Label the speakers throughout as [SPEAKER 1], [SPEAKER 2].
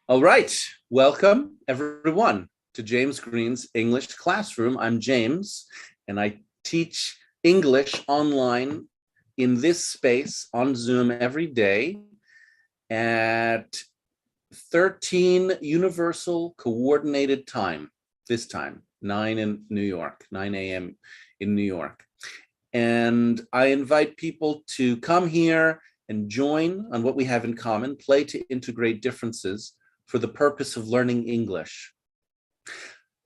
[SPEAKER 1] All right, welcome everyone to James Green's English Classroom. I'm James, and I teach English online in this space on Zoom every day at 13 Universal Coordinated Time, this time, 9 in New York, 9 a.m. in New York. And I invite people to come here and join on what we have in common, play to integrate differences for the purpose of learning English.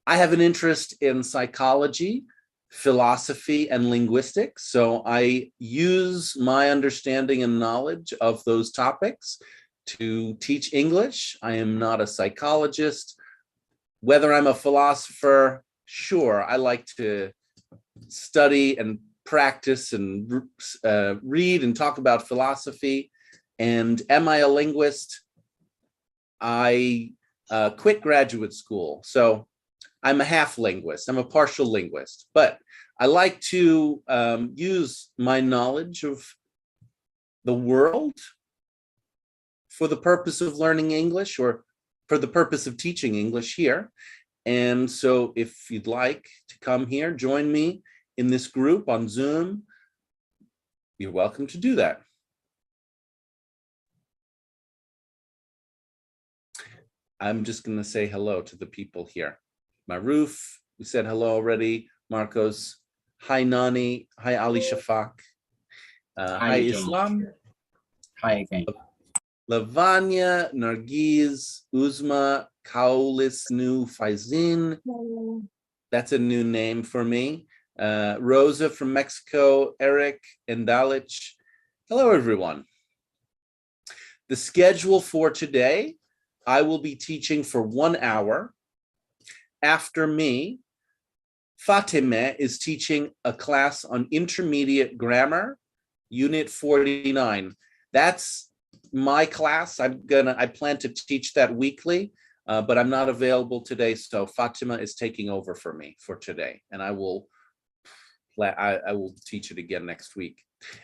[SPEAKER 1] I have an interest in psychology, philosophy, and linguistics, so I use my understanding and knowledge of those topics to teach English. I am not a psychologist. Whether I'm a philosopher, sure, I like to study and practice and read and talk about philosophy. And am I a linguist? I quit graduate school, so I'm a half linguist. I'm a partial linguist, but I like to use my knowledge of the world for the purpose of learning English or for the purpose of teaching English here. And so if you'd like to come here, join me in this group on Zoom, you're welcome to do that. I'm just going to say hello to the people here. Maruf, we said hello already. Marcos, hi Nani, hi Ali Shafak, hi Islam.
[SPEAKER 2] Hi again.
[SPEAKER 1] Lavanya, Nargiz, Uzma, Kaulis, Nu, Faizin. That's a new name for me. Rosa from Mexico, Eric, and Dalich. Hello, everyone. The schedule for today, I will be teaching for 1 hour. After me, Fatime is teaching a class on intermediate grammar, unit 49. That's my class. I plan to teach that weekly, but I'm not available today. So Fatima is taking over for me for today, and I will teach it again next week.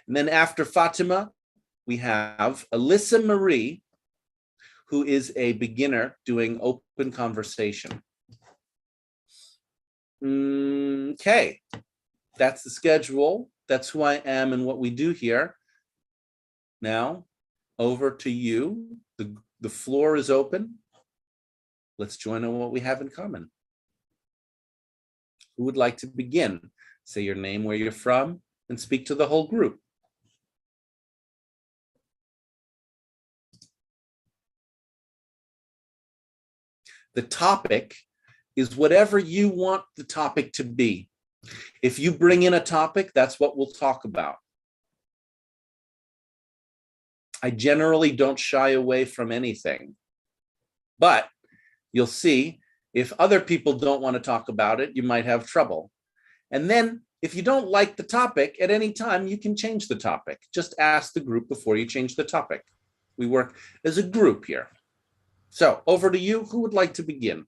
[SPEAKER 1] And then after Fatima, we have Alyssa Marie, who is a beginner doing open conversation. Okay, that's the schedule. That's who I am and what we do here. Now, over to you. The floor is open. Let's join on what we have in common. Who would like to begin? Say your name, where you're from, and speak to the whole group. The topic is whatever you want the topic to be. If you bring in a topic, that's what we'll talk about. I generally don't shy away from anything, but you'll see if other people don't want to talk about it, you might have trouble. And then if you don't like the topic at any time, you can change the topic. Just ask the group before you change the topic. We work as a group here. So over to you. Who would like to begin?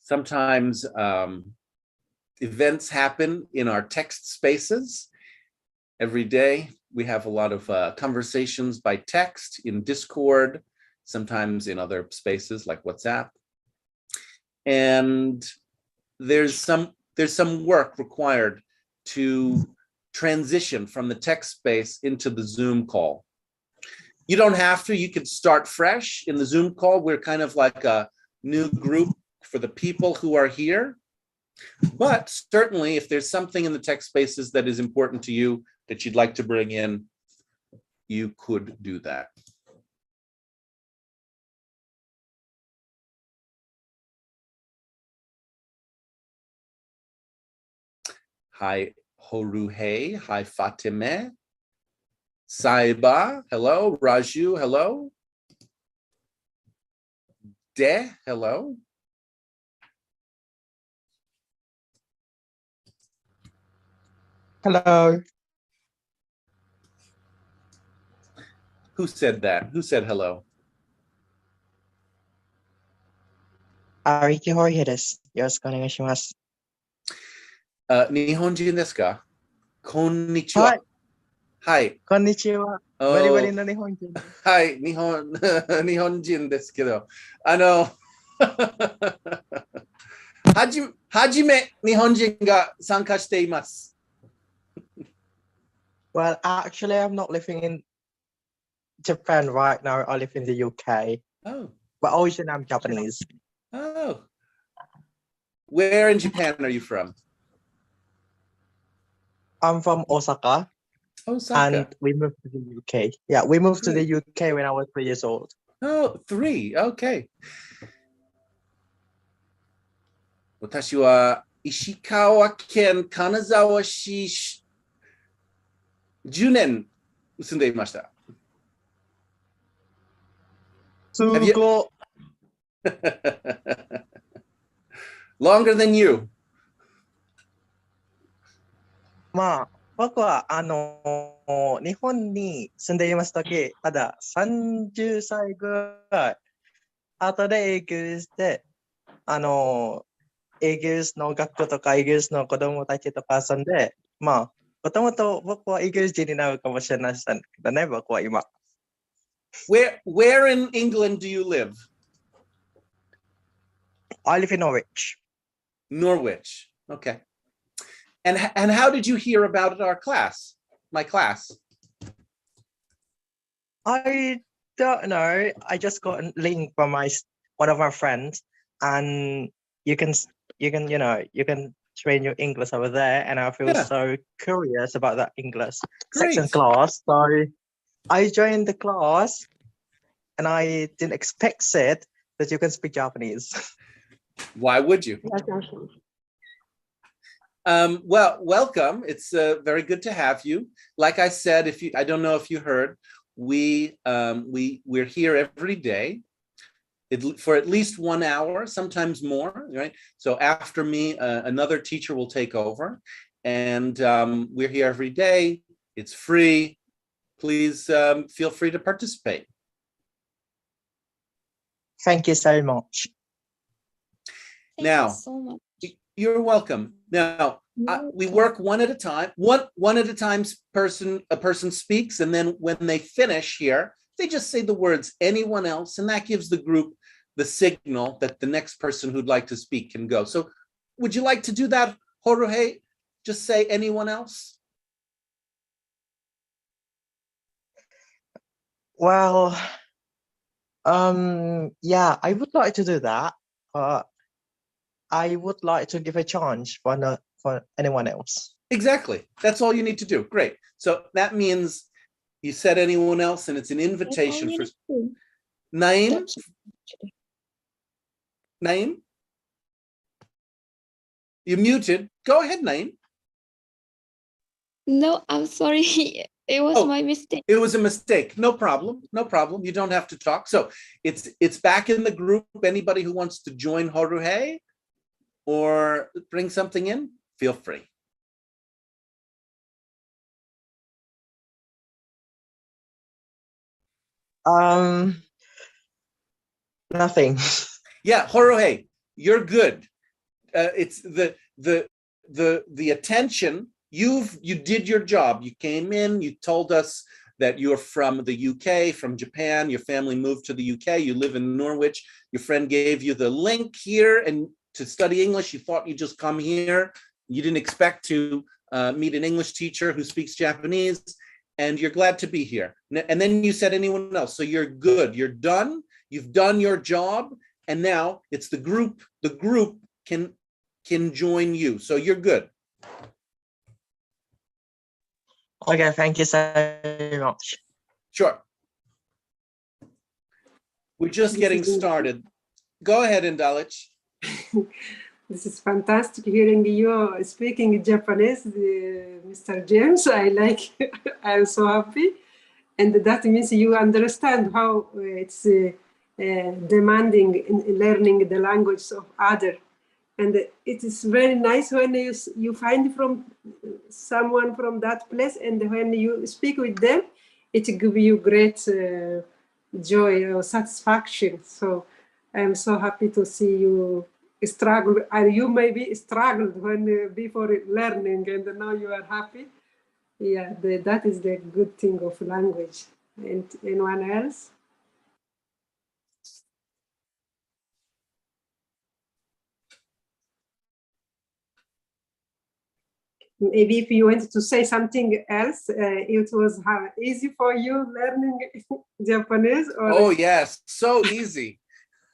[SPEAKER 1] Sometimes events happen in our text spaces. Every day we have a lot of conversations by text in Discord, sometimes in other spaces like WhatsApp. And there's some work required to transition from the text space into the Zoom call. You don't have to, you could start fresh in the Zoom call. We're kind of like a new group for the people who are here. But certainly if there's something in the text spaces that is important to you that you'd like to bring in, you could do that. Hi, Horuhe. Hi, Fatime. Saiba, hello. Raju, hello. De, hello.
[SPEAKER 2] Hello.
[SPEAKER 1] Who said that? Who said hello?
[SPEAKER 2] Ariki Horie desu. Yoroshiku onegaishimasu.
[SPEAKER 1] 日本人ですか？こんにちは。はい。
[SPEAKER 2] こんにちは。バリバリの日本人です。
[SPEAKER 1] はい、日本人ですけど、はじめ日本人が参加しています。
[SPEAKER 2] Well, actually, I'm not living in Japan right now. I live in the UK.
[SPEAKER 1] Oh.
[SPEAKER 2] But originally, I'm Japanese.
[SPEAKER 1] Oh. Where in Japan are you from?
[SPEAKER 2] I'm from Osaka.
[SPEAKER 1] Osaka.
[SPEAKER 2] And we moved to the UK. Yeah, we moved to the UK when I was 3 years old.
[SPEAKER 1] Oh, 3. Okay. 私は石川県金沢市10年住んでいました。
[SPEAKER 2] すごい。
[SPEAKER 1] Longer than you.
[SPEAKER 2] まあ、僕は日本に住んでいますとき、ただ30歳ぐらい、後でイギリスで、イギリスの学校とかイギリスの子供たちとか遊んで、まあ、もともと僕はイギリス人になるかもしれないですけどね、僕は今。
[SPEAKER 1] Where in England do you live?
[SPEAKER 2] I live in Norwich.
[SPEAKER 1] Norwich. Okay. And how did you hear about our class? My class?
[SPEAKER 2] I don't know. I just got a link from one of my friends, and you can train your English over there. And I feel so curious about that English section class. So I joined the class, and I didn't expect it that you can speak Japanese.
[SPEAKER 1] Why would you? Well, welcome. It's very good to have you. Like I said, I don't know if you heard, we're here every day for at least 1 hour, sometimes more, right? So after me, another teacher will take over, and we're here every day. It's free. Please feel free to participate.
[SPEAKER 2] Thank you so much.
[SPEAKER 1] Now,
[SPEAKER 3] Thank you so much.
[SPEAKER 1] You're welcome. Now, we work one at a time. One at a time, a person speaks, and then when they finish here, they just say the words anyone else, and that gives the group the signal that the next person who'd like to speak can go. So would you like to do that, Horuhei? Just say anyone else?
[SPEAKER 2] Well, yeah, I would like to do that, but I would like to give a chance for anyone else.
[SPEAKER 1] Exactly. That's all you need to do. Great. So that means you said anyone else, and it's an invitation for Naim. Naim? You're muted. Go ahead, Naim.
[SPEAKER 3] No, I'm sorry. It was my mistake.
[SPEAKER 1] It was a mistake. No problem. No problem. You don't have to talk. So it's back in the group. Anybody who wants to join Horuhei or bring something in, feel free.
[SPEAKER 2] Nothing.
[SPEAKER 1] Yeah, Horuhei, you're good. It's the attention. You did your job. You came in. You told us that you're from the UK, from Japan. Your family moved to the UK. You live in Norwich. Your friend gave you the link here and to study English. You thought you'd just come here. You didn't expect to meet an English teacher who speaks Japanese, and you're glad to be here. And then you said anyone else. So you're good. You're done. You've done your job. And now it's the group. The group can join you. So you're good.
[SPEAKER 2] Okay, thank you so much.
[SPEAKER 1] Sure. We're just getting started. Go ahead, Indalich.
[SPEAKER 4] This is fantastic hearing you speaking Japanese, Mr. James. I like, I'm so happy. And that means you understand how it's demanding in learning the language of other. And it is very nice when you find from someone from that place, and when you speak with them, it gives you great joy or satisfaction. So I'm so happy to see you struggle. And you maybe struggled when before learning, and now you are happy. Yeah, that is the good thing of language. And anyone else? Maybe if you wanted to say something else, it was easy for you learning Japanese? Or...
[SPEAKER 1] Oh, yes, so easy.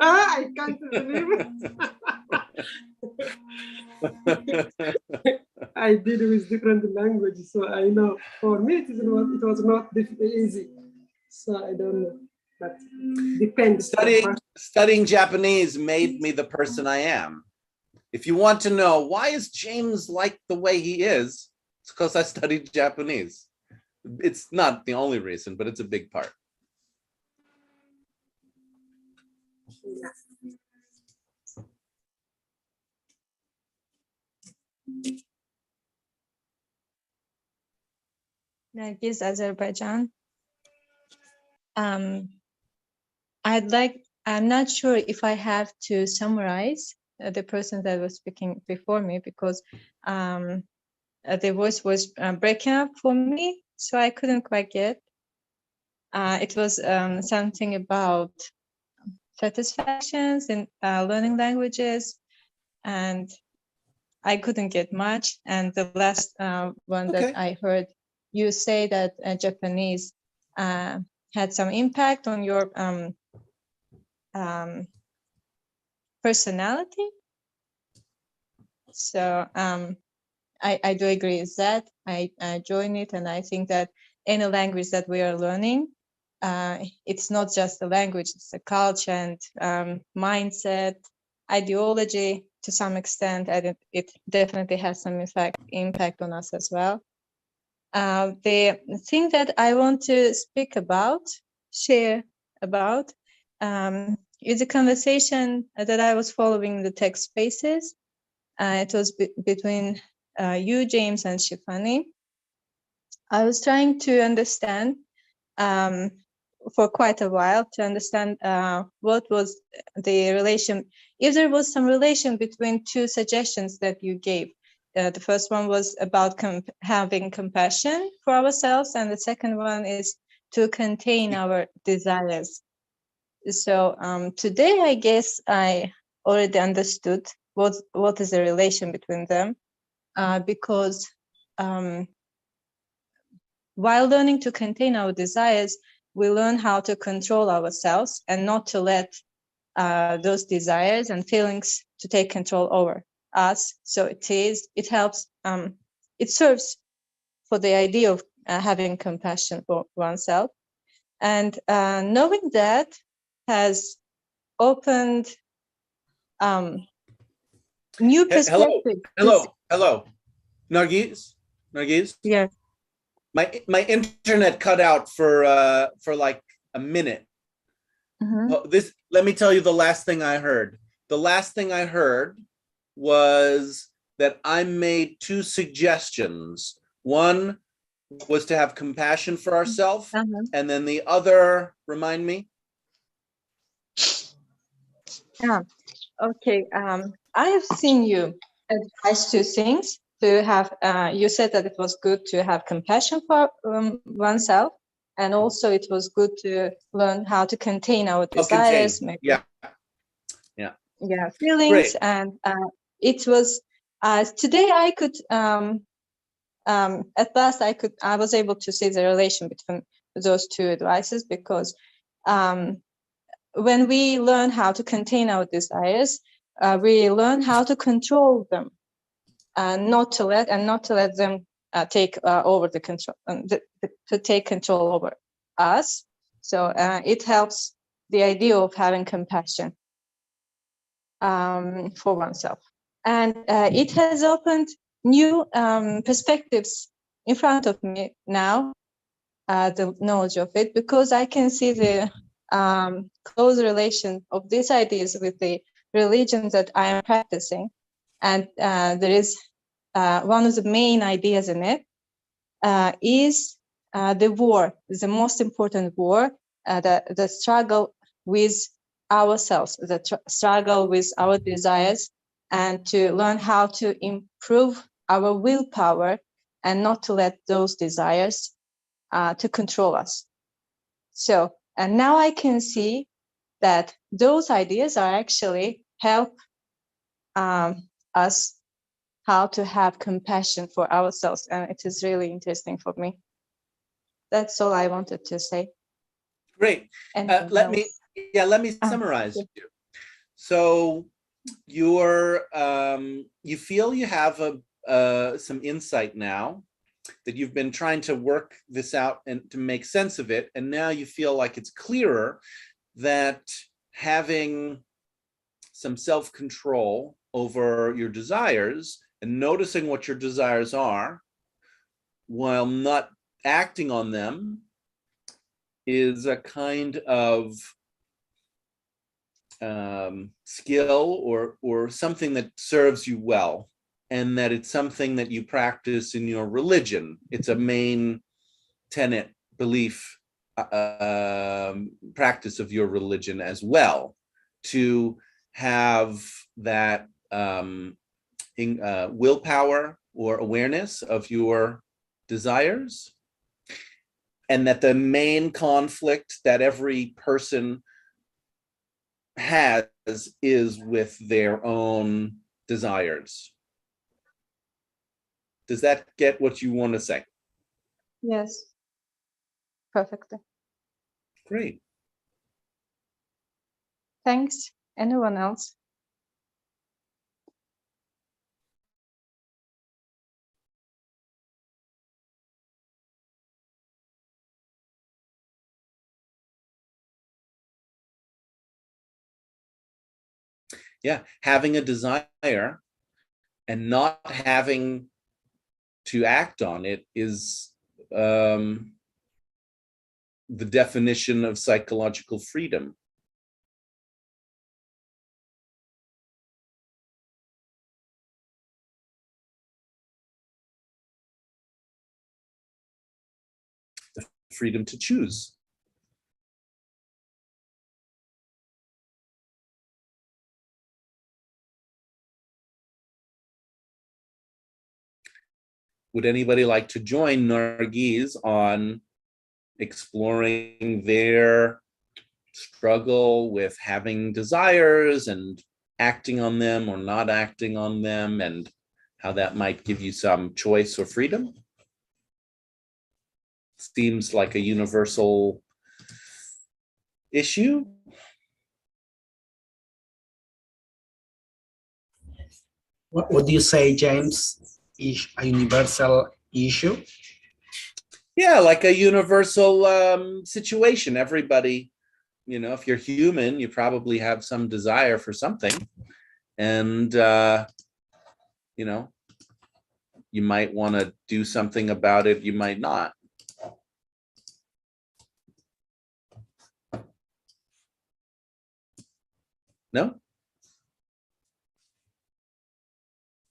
[SPEAKER 4] I can't believe it. I did with different languages, so I know. For me, it was not easy. So I don't know, but depends.
[SPEAKER 1] Studying Japanese made me the person I am. If you want to know why is James like the way he is, it's because I studied Japanese. It's not the only reason, but it's a big part.
[SPEAKER 5] Nargis, Azerbaijan. I'm not sure if I have to summarize the person that was speaking before me, because the voice was breaking up for me, so I couldn't quite get. It was something about satisfactions in learning languages, and I couldn't get much. And the last one that I heard you say that Japanese had some impact on your personality. So I do agree with that. I join it, and I think that any language that we are learning, it's not just the language, it's the culture and mindset, ideology to some extent, and it definitely has some impact on us as well. The thing that I want to speak about, share about, is a conversation that I was following in the text spaces. It was between you, James, and Shifani. I was trying to understand for quite a while to understand what was the relation, if there was some relation between two suggestions that you gave. The first one was about having compassion for ourselves, and the second one is to contain our desires. So today, I guess I already understood what is the relation between them, because while learning to contain our desires, we learn how to control ourselves and not to let those desires and feelings to take control over us. So it helps, it serves for the idea of having compassion for oneself. And knowing that has opened new perspective.
[SPEAKER 1] Hello. Nargis?
[SPEAKER 5] Yes.
[SPEAKER 1] My internet cut out for like a minute. Let me tell you the last thing I heard. The last thing I heard was that I made two suggestions. One was to have compassion for ourselves, and then the other, remind me?
[SPEAKER 5] Yeah. Okay. I have seen you advise two things. To have, you said that it was good to have compassion for oneself, and also it was good to learn how to contain our desires.
[SPEAKER 1] Yeah,
[SPEAKER 5] feelings. Great. And it was today I could at last I was able to see the relation between those two advices, because when we learn how to contain our desires, we learn how to control them. Not to let them take over the control, to take control over us. So it helps the idea of having compassion for oneself, and it has opened new perspectives in front of me now. The knowledge of it, because I can see the close relation of these ideas with the religion that I am practicing. And there is one of the main ideas in it is the war, the most important war, the struggle with ourselves, the struggle with our desires, and to learn how to improve our willpower and not to let those desires to control us. So, and now I can see that those ideas are actually help us how to have compassion for ourselves, and it is really interesting for me. That's all I wanted to say.
[SPEAKER 1] Great. Let me summarize you. So you feel you have some insight now, that you've been trying to work this out and to make sense of it, and now you feel like it's clearer that having some self-control over your desires and noticing what your desires are while not acting on them is a kind of skill or something that serves you well, and that it's something that you practice in your religion. It's a main tenet, belief, practice of your religion as well, to have that willpower or awareness of your desires, and that the main conflict that every person has is with their own desires. Does that get what you want to say?
[SPEAKER 5] Yes, perfectly.
[SPEAKER 1] Great.
[SPEAKER 5] Thanks. Anyone else?
[SPEAKER 1] Yeah, having a desire and not having to act on it is the definition of psychological freedom. The freedom to choose. Would anybody like to join Nargis on exploring their struggle with having desires and acting on them or not acting on them, and how that might give you some choice or freedom? Seems like a universal issue.
[SPEAKER 6] What do you say, James, is a universal issue?
[SPEAKER 1] Yeah, like a universal situation. Everybody, if you're human, you probably have some desire for something, and you might want to do something about it, you might not. No?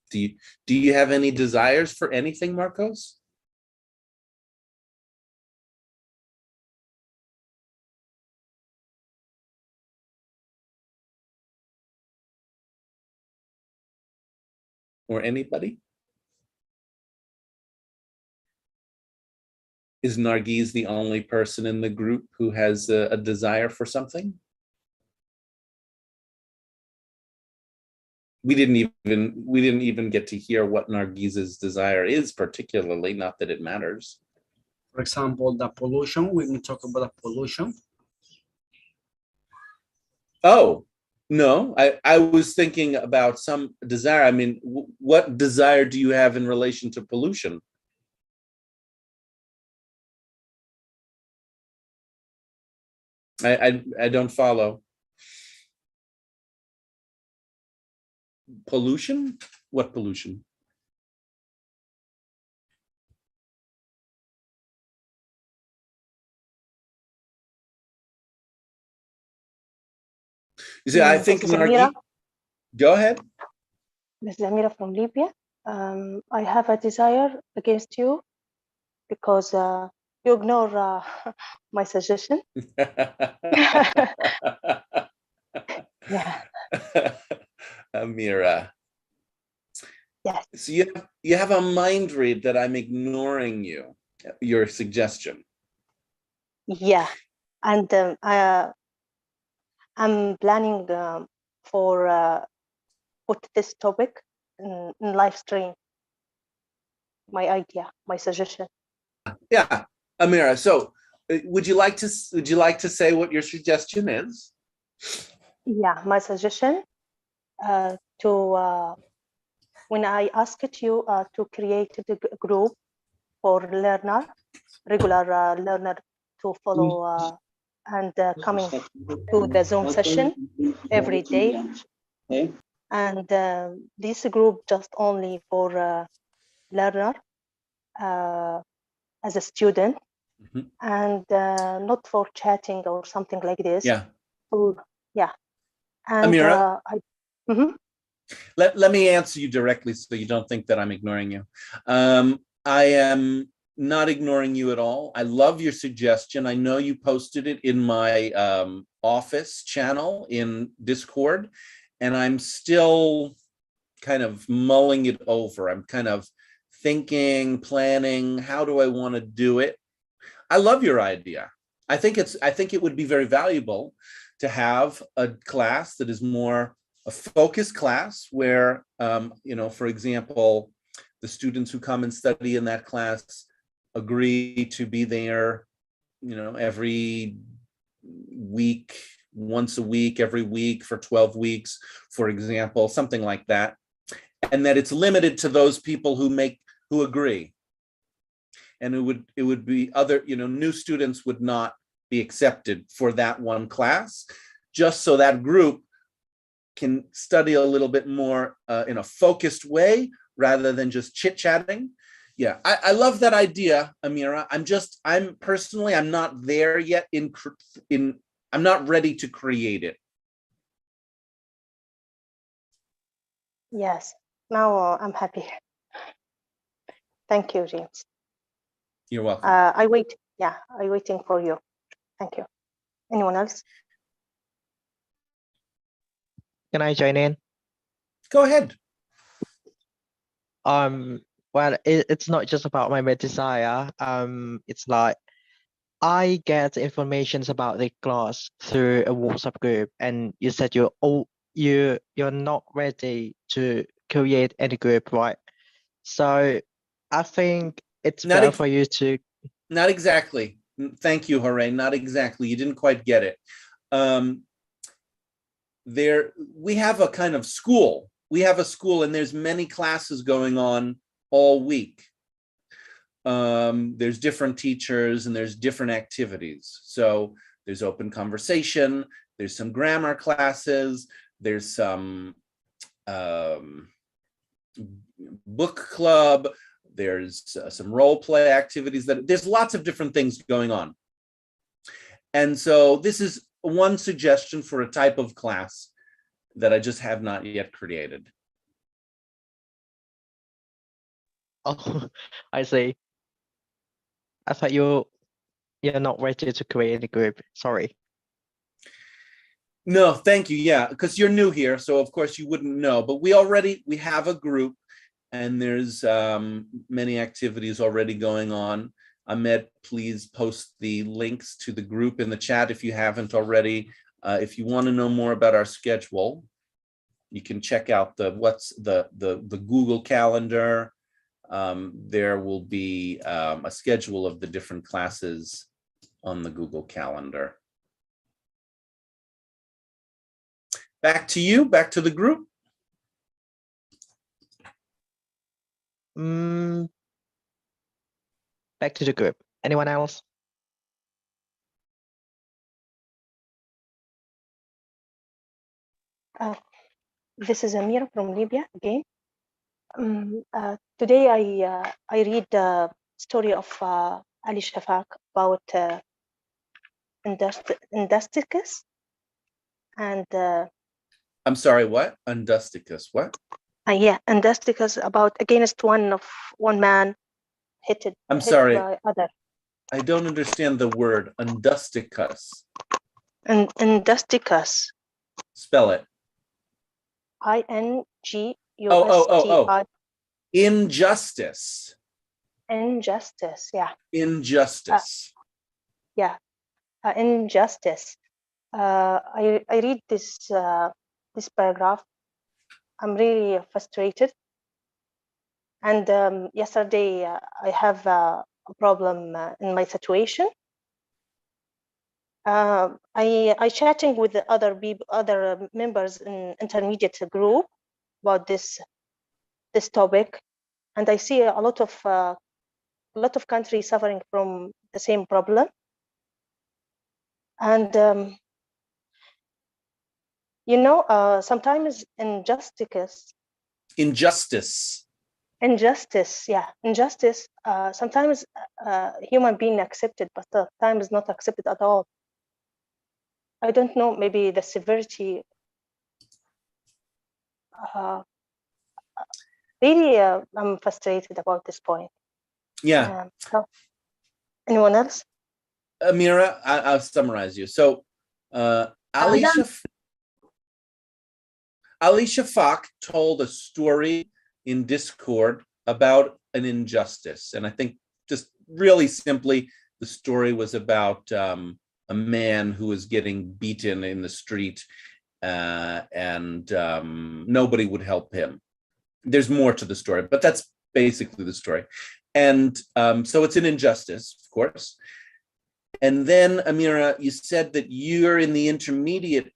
[SPEAKER 1] Do you have any desires for anything, Marcos? Or anybody? Is Nargis the only person in the group who has a desire for something? We didn't even get to hear what Nargis's desire is particularly, not that it matters.
[SPEAKER 6] For example, the pollution, when we talk about the pollution.
[SPEAKER 1] Oh, no, I was thinking about some desire. I mean, what desire do you have in relation to pollution? I don't follow. Pollution? What pollution? See, I think
[SPEAKER 7] This is Amira.
[SPEAKER 1] Go ahead.
[SPEAKER 7] This is Amira from Libya. I have a desire against you because you ignore my suggestion. Yeah.
[SPEAKER 1] Amira.
[SPEAKER 7] Yes.
[SPEAKER 1] So you have a mind read that I'm ignoring your suggestion.
[SPEAKER 7] Yeah, and I'm planning for put this topic in live stream. My idea, my suggestion.
[SPEAKER 1] Yeah, Amira. So, would you like to say what your suggestion is?
[SPEAKER 7] Yeah, my suggestion to when I asked you to create the group for regular learner to follow and coming to the Zoom session every day. And this group just only for learner as a student, and not for chatting or something like this.
[SPEAKER 1] Yeah.
[SPEAKER 7] So, yeah. And
[SPEAKER 1] Amira, let me answer you directly so you don't think that I'm ignoring you. I am not ignoring you at all. I love your suggestion. I know you posted it in my office channel in Discord, and I'm still kind of mulling it over. I'm kind of thinking, planning, how do I want to do it? I love your idea. I think it would be very valuable to have a class that is more a focused class where, for example, the students who come and study in that class agree to be there, every week, once a week, every week for 12 weeks, for example, something like that. And that it's limited to those people who agree. And it would be other, new students would not be accepted for that one class, just so that group can study a little bit more in a focused way rather than just chit-chatting. Yeah, I love that idea, Amira. I'm not there yet I'm not ready to create it.
[SPEAKER 7] yes, now I'm happy. Thank you, James.
[SPEAKER 1] You're welcome.
[SPEAKER 7] I'm waiting for you. Thank you. Anyone else?
[SPEAKER 2] Can I join in?
[SPEAKER 1] Go ahead.
[SPEAKER 2] Well, it's not just about my desire. It's like I get information about the class through a WhatsApp group, and you said you're not ready to create any group, right? So I think it's better for you to.
[SPEAKER 1] Not exactly. Thank you, Hooray. Not exactly. You didn't quite get it. We have a kind of school. We have a school, and there's many classes going on all week. There's different teachers and there's different activities. So there's open conversation, there's some grammar classes, there's some book club, there's some role play activities. There's lots of different things going on. And so this is one suggestion for a type of class that I just have not yet created.
[SPEAKER 2] Oh, I see. I thought you're not ready to create a group. Sorry.
[SPEAKER 1] No, thank you. Yeah, because you're new here, so of course you wouldn't know. But we have a group, and there's many activities already going on. Ahmed, please post the links to the group in the chat if you haven't already. If you want to know more about our schedule, you can check out the Google Calendar. There will be a schedule of the different classes on the Google Calendar. Back to you, back to the group.
[SPEAKER 2] Back to the group. Anyone else?
[SPEAKER 7] This is Amira from Libya again. Today I read the story of Ali Shafak about Industicus, and
[SPEAKER 1] I'm sorry, what? Undusticus, what?
[SPEAKER 7] Yeah, undusticus about against one man hit
[SPEAKER 1] I'm sorry,
[SPEAKER 7] by other.
[SPEAKER 1] I don't understand the word undusticus.
[SPEAKER 7] And undusticus.
[SPEAKER 1] Spell it.
[SPEAKER 7] INGUSTI.
[SPEAKER 1] Injustice.
[SPEAKER 7] Injustice, yeah.
[SPEAKER 1] Injustice.
[SPEAKER 7] Injustice. I read this paragraph. I'm really frustrated. And yesterday I have a problem in my situation. I chatting with the other people, other members in intermediate group about this topic, and I see a lot of countries suffering from the same problem. And sometimes injustice, sometimes human being accepted, but sometimes not accepted at all. I don't know, maybe the severity. Really, I'm frustrated about this point.
[SPEAKER 1] Yeah.
[SPEAKER 7] Anyone else?
[SPEAKER 1] Amira, I'll summarize you. So Ali Shafak told a story in Discord about an injustice. And I think just really simply, the story was about a man who was getting beaten in the street and nobody would help him. There's more to the story, but that's basically the story. And so it's an injustice, of course. And then, Amira, you said that you're in the intermediate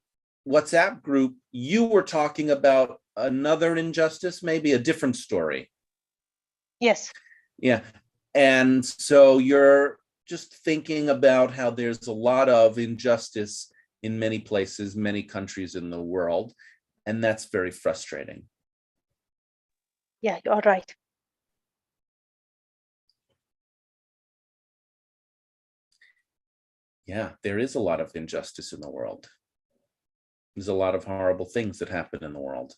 [SPEAKER 1] WhatsApp group. You were talking about another injustice, maybe a different story.
[SPEAKER 7] Yes.
[SPEAKER 1] Yeah. And so you're just thinking about how there's a lot of injustice in many places, many countries in the world. And that's very frustrating.
[SPEAKER 7] Yeah, you're right.
[SPEAKER 1] Yeah, there is a lot of injustice in the world. There's a lot of horrible things that happen in the world.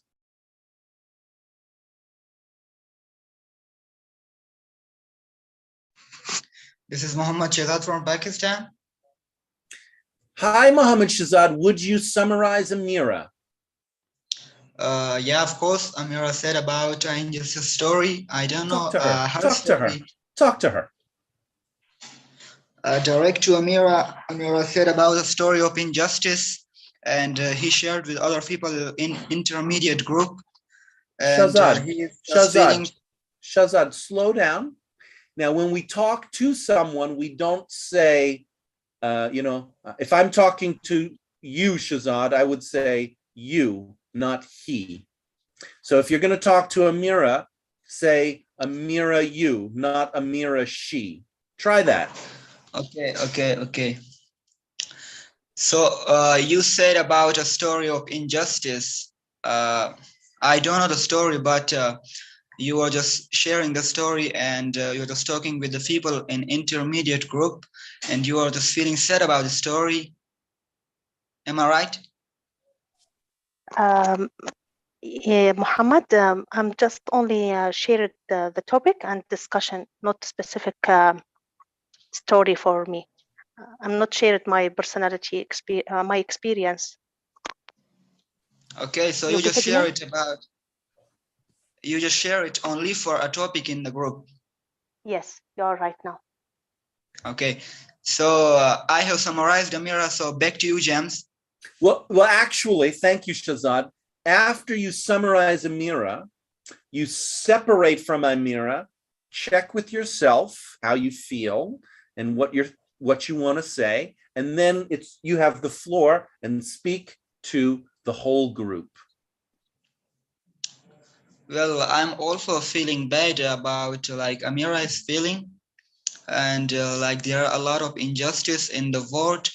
[SPEAKER 8] This is Mohammad Shahzad from Pakistan.
[SPEAKER 1] Hi, Mohammad Shahzad. Would you summarize Amira?
[SPEAKER 8] Yeah, of course. Amira said about injustice story. I don't know her story.
[SPEAKER 1] Talk to her.
[SPEAKER 8] Direct to Amira. Amira said about the story of injustice, and he shared with other people in intermediate group. And
[SPEAKER 1] Shahzad, slow down. Now, when we talk to someone, we don't say, if I'm talking to you, Shahzad, I would say you, not he. So if you're going to talk to Amira, say Amira you, not Amira she. Try that.
[SPEAKER 8] Okay. So you said about a story of injustice. I don't know the story, but you are just sharing the story, and you're just talking with the people in intermediate group, and you are just feeling sad about the story. Am I right?
[SPEAKER 7] Yeah, Muhammad, I'm just only shared the topic and discussion, not specific story for me. I'm not shared my personality, my experience.
[SPEAKER 8] Okay, so you just share it only for a topic in the group.
[SPEAKER 7] Yes, you're right now.
[SPEAKER 8] Okay, so I have summarized Amira, so back to you, James.
[SPEAKER 1] Well, actually, thank you, Shahzad. After you summarize Amira, you separate from Amira, check with yourself how you feel and what you want to say, and then you have the floor and speak to the whole group.
[SPEAKER 8] Well, I'm also feeling bad about like Amira is feeling, and like there are a lot of injustice in the world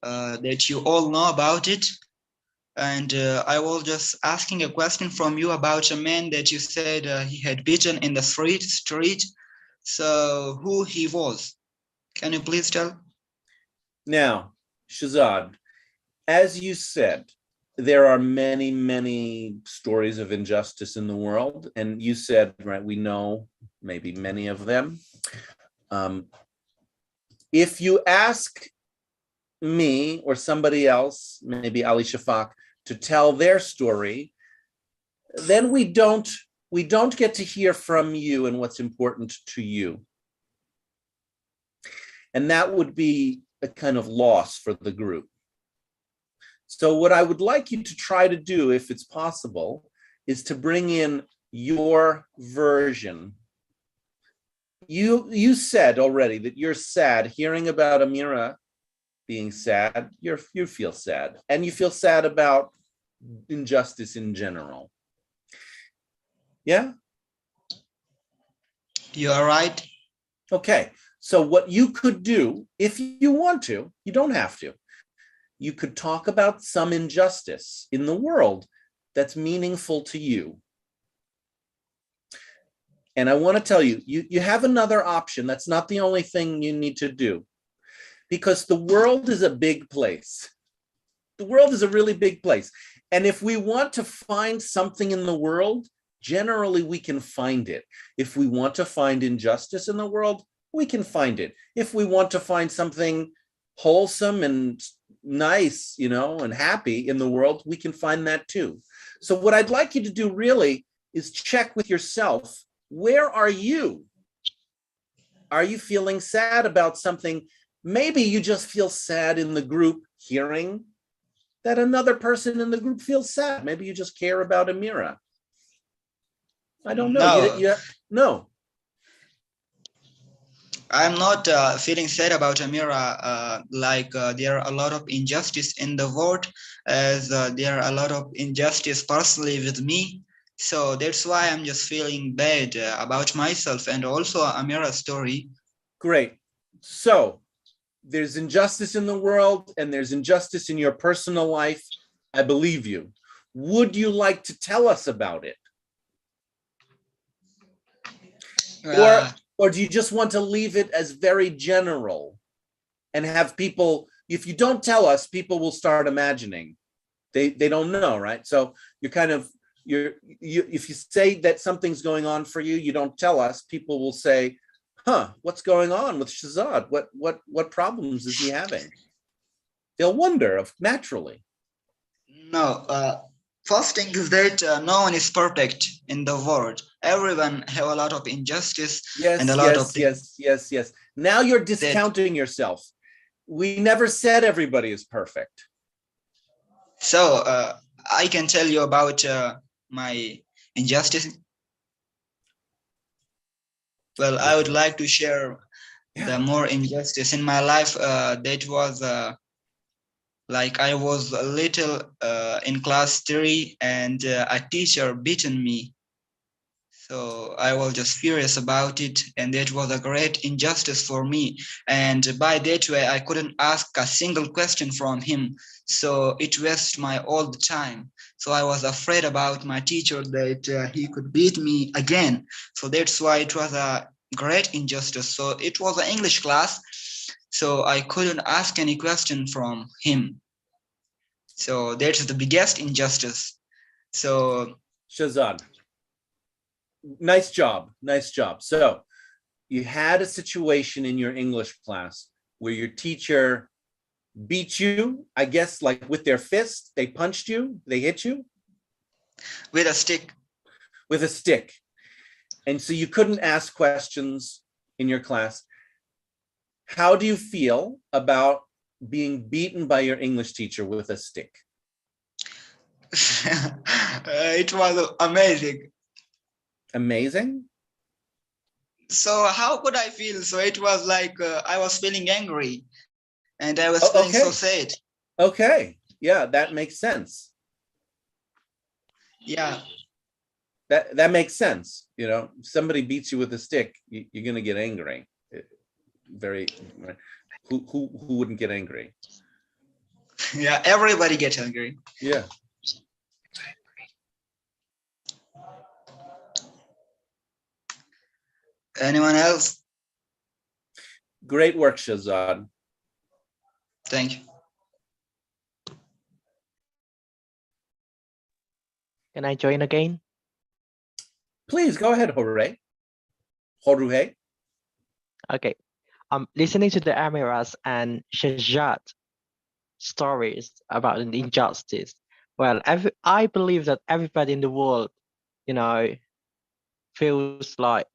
[SPEAKER 8] that you all know about it. And I was just asking a question from you about a man that you said he had beaten in the street. So who he was? Can you please tell?
[SPEAKER 1] Now, Shahzad, as you said, there are many, many stories of injustice in the world. And you said, right, we know maybe many of them. If you ask me or somebody else, maybe Ali Shafak, to tell their story, then we don't get to hear from you and what's important to you. And that would be a kind of loss for the group. So what I would like you to try to do, if it's possible, is to bring in your version. You said already that you're sad. Hearing about Amira being sad, you feel sad. And you feel sad about injustice in general. Yeah?
[SPEAKER 8] You are right.
[SPEAKER 1] Okay. So what you could do, if you want to, you don't have to, you could talk about some injustice in the world that's meaningful to you. And I want to tell you, you have another option. That's not the only thing you need to do, because the world is a big place. The world is a really big place. And if we want to find something in the world, generally we can find it. If we want to find injustice in the world, we can find it. If we want to find something wholesome and nice, you know, and happy in the world, we can find that too. So what I'd like you to do really is check with yourself. Where are you? Are you feeling sad about something? Maybe you just feel sad in the group hearing that another person in the group feels sad. Maybe you just care about Amira. I don't know.
[SPEAKER 8] No.
[SPEAKER 1] No.
[SPEAKER 8] I'm not feeling sad about Amira. There are a lot of injustice in the world, as there are a lot of injustice personally with me. So that's why I'm just feeling bad about myself and also Amira's story.
[SPEAKER 1] Great. So there's injustice in the world and there's injustice in your personal life. I believe you. Would you like to tell us about it? Or do you just want to leave it as very general and have people, if you don't tell us, people will start imagining. They don't know, right? So you're kind of, if you say that something's going on for you, you don't tell us, people will say, huh, what's going on with Shazad? What problems is he having? They'll wonder naturally.
[SPEAKER 8] No, first thing is that no one is perfect in the world. Everyone have a lot of injustice and a lot of things.
[SPEAKER 1] Yes. Now you're discounting yourself. We never said everybody is perfect.
[SPEAKER 8] So I can tell you about my injustice. Well, I would like to share the more injustice in my life. That was like I was a little in class 3 and a teacher beaten me. So I was just furious about it, and that was a great injustice for me. And by that way, I couldn't ask a single question from him. So it wasted my all the time. So I was afraid about my teacher that he could beat me again. So that's why it was a great injustice. So it was an English class. So I couldn't ask any question from him. So that's the biggest injustice. So
[SPEAKER 1] Shazad, nice job. So you had a situation in your English class where your teacher beat you, I guess, like with their fist. They punched you, they hit you?
[SPEAKER 8] With a stick.
[SPEAKER 1] With a stick. And so you couldn't ask questions in your class. How do you feel about being beaten by your English teacher with a stick?
[SPEAKER 8] It was amazing.
[SPEAKER 1] Amazing?
[SPEAKER 8] So how could I feel? So it was like I was feeling angry and I was feeling so sad.
[SPEAKER 1] Okay. Yeah, that makes sense.
[SPEAKER 8] Yeah.
[SPEAKER 1] That makes sense. You know, if somebody beats you with a stick, you're going to get angry. Who wouldn't get angry?
[SPEAKER 8] Yeah, everybody gets angry.
[SPEAKER 1] Yeah.
[SPEAKER 8] Anyone else?
[SPEAKER 1] Great work, Shazad.
[SPEAKER 8] Thank you.
[SPEAKER 2] Can I join again?
[SPEAKER 1] Please go ahead, Horuhei. Horuhei.
[SPEAKER 2] Okay. Listening to the Amiras and Shahzad stories about an injustice. Well, I believe that everybody in the world, feels like,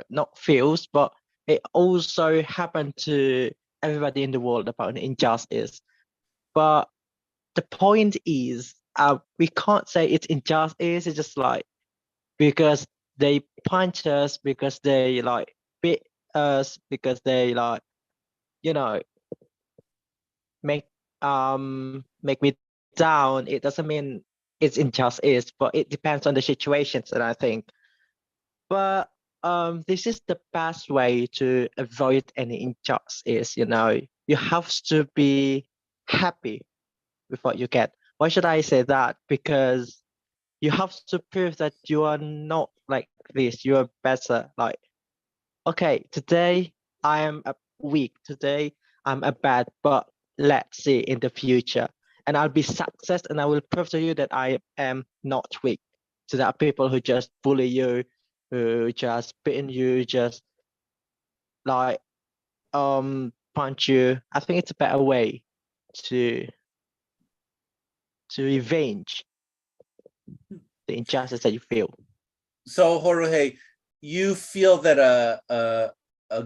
[SPEAKER 2] not feels, but it also happened to everybody in the world about an injustice. But the point is, we can't say it's injustice. It's just like because they punch us, because they like beat us, because they like, make me down. It doesn't mean it's injustice, but it depends on the situations, and I think. But this is the best way to avoid any injustice. You have to be happy with what you get. Why should I say that? Because you have to prove that you are not like this. You are better. Like, okay, today I am weak. Today I'm a bad, but let's see in the future. And I'll be success, and I will prove to you that I am not weak. So there are people who just bully you, who just beating you, just like punch you. I think it's a better way to revenge the injustice that you feel.
[SPEAKER 1] So Horuhei, you feel that a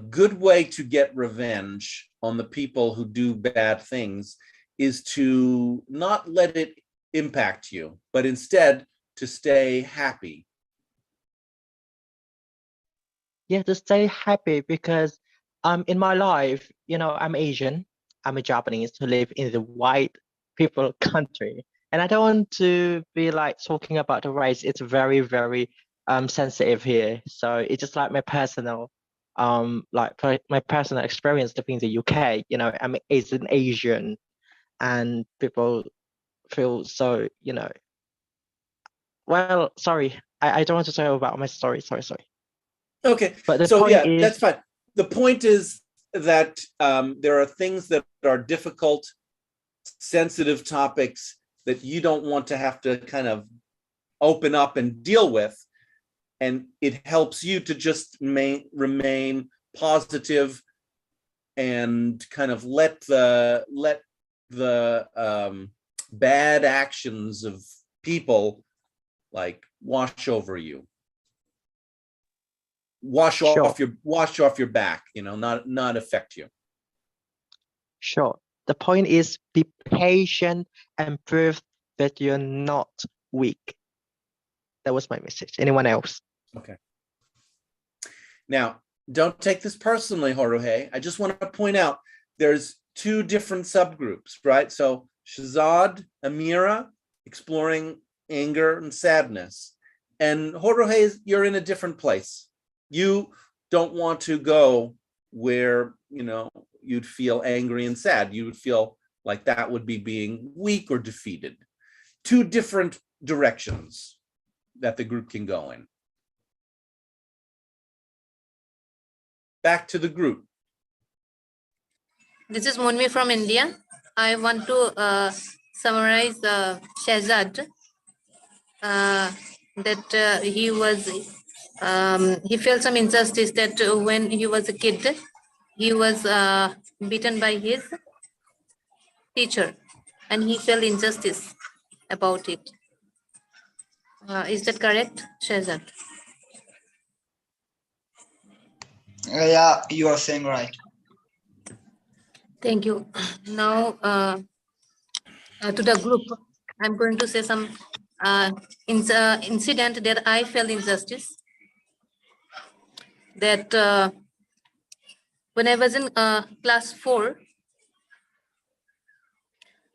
[SPEAKER 1] good way to get revenge on the people who do bad things is to not let it impact you, but instead to stay happy.
[SPEAKER 2] Yeah, to stay happy, because in my life, I'm Asian, I'm a Japanese who live in the white people country. And I don't want to be like talking about the race. It's very, very sensitive here. So it's just like my personal my personal experience living in the UK. I'm an Asian, and people feel so, well, sorry, I don't want to talk about my story. Sorry.
[SPEAKER 1] Okay,
[SPEAKER 2] but the
[SPEAKER 1] so
[SPEAKER 2] point
[SPEAKER 1] yeah,
[SPEAKER 2] is,
[SPEAKER 1] that's fine. The point is that there are things that are difficult, sensitive topics that you don't want to have to kind of open up and deal with, and it helps you to just remain positive and kind of let the bad actions of people like wash over you, wash off your back, not affect you.
[SPEAKER 2] Sure. The point is, be patient and prove that you're not weak. That was my message. Anyone else?
[SPEAKER 1] Okay. Now, don't take this personally, Horuhei. I just want to point out there's two different subgroups, right? So Shahzad, Amira, exploring anger and sadness. And Horuhei, you're in a different place. You don't want to go where, you'd feel angry and sad. You would feel like that would be being weak or defeated. Two different directions that the group can go in. Back to the group.
[SPEAKER 9] This is Munmi from India. I want to summarize Shahzad, that he felt some injustice, that when he was a kid, he was beaten by his teacher, and he felt injustice about it. Is that correct, Shahzad?
[SPEAKER 8] Yeah, you are saying right.
[SPEAKER 9] Thank you. Now, to the group, I'm going to say some incident that I felt injustice. That when I was in class 4,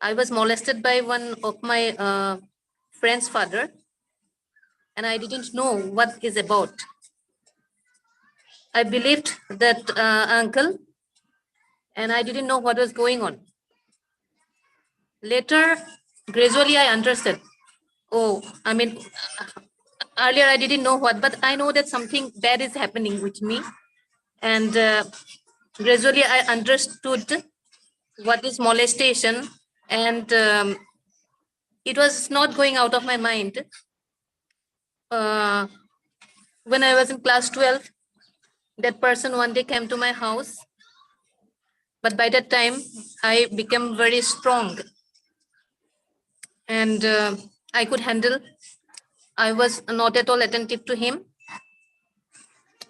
[SPEAKER 9] I was molested by one of my friend's father, and I didn't know what is about. I believed that uncle, and I didn't know what was going on. Later, gradually I understood. Oh, I mean, earlier I didn't know what, but I know that something bad is happening with me. And gradually I understood what is molestation, and it was not going out of my mind. when I was in class 12, that person one day came to my house. But by that time, I became very strong and I could handle. I was not at all attentive to him.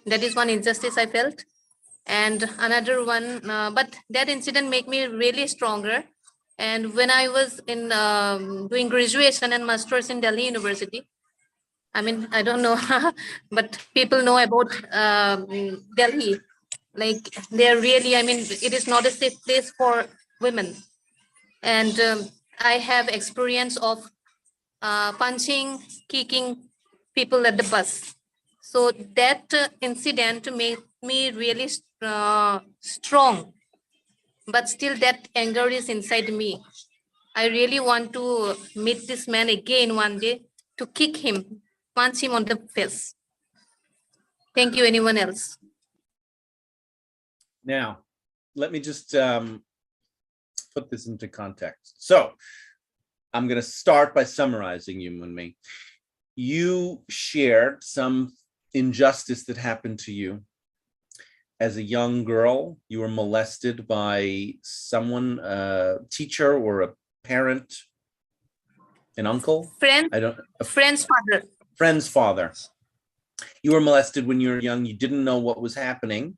[SPEAKER 9] That is one injustice I felt. And another one, but that incident made me really stronger. And when I was in doing graduation and masters in Delhi University, I mean, I don't know, but people know about Delhi. Like they're really, I mean, it is not a safe place for women. And I have experience of punching, kicking people at the bus. So that incident made me really strong, but still that anger is inside me. I really want to meet this man again one day to kick him, punch him on the face. Thank you. Anyone else?
[SPEAKER 1] Now, let me just put this into context. So I'm going to start by summarizing you and me. You shared some injustice that happened to you as a young girl. You were molested by someone, a teacher or a parent, an uncle?
[SPEAKER 9] Friend,
[SPEAKER 1] a
[SPEAKER 9] friend's father.
[SPEAKER 1] Friend's father. You were molested when you were young. You didn't know what was happening.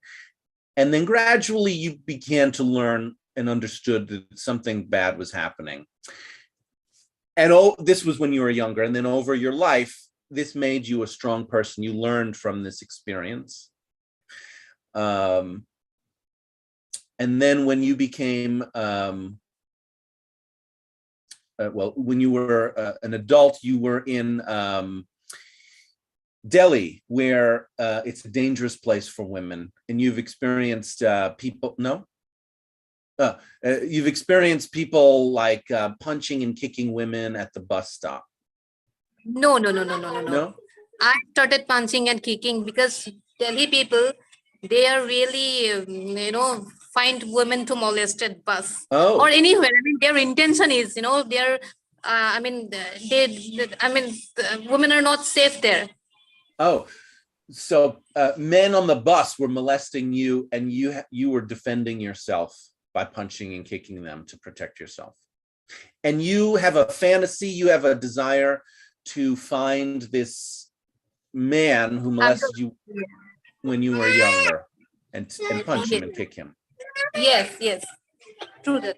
[SPEAKER 1] And then gradually you began to learn and understood that something bad was happening. And this was when you were younger. And then over your life, this made you a strong person. You learned from this experience. And then when you became, when you were an adult, you were in Delhi, where it's a dangerous place for women. And you've experienced people, no? You've experienced people like punching and kicking women at the bus stop.
[SPEAKER 9] No.
[SPEAKER 1] No?
[SPEAKER 9] I started punching and kicking because Delhi people, they are really, find women to molest at bus or anywhere. I mean, their intention is, they're, women are not safe there.
[SPEAKER 1] Oh, so men on the bus were molesting you, and you were defending yourself by punching and kicking them to protect yourself. And you have a fantasy, you have a desire to find this man who molested you when you were younger and punch him and kick him.
[SPEAKER 9] Yes, true that.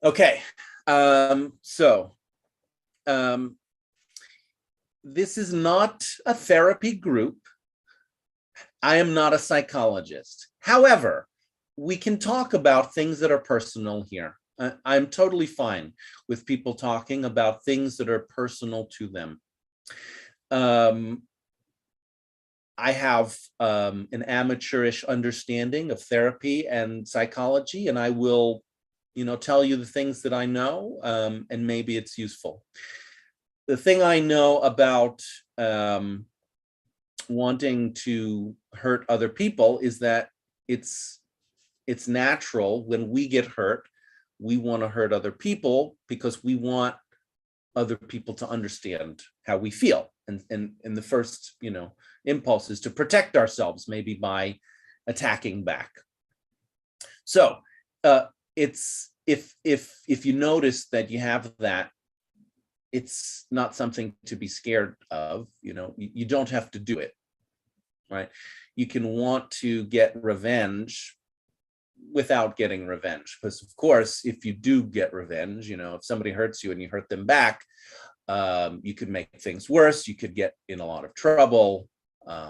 [SPEAKER 1] Okay, this is not a therapy group. I am not a psychologist. However, we can talk about things that are personal here. I'm totally fine with people talking about things that are personal to them. I have an amateurish understanding of therapy and psychology, and I will, tell you the things that I know, and maybe it's useful. The thing I know about wanting to hurt other people is that it's natural when we get hurt, we want to hurt other people because we want other people to understand how we feel. And the first, impulse is to protect ourselves, maybe by attacking back. So it's if you notice that you have that, it's not something to be scared of. You don't have to do it, right? You can want to get revenge without getting revenge, because of course, if you do get revenge, if somebody hurts you and you hurt them back, you could make things worse. You could get in a lot of trouble,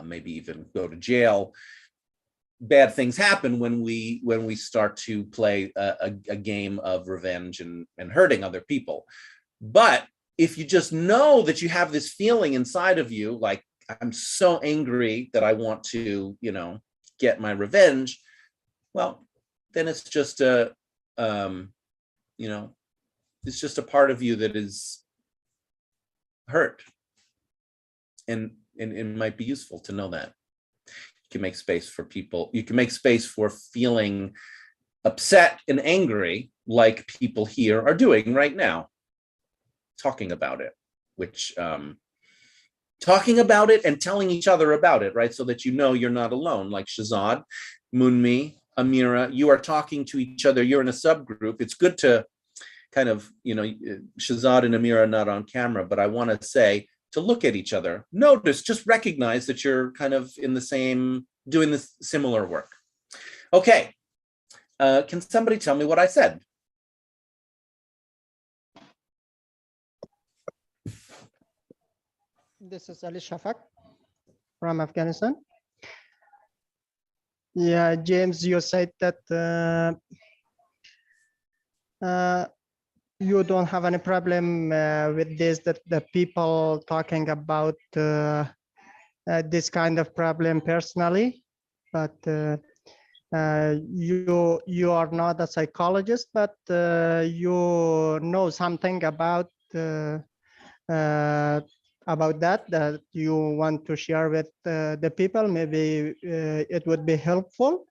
[SPEAKER 1] maybe even go to jail. Bad things happen when we start to play a game of revenge and hurting other people. But if you just know that you have this feeling inside of you, like, I'm so angry that I want to, get my revenge, well, then it's just it's just a part of you that is hurt. And it might be useful to know that. You can make space for people. You can make space for feeling upset and angry, like people here are doing right now, talking about it. which talking about it and telling each other about it, right? So that you know you're not alone, like Shazad, Munmi, Amira, you are talking to each other, you're in a subgroup. It's good to kind of, you know, Shazad and Amira are not on camera, but I want to say to look at each other, notice, just recognize that you're kind of in the same, doing this similar work. Okay, can somebody tell me what I said?
[SPEAKER 10] This is Ali Shafak from Afghanistan. Yeah, James, you said that you don't have any problem with this, that the people talking about this kind of problem personally, but you are not a psychologist, but you know something about that you want to share with the people. Maybe it would be helpful.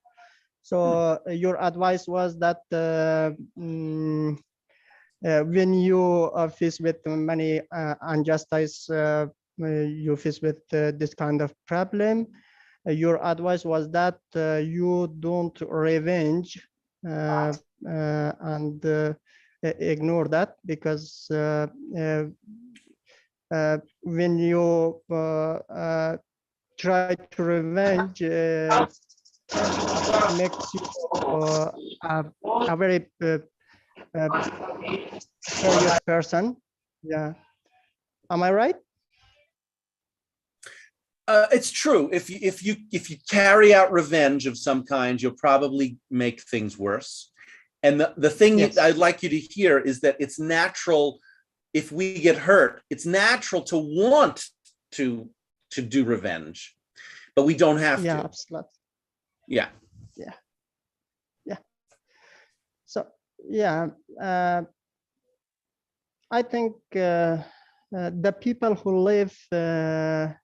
[SPEAKER 10] So your advice was that when you are faced with many injustice, you face with this kind of problem, your advice was that you don't revenge and ignore that, because when you try to revenge, makes you a very serious person. Yeah, am I right?
[SPEAKER 1] It's true. If you carry out revenge of some kind, you'll probably make things worse. And the thing yes. I'd like you to hear is that it's natural. If we get hurt, it's natural to want to do revenge, but we don't have to.
[SPEAKER 10] Absolutely.
[SPEAKER 1] Yeah.
[SPEAKER 10] So yeah, I think the people who live in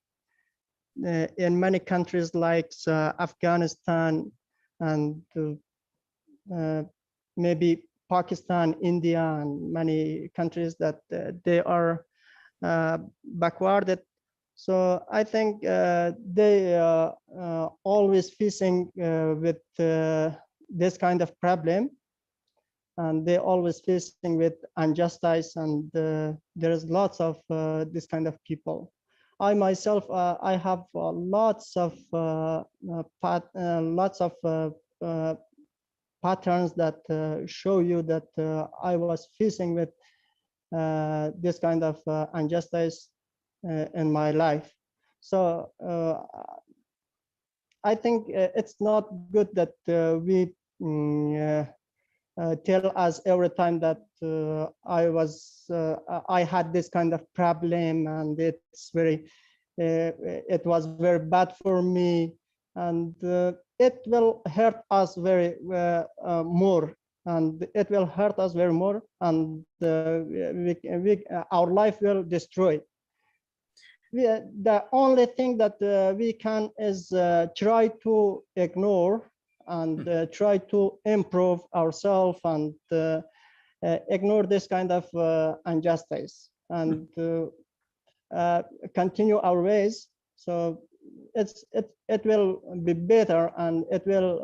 [SPEAKER 10] many countries like Afghanistan and maybe Pakistan, India, and many countries that they are backwarded. So I think they are always facing with this kind of problem, and they always facing with injustice, and there is lots of this kind of people. I myself, I have lots of patterns that show you that I was facing with this kind of injustice in my life. So I think it's not good that we tell us every time that I had this kind of problem, and it's very it was very bad for me, and it will hurt us very more, and it will hurt us very more, and our life will destroy. The only thing that we can is try to ignore and try to improve ourselves, and ignore this kind of injustice, and continue our ways. So it will be better, and it will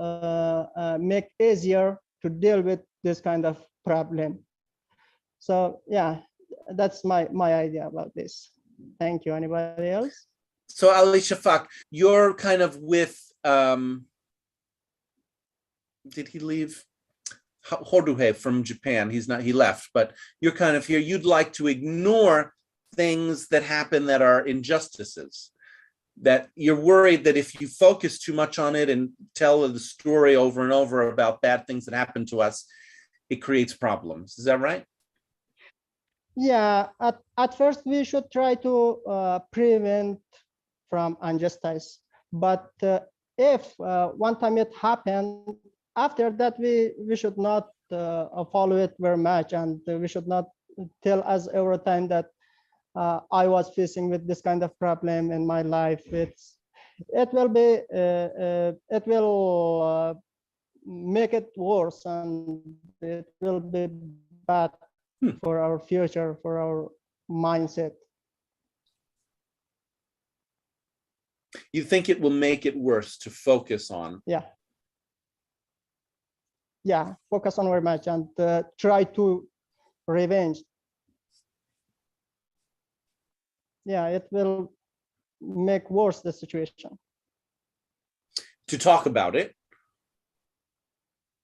[SPEAKER 10] make easier to deal with this kind of problem. So yeah, that's my idea about this. Thank you. Anybody else?
[SPEAKER 1] So Ali Shafak, you're kind of with did he leave? Horuhe from Japan. He's not, he left, but you're kind of here. You'd like to ignore things that happen that are injustices, that you're worried that if you focus too much on it and tell the story over and over about bad things that happen to us, it creates problems. Is that right?
[SPEAKER 10] Yeah, at first we should try to prevent from injustice, but if one time it happened, after that we should not follow it very much, and we should not tell us every time that I was facing with this kind of problem in my life. It will make it worse, and it will be bad for our future, for our mindset.
[SPEAKER 1] You think it will make it worse to focus on?
[SPEAKER 10] Yeah. Yeah, focus on very much and try to revenge. Yeah, it will make worse the situation.
[SPEAKER 1] To talk about it?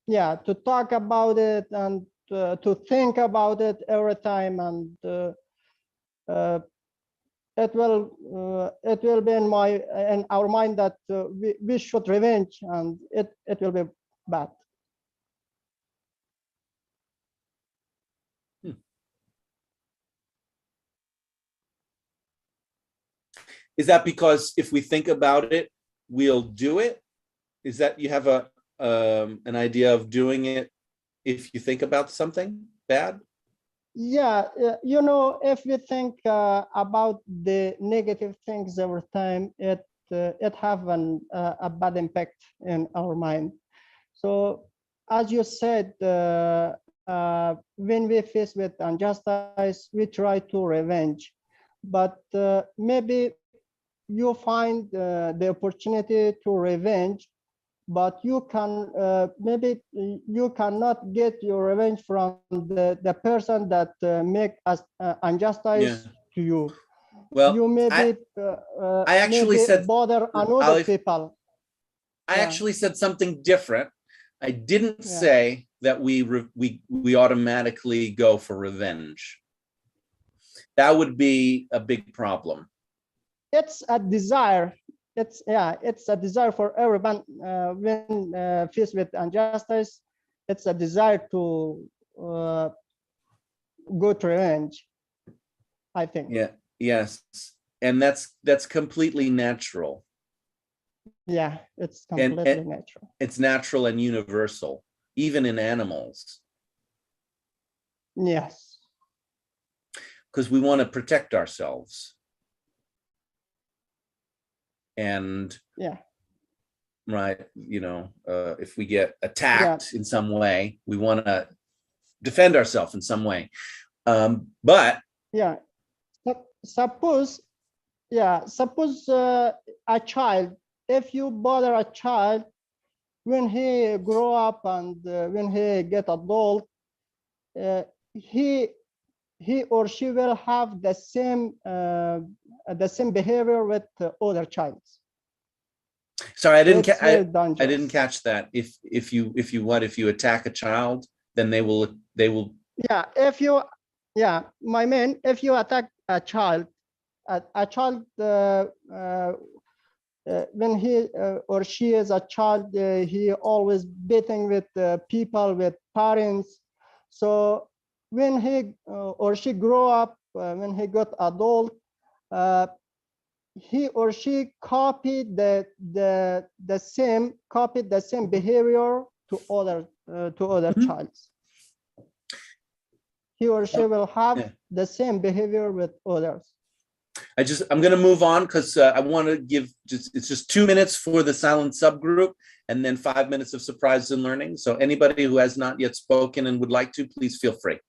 [SPEAKER 10] Yeah, to talk about it and to think about it every time, and it will be in our mind that we should revenge, and it will be bad.
[SPEAKER 1] Is that because if we think about it, we'll do it? Is that you have an idea of doing it if you think about something bad?
[SPEAKER 10] Yeah, you know, if we think about the negative things every time, it have a bad impact in our mind. So, as you said, when we face with injustice, we try to revenge, but maybe you find the opportunity to revenge, but you can maybe you cannot get your revenge from the person that make us injustice to you.
[SPEAKER 1] Well,
[SPEAKER 10] you maybe
[SPEAKER 1] I actually
[SPEAKER 10] maybe
[SPEAKER 1] said
[SPEAKER 10] bother another people.
[SPEAKER 1] I actually said something different. I didn't
[SPEAKER 10] Yeah.
[SPEAKER 1] say that we automatically go for revenge. That would be a big problem.
[SPEAKER 10] It's a desire. It's a desire for everyone when faced with injustice. It's a desire to go to revenge, I think.
[SPEAKER 1] Yeah. Yes. And that's completely natural.
[SPEAKER 10] Yeah, it's completely natural.
[SPEAKER 1] It's natural and universal, even in animals.
[SPEAKER 10] Yes.
[SPEAKER 1] Because we want to protect ourselves. And
[SPEAKER 10] yeah,
[SPEAKER 1] right, you know, if we get attacked in some way, we want to defend ourselves in some way. But
[SPEAKER 10] yeah, suppose a child, if you bother a child, when he grow up and when he get adult, he or she will have the same behavior with other childs.
[SPEAKER 1] Sorry, I didn't catch that. If you attack a child, then they will.
[SPEAKER 10] Yeah, if you attack a child, when he or she is a child, he always beating with people, with parents. So when he or she grow up, when he got adult, he or she copied the same behavior to other childs. He or she will have the same behavior with others.
[SPEAKER 1] I'm going to move on because I want to give it's just 2 minutes for the silent subgroup and then 5 minutes of surprise and learning. So anybody who has not yet spoken and would like to, please feel free.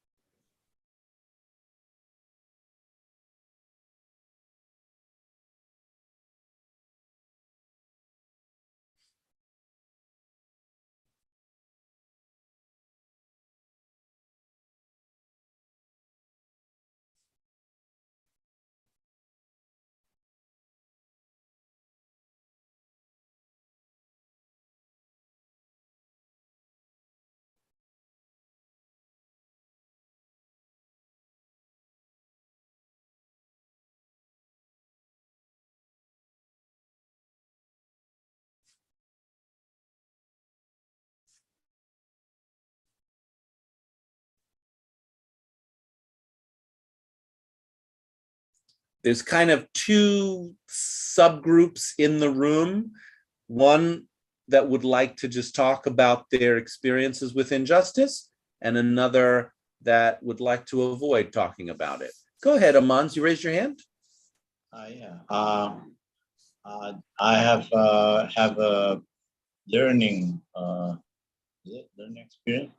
[SPEAKER 1] There's kind of 2 subgroups in the room. One that would like to just talk about their experiences with injustice, and another that would like to avoid talking about it. Go ahead, Amans, you raised your hand?
[SPEAKER 11] Yeah. I have a learning experience.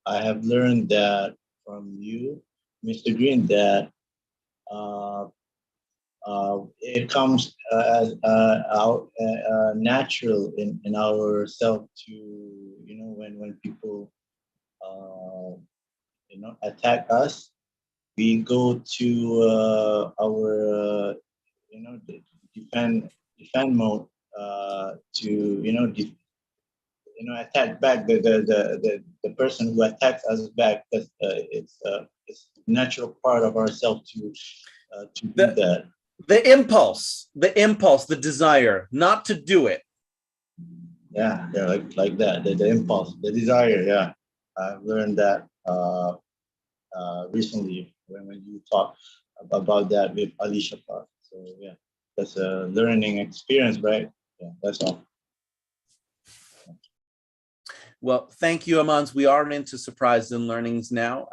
[SPEAKER 11] I have learned that from you, Mr. Green, that it comes as natural in ourselves to, when people attack us, we go to our defend mode to attack back the person who attacks us back. Because it's natural part of ourselves to do that.
[SPEAKER 1] The impulse, the desire not to do it.
[SPEAKER 11] Yeah, like that. The impulse, the desire. Yeah, I've learned that recently when you talk about that with Alicia Park. So yeah, that's a learning experience, right? Yeah, that's all.
[SPEAKER 1] Well, thank you, Amans. We are into surprises and learnings now.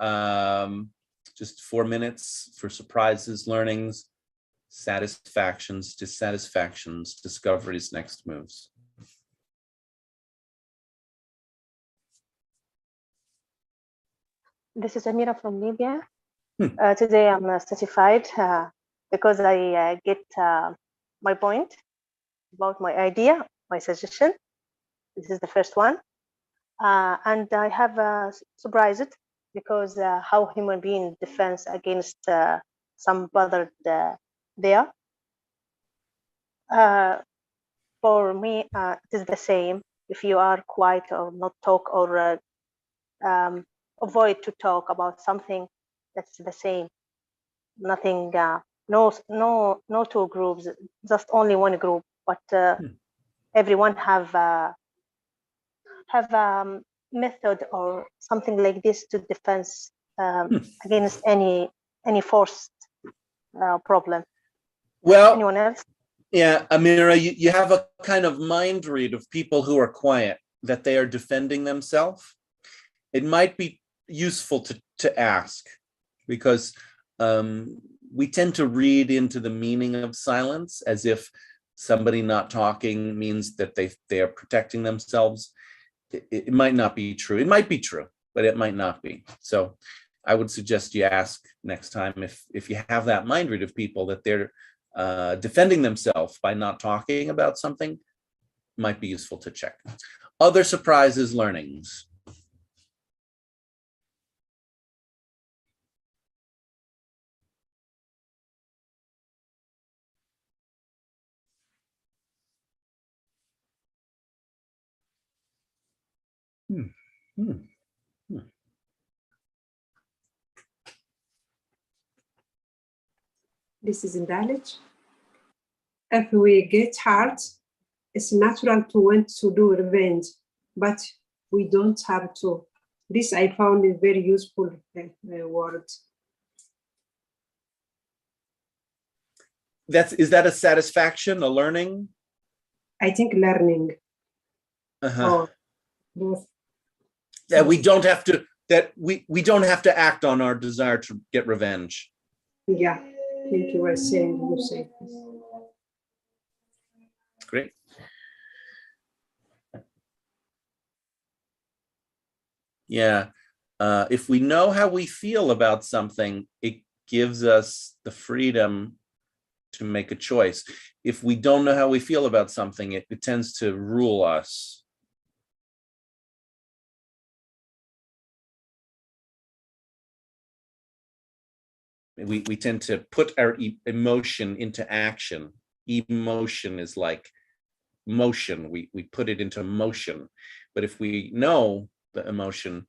[SPEAKER 1] Just 4 minutes for surprises, learnings, satisfactions, dissatisfactions, discoveries, next moves.
[SPEAKER 7] This is Amira from Libya. Today I'm satisfied because I get my point about my idea, my suggestion. This is the first one. And I have surprised because how human being defends against some bothered there. For me, it is the same. If you are quiet or not talk or avoid to talk about something, that's the same. Nothing. No two groups. Just only one group. But everyone have method or something like this to defense against any forced problem.
[SPEAKER 1] Well,
[SPEAKER 7] anyone else?
[SPEAKER 1] Yeah, Amira, you have a kind of mind read of people who are quiet, that they are defending themselves. It might be useful to ask, because we tend to read into the meaning of silence as if somebody not talking means that they are protecting themselves. It might not be true. It might be true, but it might not be. So I would suggest you ask next time if you have that mind read of people that they're defending themselves by not talking about something, might be useful to check. Other surprises, learnings.
[SPEAKER 4] This is in Danish. If we get hurt, it's natural to want to do revenge, but we don't have to. This I found a very useful word.
[SPEAKER 1] Is that a satisfaction, a learning?
[SPEAKER 4] I think learning.
[SPEAKER 1] Uh-huh.
[SPEAKER 4] Both.
[SPEAKER 1] That we don't have to. That we don't have to act on our desire to get revenge.
[SPEAKER 4] Yeah, I think you were saying. You say.
[SPEAKER 1] Great. Yeah, if we know how we feel about something, it gives us the freedom to make a choice. If we don't know how we feel about something, it tends to rule us. We tend to put our emotion into action. Emotion is like motion. We put it into motion. But if we know the emotion,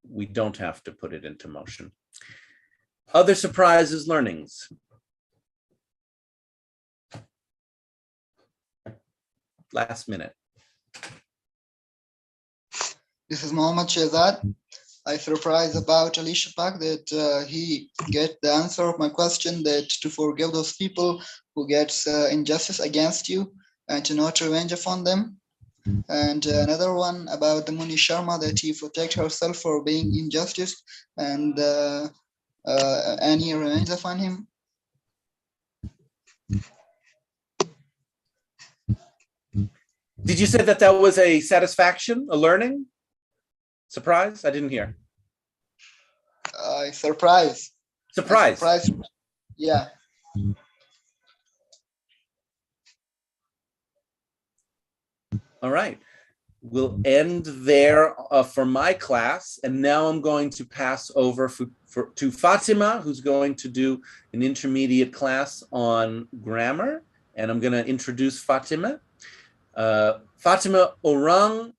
[SPEAKER 1] we don't have to put it into motion. Other surprises, learnings. Last minute.
[SPEAKER 8] This is Mohammed Shehzad. I surprised about Alicia Pak that he get the answer of my question, that to forgive those people who gets injustice against you and to not revenge upon them. And another one about the Muni Sharma, that he protect herself for being injustice and he revenge upon him.
[SPEAKER 1] Did you say that was a satisfaction, a learning? Surprise? I didn't hear.
[SPEAKER 8] Surprise.
[SPEAKER 1] Surprise.
[SPEAKER 8] Surprise. Yeah.
[SPEAKER 1] All right. We'll end there for my class. And now I'm going to pass over to Fatima, who's going to do an intermediate class on grammar. And I'm going to introduce Fatima. Fatima Orang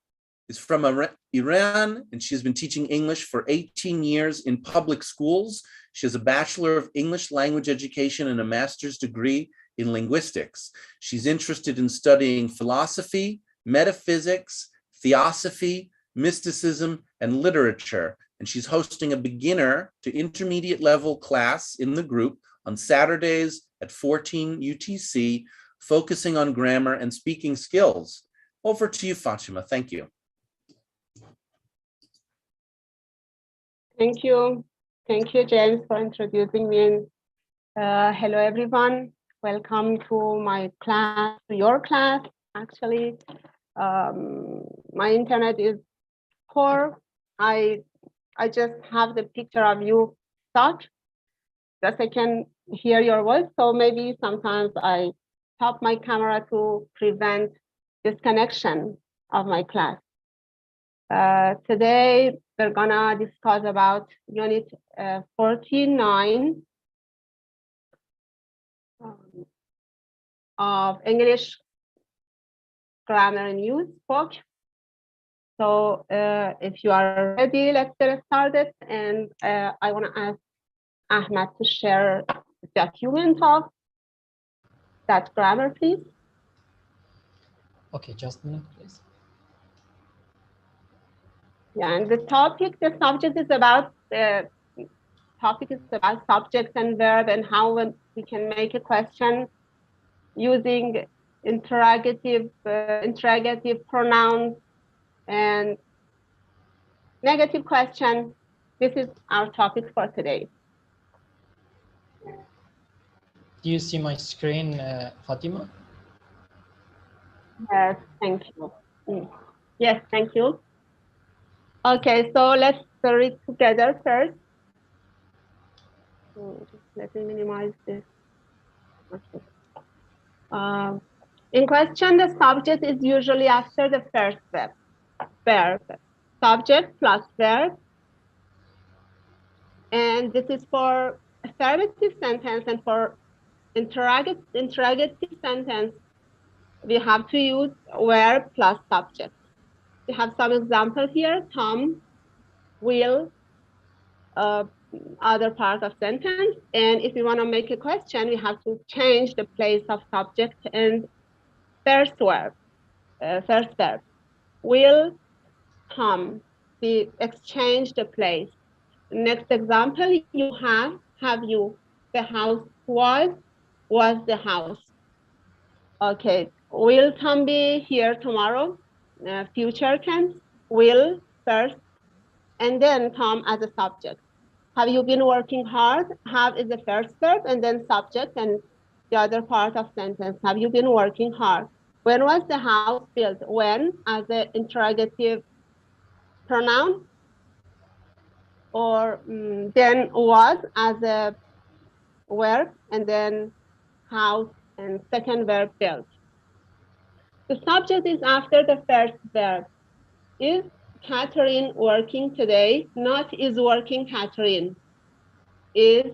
[SPEAKER 1] is from Iran, and she's been teaching English for 18 years in public schools. She has a Bachelor of English Language Education and a master's degree in linguistics. She's interested in studying philosophy, metaphysics, theosophy, mysticism, and literature. And she's hosting a beginner to intermediate level class in the group on Saturdays at 14 UTC, focusing on grammar and speaking skills. Over to you, Fatima. Thank you.
[SPEAKER 12] Thank you. Thank you, James, for introducing me. Hello, everyone. Welcome to my class, to your class, actually. My internet is poor. I just have the picture of you stuck, just I can hear your voice. So maybe sometimes I stop my camera to prevent disconnection of my class. Today, we're gonna discuss about unit 49 of English grammar and use book. So if you are ready, let's get started. And I wanna ask Ahmed to share the document of that grammar, please.
[SPEAKER 13] Okay, just a minute, please.
[SPEAKER 12] Yeah, and the subject is about subject and verb and how we can make a question using interrogative pronouns and negative question. This is our topic for today.
[SPEAKER 13] Do you see my screen, Fatima?
[SPEAKER 12] Yes, thank you. Yes, thank you. Okay, so let's read together first. Let me minimize this. Okay. In question, the subject is usually after the first verb. Subject plus verb. And this is for affirmative sentence, and for interrogative sentence, we have to use verb plus subject. We have some examples here. Tom will, other part of sentence. And if we want to make a question, we have to change the place of subject and first verb. Will Tom. We exchange the place. Next example, you have you. The house was the house. Okay, will Tom be here tomorrow? Future tense, will first, and then Tom as a subject. Have you been working hard? Have is the first verb, and then subject, and the other part of sentence. Have you been working hard? When was the house built? When as the interrogative pronoun, or then was as a verb, and then house and second verb built. The subject is after the first verb. Is Catherine working today? Not is working Catherine. Is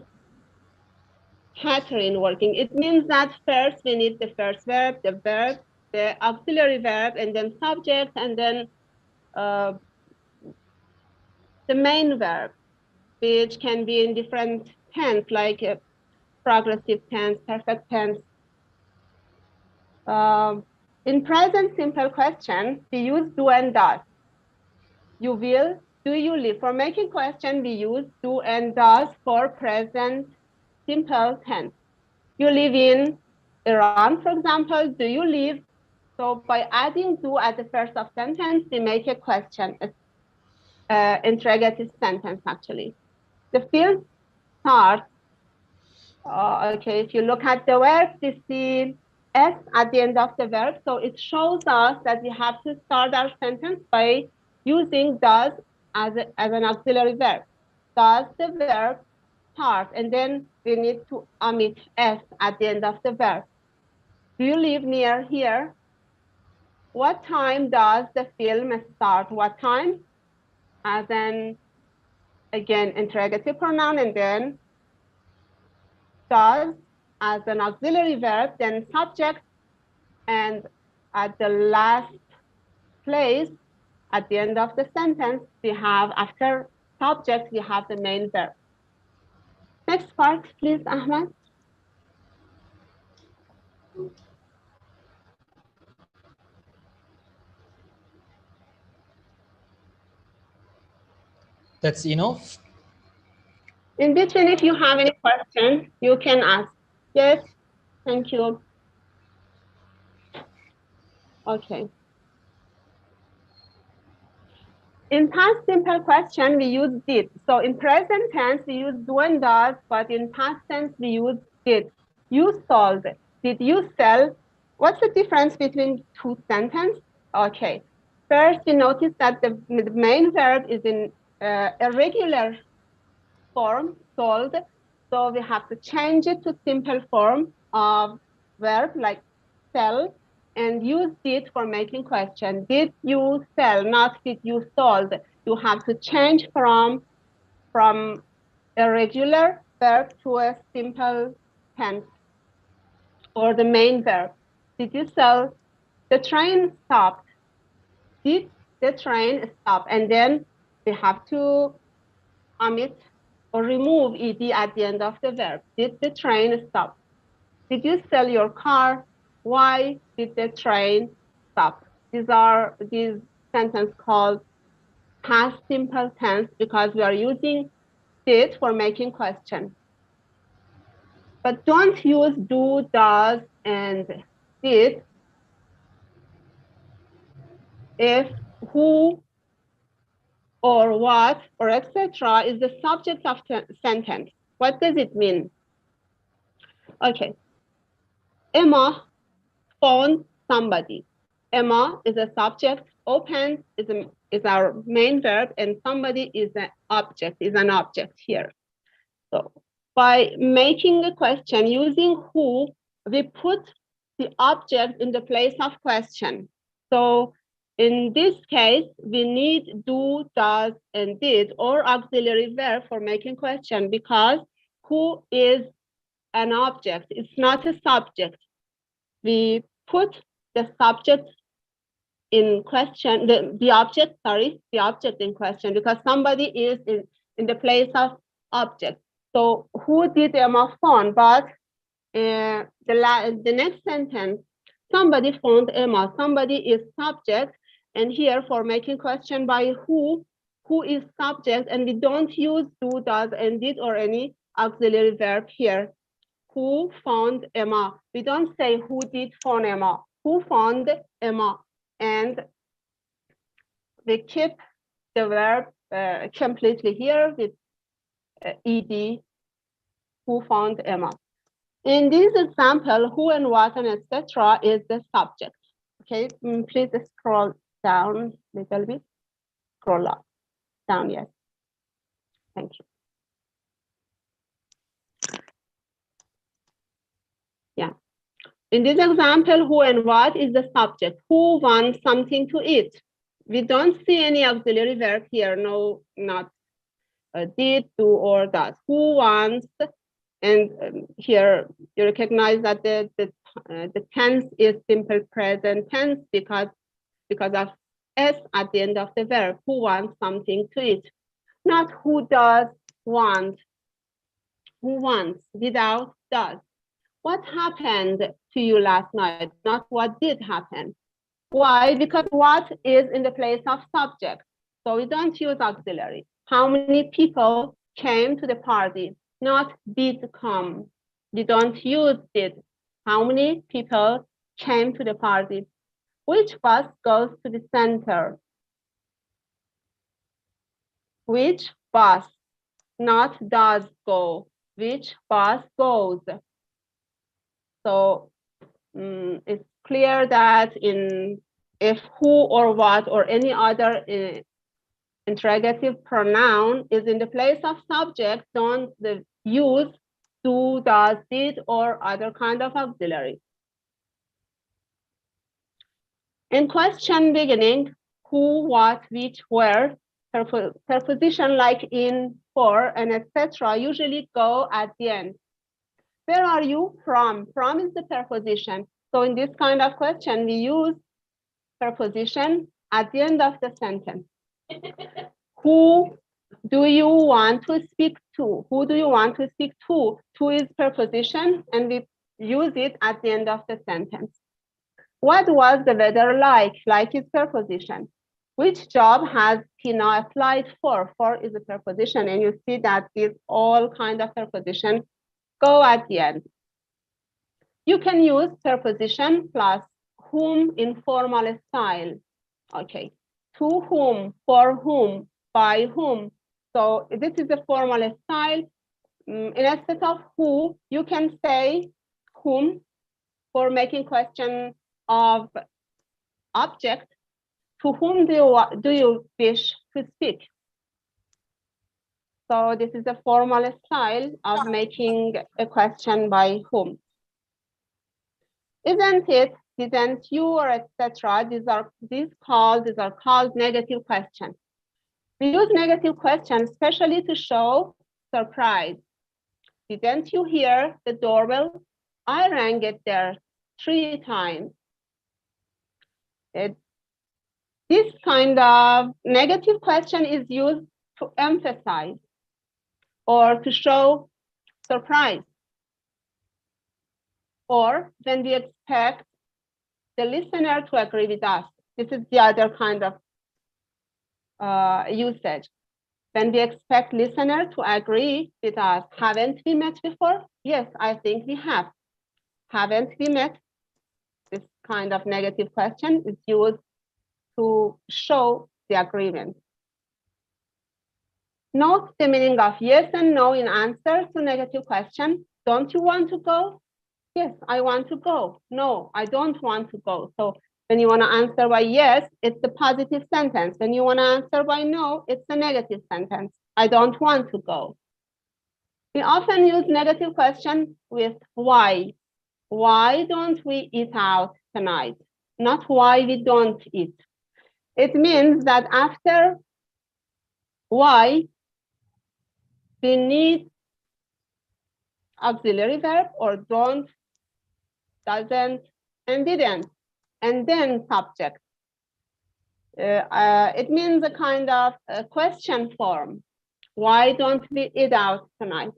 [SPEAKER 12] Catherine working? It means that first we need the first verb, the auxiliary verb, and then subject, and then the main verb, which can be in different tense, like progressive tense, perfect tense. In present simple question, we use do and does. You will, do you live? For making question, we use do and does for present simple tense. You live in Iran, for example, do you live? So by adding do at the first of sentence, we make a question, interrogative sentence actually. The field starts, okay, if you look at the verb, you see S at the end of the verb. So it shows us that we have to start our sentence by using does as an auxiliary verb. Does the verb start? And then we need to omit S at the end of the verb. Do you live near here? What time does the film start? What time? As an, again, interrogative pronoun, and then does as an auxiliary verb, then subject, and at the last place, at the end of the sentence, we have, after subject, we have the main verb. Next part, please, Ahmed.
[SPEAKER 13] That's enough.
[SPEAKER 12] In between, if you have any question, you can ask. Yes, thank you. Okay. In past simple question, we use did. So in present tense, we use do and does, but in past tense, we use did. You sold. Did you sell? What's the difference between two sentences? Okay. First, you notice that the main verb is in irregular form, sold. So we have to change it to simple form of verb like sell, and use did for making question. Did you sell? Not did you sold. You have to change from a regular verb to a simple tense or the main verb. Did you sell? The train stopped. Did the train stop? And then we have to omit or remove ed at the end of the verb. Did the train stop? Did you sell your car? Why did the train stop? These are these sentences called past simple tense because we are using did for making question. But don't use do, does, and did if who or what or etc. is the subject of the sentence. What does it mean? Okay. Emma phoned somebody. Emma is a subject. Open is our main verb, and somebody is an object. Here. So by making a question using who, we put the object in the place of question. So in this case, we need do, does, and did, or auxiliary verb for making question, because who is an object. It's not a subject. We put the subject in question, the object in question, because somebody is in the place of object. So who did Emma phone? But the next sentence, somebody phoned Emma. Somebody is subject, and here for making question by who is subject, and we don't use do, does, and did, or any auxiliary verb here. Who found Emma? We don't say who did phone Emma. Who found Emma? And we keep the verb completely here with ed, who found Emma. In this example, who and what and etc. is the subject. Okay, please scroll down a little bit. Scroll up, down, yes. Thank you. Yeah. In this example, who and what is the subject. Who wants something to eat? We don't see any auxiliary verb here. No, not did, do, or does. Who wants? And here you recognize that the tense is simple present tense because of s at the end of the verb. Who wants something to eat? Not who does want. Who wants without does. What happened to you last night? Not what did happen. Why? Because what is in the place of subject. So we don't use auxiliary. How many people came to the party? Not did come. We don't use did. How many people came to the party? Which bus goes to the center? Which bus? Not does go. Which bus goes? So it's clear that if who or what or any other interrogative pronoun is in the place of subject, don't use do, does, did, or other kind of auxiliary. In question beginning, who, what, which, where, preposition like in, for, and etc. usually go at the end. Where are you from? From is the preposition. So in this kind of question, we use preposition at the end of the sentence. Who do you want to speak to? Who do you want to speak to? To is preposition, and we use it at the end of the sentence. What was the weather like? Like is preposition. Which job has Tina applied for? For is a preposition, and you see that these all kind of prepositions go at the end. You can use preposition plus whom in formal style. Okay, to whom, for whom, by whom. So this is a formal style. Instead of who, you can say whom for making question of object. To whom do you wish to speak? So this is a formal style of making a question by whom. Isn't it? Didn't you? Or etc. These are called negative questions. We use negative questions especially to show surprise. Didn't you hear the doorbell? I rang it there 3 times. This kind of negative question is used to emphasize or to show surprise, or when we expect the listener to agree with us. This is the other kind of usage. When we expect listener to agree with us. Haven't we met before? Yes, I think we have. Haven't we met? This kind of negative question is used to show the agreement. Note the meaning of yes and no in answer to negative question. Don't you want to go? Yes, I want to go. No, I don't want to go. So when you want to answer by yes, it's a positive sentence. When you want to answer by no, it's a negative sentence. I don't want to go. We often use negative question with why. Why don't we eat out tonight? Not why we don't eat. It means that after why, we need auxiliary verb or don't, doesn't, and didn't, and then subject. It means a kind of a question form. Why don't we eat out tonight?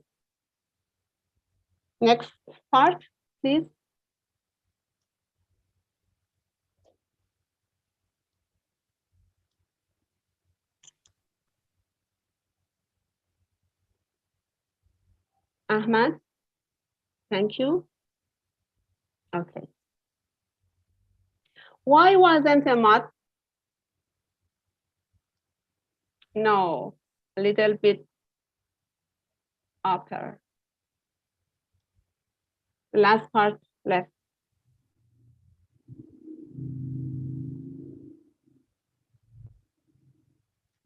[SPEAKER 12] Next part, please. Ahmad, thank you. Okay. Why wasn't Ahmad? No, a little bit upper. The last part left.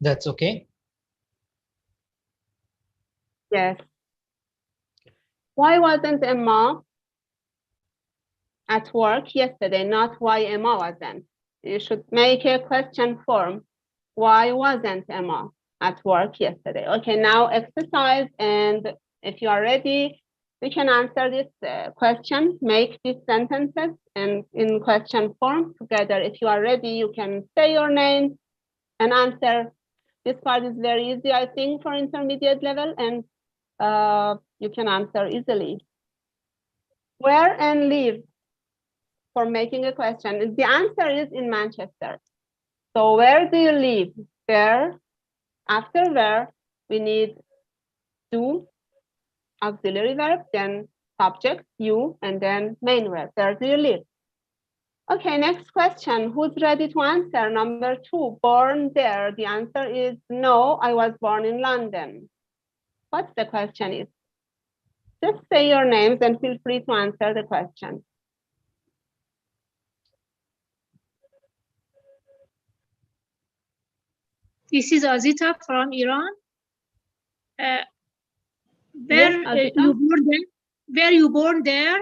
[SPEAKER 13] That's okay.
[SPEAKER 12] Yes. Why wasn't Emma at work yesterday? Not why Emma wasn't. You should make a question form. Why wasn't Emma at work yesterday? Okay, now exercise, and if you are ready, we can answer this question, make these sentences and in question form together. If you are ready, you can say your name and answer. This part is very easy, I think, for intermediate level, and you can answer easily. Where and live for making a question. The answer is in Manchester. So where do you live? Where, after where, we need do, auxiliary verb, then subject, you, and then main verb. Where do you live? Okay, next question. Who's ready to answer? Number 2, born there. The answer is no, I was born in London. What's the question is? Just say your names and feel free to answer the question.
[SPEAKER 14] This is Azita from Iran. Where
[SPEAKER 12] Yes,
[SPEAKER 14] you born there? Where you born there?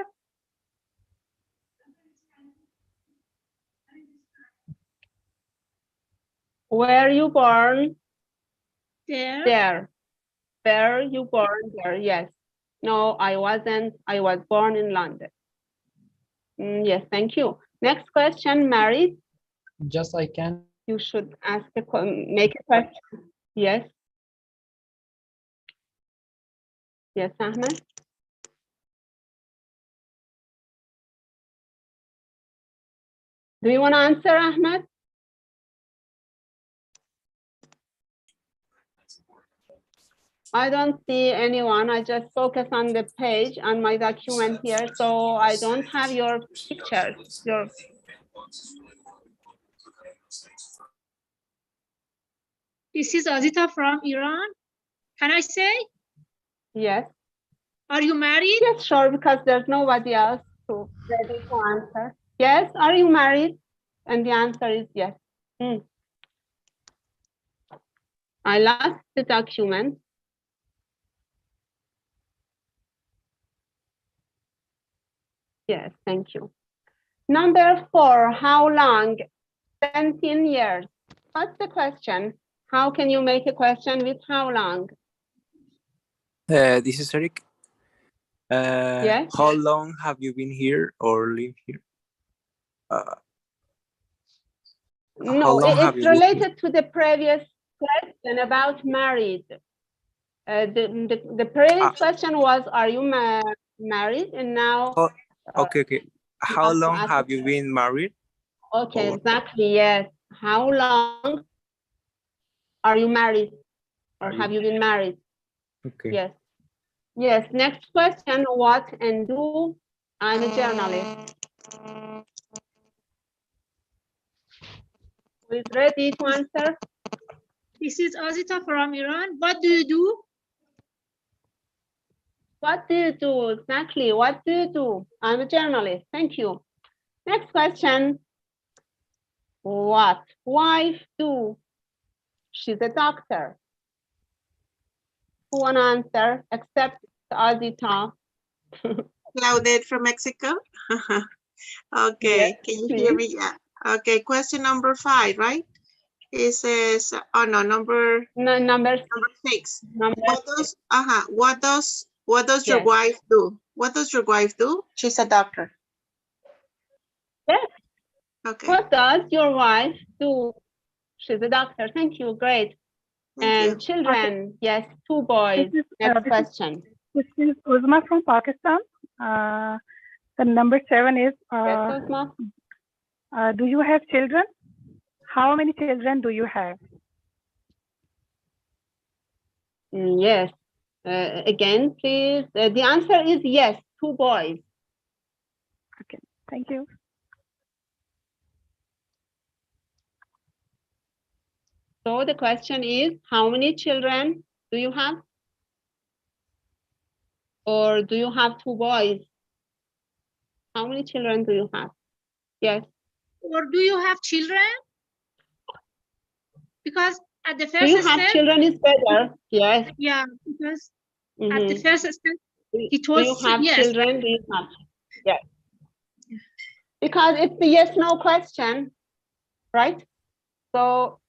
[SPEAKER 12] Were you born?
[SPEAKER 14] There.
[SPEAKER 12] There. Were you born there? Yes. No, I wasn't. I was born in London. Yes, thank you. Next question, married?
[SPEAKER 13] Just I can.
[SPEAKER 12] You should ask make a question. Yes. Yes, Ahmed. Do you want to answer, Ahmed? I don't see anyone. I just focus on the page on my document here, so I don't have your pictures.
[SPEAKER 14] This is Azita from Iran. Can I say?
[SPEAKER 12] Yes.
[SPEAKER 14] Are you married?
[SPEAKER 12] Yes, sure, because there's nobody else ready to answer. Yes, are you married? And the answer is yes. I lost the document. Yes, thank you. Number 4, how long? 17 years. What's the question? How can you make a question with how long?
[SPEAKER 15] This is Eric.
[SPEAKER 12] Yes.
[SPEAKER 15] How long have you been here or live here?
[SPEAKER 12] No, it's related to the previous question about married. The previous question was, are you married? And now...
[SPEAKER 15] Okay. How long have you been married?
[SPEAKER 12] Okay, exactly, yes. How long are you married? Or have you been married?
[SPEAKER 15] Okay.
[SPEAKER 12] Yes. Yes, next question, what and do? I'm a journalist. Who is ready to answer?
[SPEAKER 14] This is Azita from Iran. What do you do?
[SPEAKER 12] What do you do? Exactly, what do you do? I'm a journalist, thank you. Next question. What wife do? She's a doctor. Who wanna answer except Azita?
[SPEAKER 16] Claudette from Mexico. Okay,
[SPEAKER 12] yes,
[SPEAKER 16] can you hear me? Yeah. Okay, question number 5, right? It says, oh no, number 6. What does your wife do? What does your wife do? She's a doctor.
[SPEAKER 12] Yes.
[SPEAKER 16] Okay.
[SPEAKER 12] What does your wife do? She's a doctor. Thank you. Great. And children, yes, 2 boys. Next question.
[SPEAKER 17] This is Uzma from Pakistan. The number 7 is,
[SPEAKER 12] yes, Uzma.
[SPEAKER 17] Do you have children? How many children do you have?
[SPEAKER 12] Yes. Again, please. The answer is yes, 2 boys.
[SPEAKER 17] Okay, thank you.
[SPEAKER 12] So the question is, how many children do you have? Or do you have 2 boys? How many children do you have? Yes.
[SPEAKER 14] Or do you have children? Because at the first
[SPEAKER 12] do you have children is better. Yes.
[SPEAKER 14] Yeah, because at the first step, he told
[SPEAKER 12] do you have
[SPEAKER 14] yes.
[SPEAKER 12] children? Do you have? Yes. Because it's the yes, no question, right? So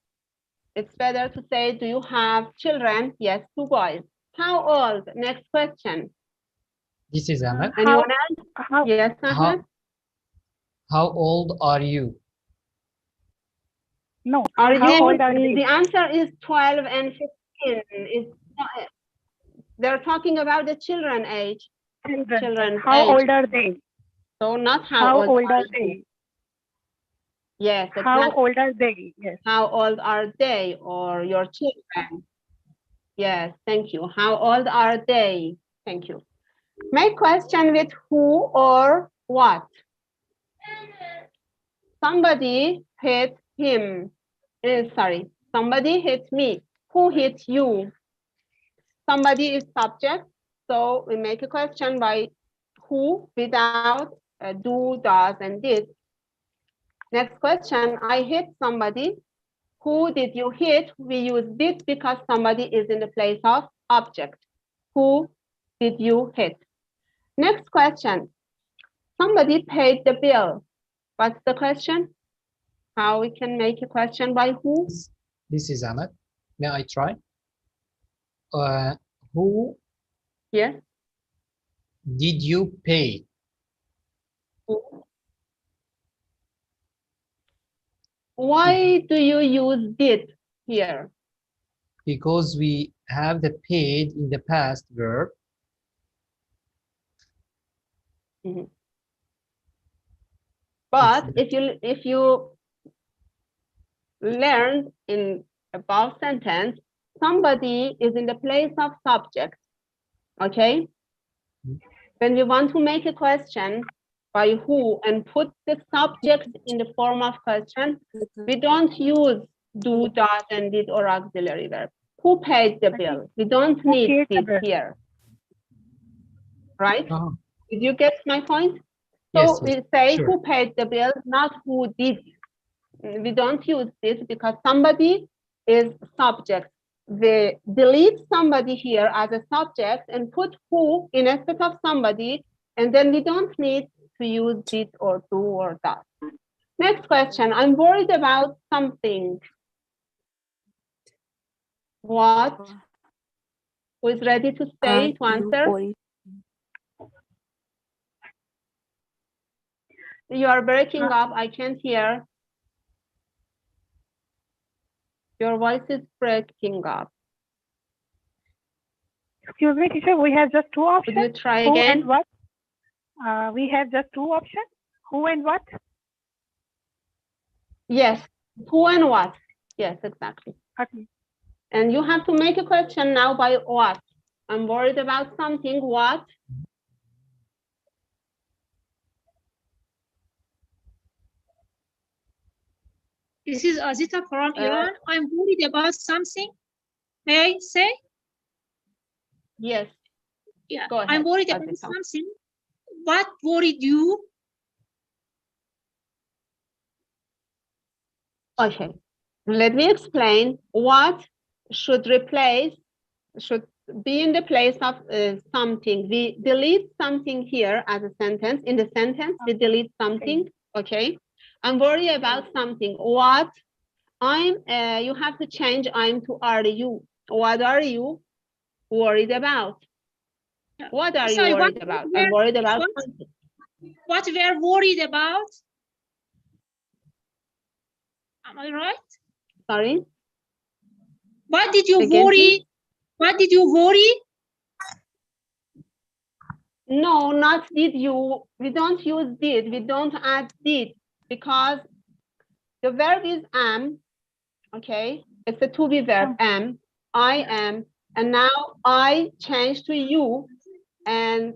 [SPEAKER 12] it's better to say, do you have children? Yes, 2 boys. How old? Next question.
[SPEAKER 13] This is Ahmed.
[SPEAKER 12] Anyone else? Yes, Ahmed.
[SPEAKER 13] How old are you?
[SPEAKER 17] No.
[SPEAKER 12] How
[SPEAKER 17] old are you?
[SPEAKER 12] The answer is 12 and 15. They're talking about the children age. Children's
[SPEAKER 17] How
[SPEAKER 12] age.
[SPEAKER 17] old are they?
[SPEAKER 12] So not how old
[SPEAKER 17] are they?
[SPEAKER 12] Yes, exactly.
[SPEAKER 17] How old are they? Yes.
[SPEAKER 12] How old are they or your children? Yes, thank you. How old are they? Thank you. Make question with who or what. Somebody hit him. Sorry, somebody hit me. Who hit you? Somebody is subject, so we make a question by who without do, does, and did. Next question, I hit somebody. Who did you hit? We use did because somebody is in the place of object. Who did you hit? Next question, somebody paid the bill. What's the question? How we can make a question by who?
[SPEAKER 13] This is Ahmed. May I try? Who
[SPEAKER 12] Yes.
[SPEAKER 13] did you pay?
[SPEAKER 12] Why do you use did here?
[SPEAKER 13] Because we have the paid in the past verb.
[SPEAKER 12] Mm-hmm. But if you learned in above sentence, somebody is in the place of subject. Okay? When we want to make a question by who and put the subject in the form of question, we don't use do, does, and did or auxiliary verb. Who paid the bill? We don't need it here. Right? Did you get my point? So we say who paid the bill, not who did. We don't use this because somebody is subject. We delete somebody here as a subject and put who instead of somebody, and then we don't need to use did or do or that. Next question. I'm worried about something. What? Who is ready to say, to answer? You are breaking up. I can't hear. Your voice is breaking up.
[SPEAKER 17] Excuse me, teacher, we have just two options.
[SPEAKER 12] Could you try
[SPEAKER 17] Who
[SPEAKER 12] again?
[SPEAKER 17] and what? We have just two options. Who and what?
[SPEAKER 12] Yes, who and what? Yes, exactly.
[SPEAKER 17] Okay.
[SPEAKER 12] And you have to make a question now by what? I'm worried about something. What?
[SPEAKER 14] This is Azita from Iran. I'm worried about something. May I say?
[SPEAKER 12] Yes.
[SPEAKER 14] Yeah.
[SPEAKER 12] Go ahead,
[SPEAKER 14] I'm worried
[SPEAKER 12] Azita.
[SPEAKER 14] about something. What worried you?
[SPEAKER 12] Okay. Let me explain. What should be in the place of something. We delete something here as a sentence. In the sentence, we delete something. Okay. I'm worried about something. What? You have to change I'm to are you. What are you worried about? What are you worried about? I'm worried about something.
[SPEAKER 14] What we are worried about? Am I right?
[SPEAKER 12] Sorry?
[SPEAKER 14] What did you
[SPEAKER 12] Again,
[SPEAKER 14] worry?
[SPEAKER 12] please?
[SPEAKER 14] What did you worry?
[SPEAKER 12] No, not did you. We don't use did. We don't add did because the verb is am. Okay, it's a to be verb, am, I am, and now I change to you, and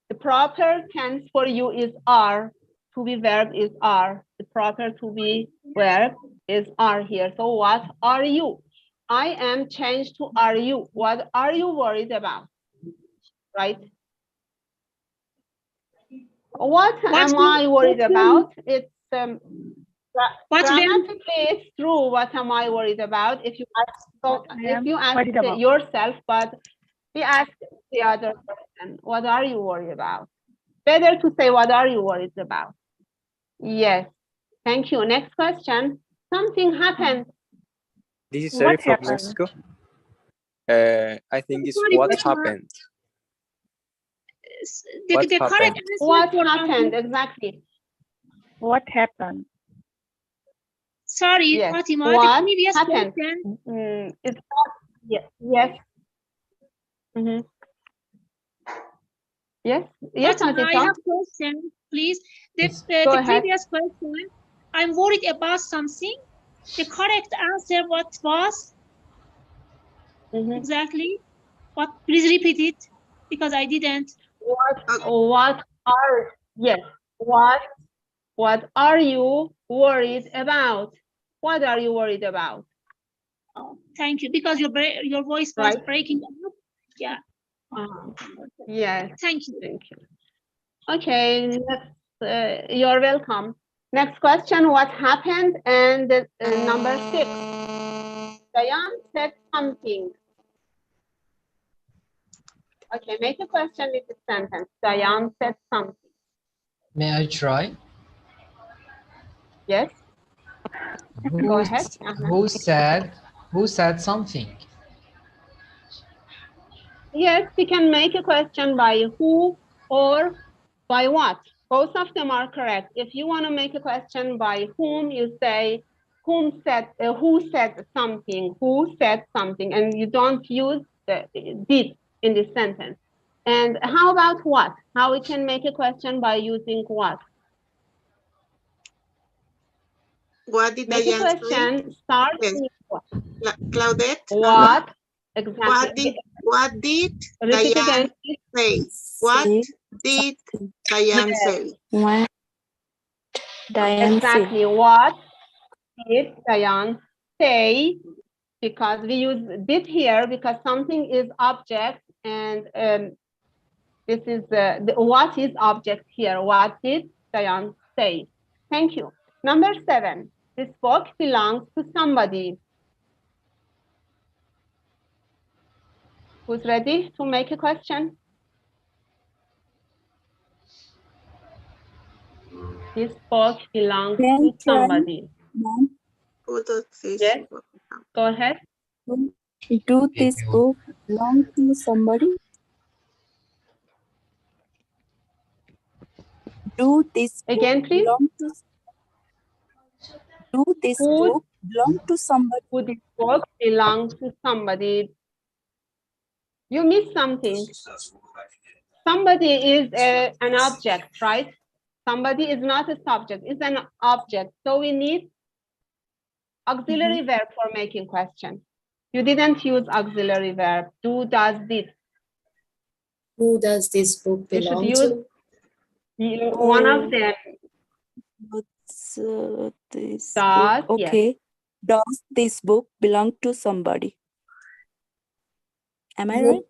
[SPEAKER 12] the proper tense for you is are, to be verb is are, the proper to be verb is are here. So what are you? I am changed to are you. What are you worried about? Right? What am I worried about? It's grammatically, it's true. What am I worried about? If you ask yourself, but we ask the other person, what are you worried about? Better to say, what are you worried about? Yes. Thank you. Next question. Something happened.
[SPEAKER 15] This is Eric from Mexico. I think it's what happened.
[SPEAKER 12] What happened exactly?
[SPEAKER 17] What happened?
[SPEAKER 14] Sorry,
[SPEAKER 12] yes.
[SPEAKER 14] Fatima,
[SPEAKER 12] what
[SPEAKER 14] the previous
[SPEAKER 12] happened?
[SPEAKER 14] question.
[SPEAKER 12] It's not, yes. Yes. Mm-hmm. Yes. Yes,
[SPEAKER 14] Fatima, I have a question, please. The previous question, I'm worried about something. The correct answer, what was? Exactly. What? Please repeat it because I didn't.
[SPEAKER 12] What are yes? What are you worried about? What are you worried about?
[SPEAKER 14] Oh, thank you. Because your voice was breaking up. Yeah.
[SPEAKER 12] Yes.
[SPEAKER 14] Thank you.
[SPEAKER 12] Thank you. Okay. Next, you're welcome. Next question. What happened? And number 6. Diane said something. Okay, make a question with the sentence. Diane said something.
[SPEAKER 13] May I try?
[SPEAKER 12] Yes. Go ahead.
[SPEAKER 13] Who said Who said something?
[SPEAKER 12] Yes, we can make a question by who or by what. Both of them are correct. If you want to make a question by whom, you say who said something, and you don't use the did in this sentence. And how about what? How we can make a question by using what?
[SPEAKER 16] What did
[SPEAKER 12] Make a
[SPEAKER 16] Diane
[SPEAKER 12] question start
[SPEAKER 16] say?
[SPEAKER 12] with what?
[SPEAKER 16] Claudette?
[SPEAKER 12] What? Exactly.
[SPEAKER 16] What did
[SPEAKER 12] Repeat
[SPEAKER 16] Diane
[SPEAKER 12] again.
[SPEAKER 16] say? What did Diane say?
[SPEAKER 3] What Diane
[SPEAKER 12] Exactly. What did Diane say? Because we use did here because something is object, and this is what is object here. What did Diane say? Thank you. Number 7. This book belongs to somebody. Who's ready to make a question? This book belongs to somebody.
[SPEAKER 16] Who does this
[SPEAKER 12] Yes, go ahead.
[SPEAKER 18] Do this book belong to somebody? Do this
[SPEAKER 12] Again, please.
[SPEAKER 18] belong to? Do this book belong to somebody?
[SPEAKER 12] Who this book belongs to somebody? You missed something. Somebody is an object, right? Somebody is not a subject, it's an object. So we need auxiliary verb for making question. You didn't use auxiliary verb. Do, does, did.
[SPEAKER 19] Who does this book
[SPEAKER 12] You should
[SPEAKER 19] belong
[SPEAKER 12] use
[SPEAKER 19] to?
[SPEAKER 12] one of them.
[SPEAKER 18] What's this
[SPEAKER 12] Does,
[SPEAKER 18] book? Okay.
[SPEAKER 12] yes.
[SPEAKER 18] Does this book belong to somebody? Am I right?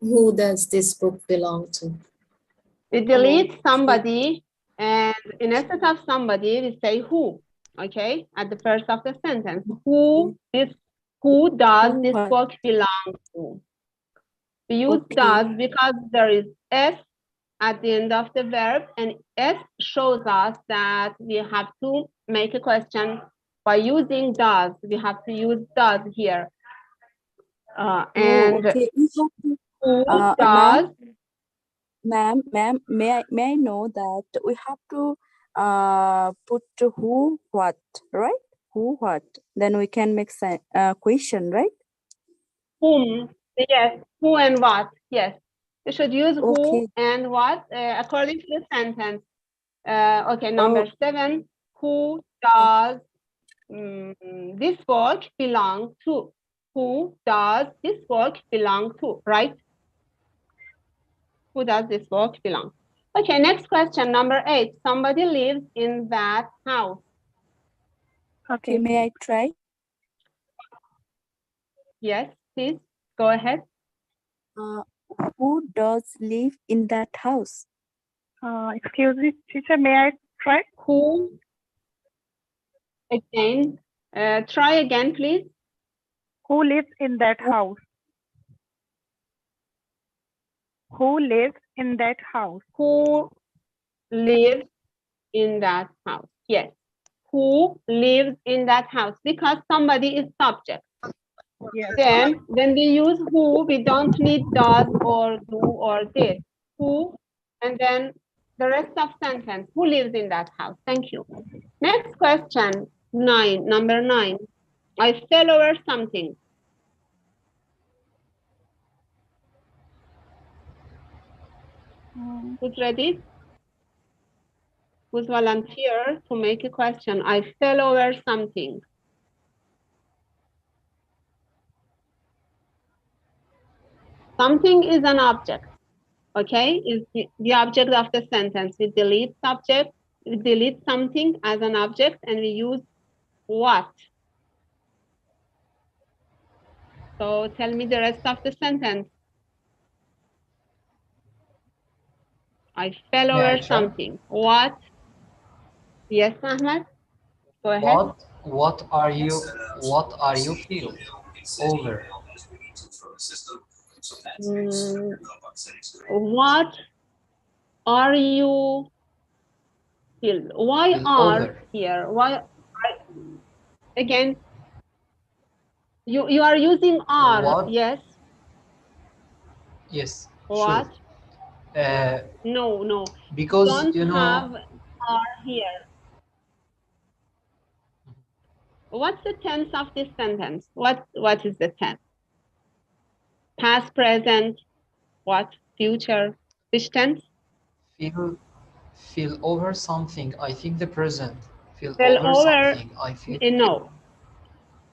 [SPEAKER 19] Who does this book belong to?
[SPEAKER 12] We delete somebody, and instead of somebody, we say who. Okay, at the first of the sentence. Who does this book belong to? We use does because there is S at the end of the verb, and S shows us that we have to make a question by using does. We have to use does here. And who does?
[SPEAKER 18] Ma'am, may I know that we have to put who, what, right? Who, what? Then we can make a question, right?
[SPEAKER 12] Whom, yes. Who and what, yes. You should use who and what according to the sentence. Okay, number 7. Who does this book belong to? Who does this book belong to, right? Who does this book belong? Okay, next question, number 8. Somebody lives in that house.
[SPEAKER 18] Okay, may I try?
[SPEAKER 12] Yes, please, go ahead.
[SPEAKER 18] Who does live in that house?
[SPEAKER 17] Excuse me, teacher, may I try?
[SPEAKER 12] Who? Again, try again, please.
[SPEAKER 17] Who lives in that house? Who lives in that house?
[SPEAKER 12] Who lives in that house? Yes. Who lives in that house? Because somebody is subject.
[SPEAKER 17] Yes.
[SPEAKER 12] Then when we use who, we don't need does or do or did. Who, and then the rest of sentence. Who lives in that house? Thank you. Next question, 9, number 9. I fell over something. Who's ready? Who's volunteer to make a question? I fell over something. Something is an object, okay? Is the object of the sentence. We delete subject, we delete something as an object, and we use what? So tell me the rest of the sentence. I fell over something. What? Yes, Ahmed? Go ahead.
[SPEAKER 13] What are you feel over?
[SPEAKER 12] What are you feel? Why are here? Why again? You are using are.
[SPEAKER 13] What?
[SPEAKER 12] Yes.
[SPEAKER 13] Yes.
[SPEAKER 12] What?
[SPEAKER 13] Sure.
[SPEAKER 12] No.
[SPEAKER 13] Because
[SPEAKER 12] Don't
[SPEAKER 13] you know.
[SPEAKER 12] have are here. What's the tense of this sentence? What is the tense? Past, present, what? Future? Which tense?
[SPEAKER 13] Feel over something. I think the present. Feel
[SPEAKER 12] Fell
[SPEAKER 13] over
[SPEAKER 12] over.
[SPEAKER 13] something. I feel.
[SPEAKER 12] No.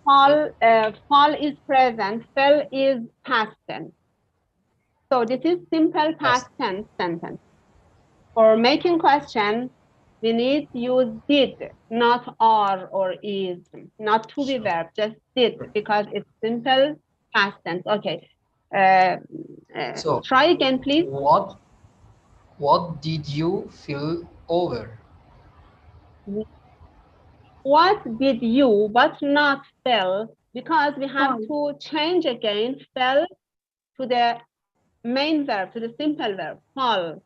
[SPEAKER 12] Fall is present. Fell is past tense. So this is simple past tense sentence. For making question, we need to use did, not are or is, not to be verb, just did, because it's simple past tense. Okay.
[SPEAKER 13] So
[SPEAKER 12] try again, please.
[SPEAKER 13] What did you feel over?
[SPEAKER 12] What did you, but not fell, because we have to change again fell to the main verb, to the simple verb, fall.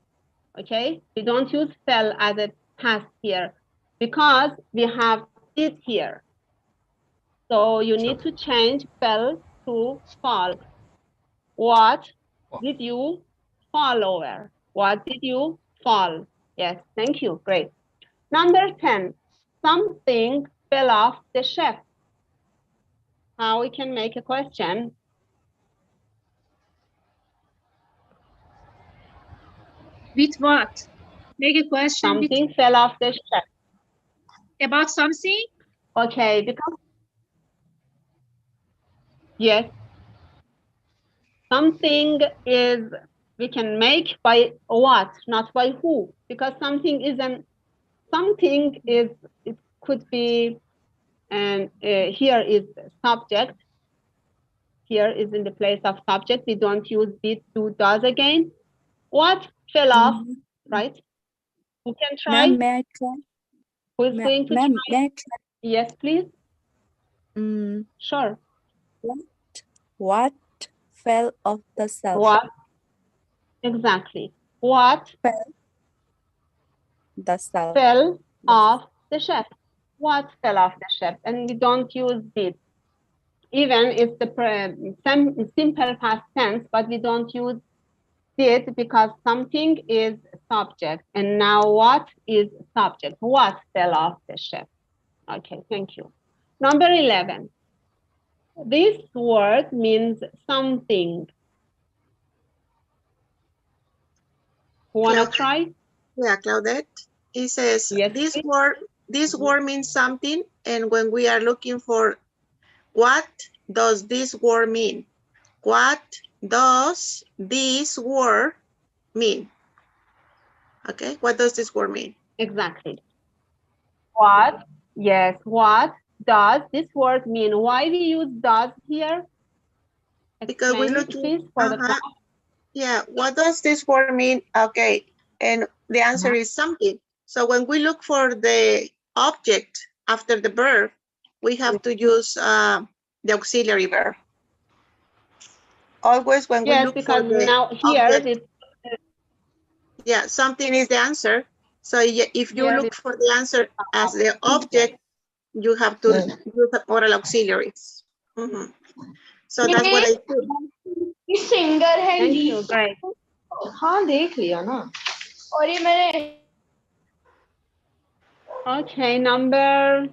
[SPEAKER 12] Okay, we don't use fell as a past here because we have did here. So you need to change fell to fall. What did you fall over? What did you fall? Yes, thank you, great. Number 10, something fell off the shelf. How we can make a question?
[SPEAKER 14] With what? Make a question.
[SPEAKER 12] Something fell off the shelf.
[SPEAKER 14] About something?
[SPEAKER 12] Okay, because yes, something is we can make by what, not by who, because something isn't. Something is it could be, and here is subject. Here is in the place of subject. We don't use did, do, does again. What fell off, right? Who can try?
[SPEAKER 18] Ma'am, may I try?
[SPEAKER 12] Who is going to try?
[SPEAKER 18] May I try?
[SPEAKER 12] Yes, please. Sure.
[SPEAKER 18] What fell off the shelf?
[SPEAKER 12] What? Exactly. What
[SPEAKER 18] fell the shelf?
[SPEAKER 12] Fell off the shelf. What fell off the shelf? And we don't use did. Even it's the simple past tense, but we don't use did because something is subject. And now what is subject? What fell off the shelf? Okay, thank you. Number 11. This word means something. Wanna try?
[SPEAKER 16] Yeah, Claudette. It says
[SPEAKER 12] yes,
[SPEAKER 16] this word means something, and when we are looking for what does this word mean? What does this word mean? Okay, what does this word mean?
[SPEAKER 12] Exactly. What? Yes, what does this word mean? Why we use does here?
[SPEAKER 16] Because we look for the class. Yeah, what does this word mean? Okay, and the answer is something. So when we look for the object after the verb, we have to use the auxiliary verb. Always when we look for the
[SPEAKER 12] now here
[SPEAKER 16] object, yeah, something is the answer. So if you look for the answer as the object, you have to use oral auxiliaries. So that's what I do.
[SPEAKER 12] Singer है हाँ देख लिया ना और ये मैंने Okay, number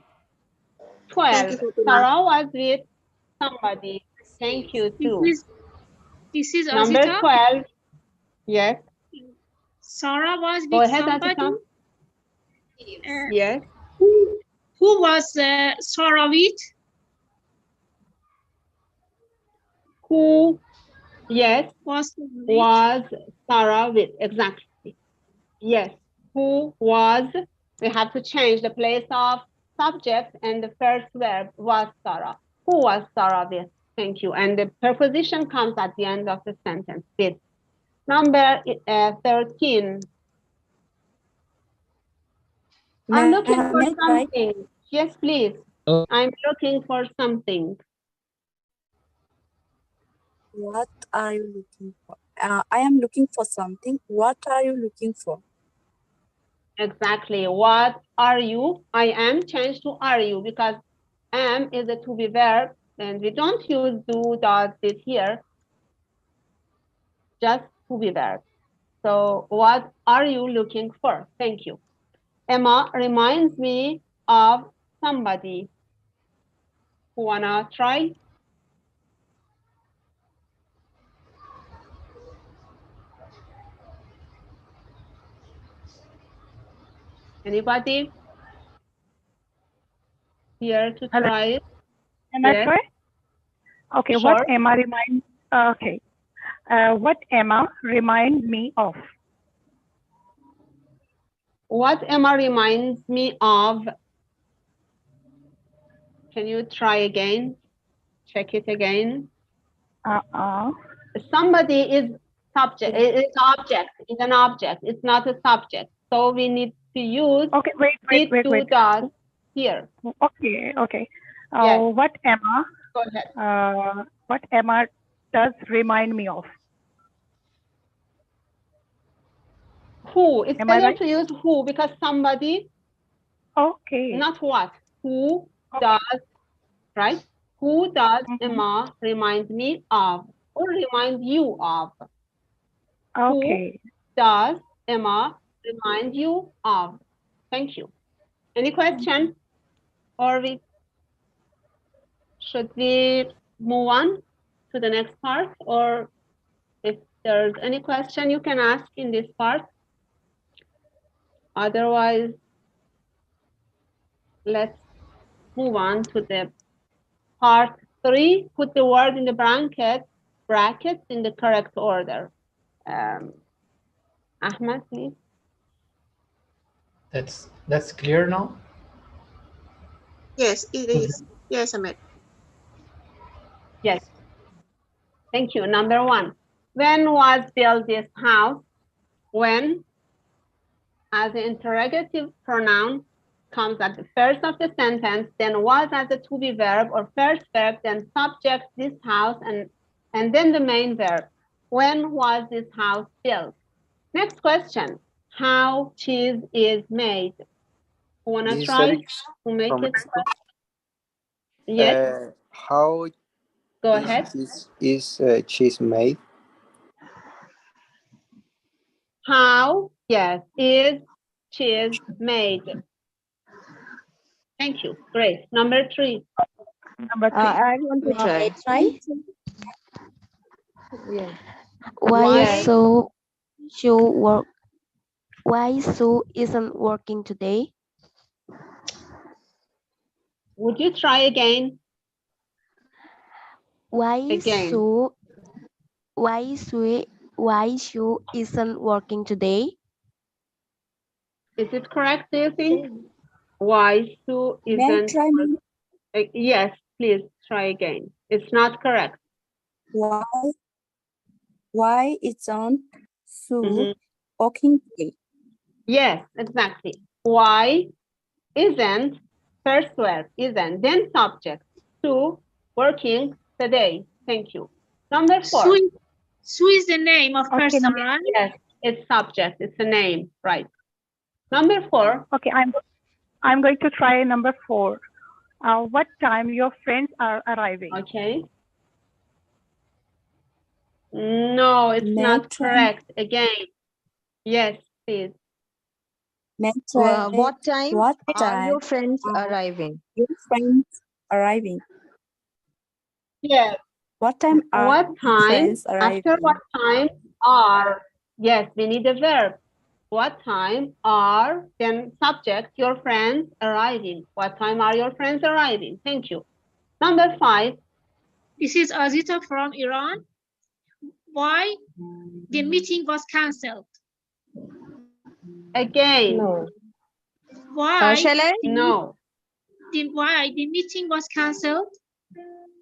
[SPEAKER 12] 12. Sarah was with somebody. Thank you too.
[SPEAKER 14] This is
[SPEAKER 12] number
[SPEAKER 14] Azita.
[SPEAKER 12] 12. Yes.
[SPEAKER 14] Sarah was with
[SPEAKER 12] Go ahead,
[SPEAKER 14] somebody.
[SPEAKER 12] Azita. Yes.
[SPEAKER 14] Who was Sarah with?
[SPEAKER 12] Who? Yes. Was Sarah with? Exactly. Yes. Who was? We have to change the place of subject and the first verb was Sarah. Who was Sarah with? Thank you. And the preposition comes at the end of the sentence. With. Number 13. I'm looking for something. Yes, please. I'm looking for something.
[SPEAKER 18] What are you looking for? I am looking for something. What are you looking for?
[SPEAKER 12] Exactly. What are you? I am changed to are you because am is a to be verb And we don't use do, does, did here, just to be verb. So what are you looking for? Thank you. Emma reminds me of somebody. Who wanna try? Anybody here to try it?
[SPEAKER 17] Can I try? Okay,
[SPEAKER 12] Sure.
[SPEAKER 17] what Emma remind? Okay, what Emma remind me of?
[SPEAKER 12] What Emma reminds me of? Can you try again? Check it again. Somebody is subject. It's object. It's an object. It's not a subject. So we need to use.
[SPEAKER 17] Okay, wait.
[SPEAKER 12] Does here.
[SPEAKER 17] Okay.
[SPEAKER 12] Yes.
[SPEAKER 17] What Emma?
[SPEAKER 12] Go ahead.
[SPEAKER 17] What Emma does remind me of?
[SPEAKER 12] Who? It's
[SPEAKER 17] Am I
[SPEAKER 12] better
[SPEAKER 17] right?
[SPEAKER 12] to use who because somebody.
[SPEAKER 17] Okay.
[SPEAKER 12] Not what. Who does, right? Who does Emma remind me of or remind you of?
[SPEAKER 17] Okay.
[SPEAKER 12] Who does Emma remind you of? Thank you. Any question? Or should we move on to the next part? Or if there's any question you can ask in this part. Otherwise, let's move on to the part 3. Put the word in the brackets in the correct order. Ahmed, please.
[SPEAKER 6] That's clear now?
[SPEAKER 16] Yes, it is. Yes, Ahmed.
[SPEAKER 12] Yes. Thank you. Number 1. When was built this house? When, as an interrogative pronoun, comes at the first of the sentence, then was as a to-be verb or first verb, then subject, this house, and then the main verb. When was this house built? Next question. How cheese is made? Who wanna
[SPEAKER 15] This is
[SPEAKER 12] try
[SPEAKER 15] Eric
[SPEAKER 12] to make
[SPEAKER 15] from
[SPEAKER 12] it?
[SPEAKER 15] Mexico.
[SPEAKER 12] Yes.
[SPEAKER 15] How
[SPEAKER 12] Go ahead.
[SPEAKER 15] is cheese made?
[SPEAKER 12] How, yes, is cheese made? Thank you. Great. Number 3.
[SPEAKER 17] Number 3.
[SPEAKER 20] I want to try.
[SPEAKER 12] Yeah.
[SPEAKER 20] Why Sue isn't working today?
[SPEAKER 12] Would you try again?
[SPEAKER 20] Why Sue isn't working today?
[SPEAKER 12] Is it correct, do you think? Why Sue isn't? Yes, please try again. It's not correct.
[SPEAKER 18] Why isn't Sue working today?
[SPEAKER 12] Yes, exactly. Why isn't, first verb, isn't, then subject, Sue working today. Thank you. Number 4.
[SPEAKER 14] Sue is the name of person, right?
[SPEAKER 12] Yes, it's subject. It's a name, right? Number 4.
[SPEAKER 17] Okay, I'm going to try number 4. What time your friends are arriving?
[SPEAKER 12] Okay. No, it's not correct. Again. Yes, please.
[SPEAKER 20] What time are your friends arriving?
[SPEAKER 18] Your friends arriving.
[SPEAKER 12] Yes.
[SPEAKER 18] What time are
[SPEAKER 12] what time?
[SPEAKER 18] friends arriving?
[SPEAKER 12] After what time are? Yes, we need a verb. What time are, then subject, your friends arriving? What time are your friends arriving? Thank you. Number 5.
[SPEAKER 14] This is Azita from Iran. Why the meeting was cancelled?
[SPEAKER 12] Again.
[SPEAKER 20] No.
[SPEAKER 14] Why?
[SPEAKER 20] Shall I?
[SPEAKER 12] No.
[SPEAKER 14] Why the meeting was cancelled?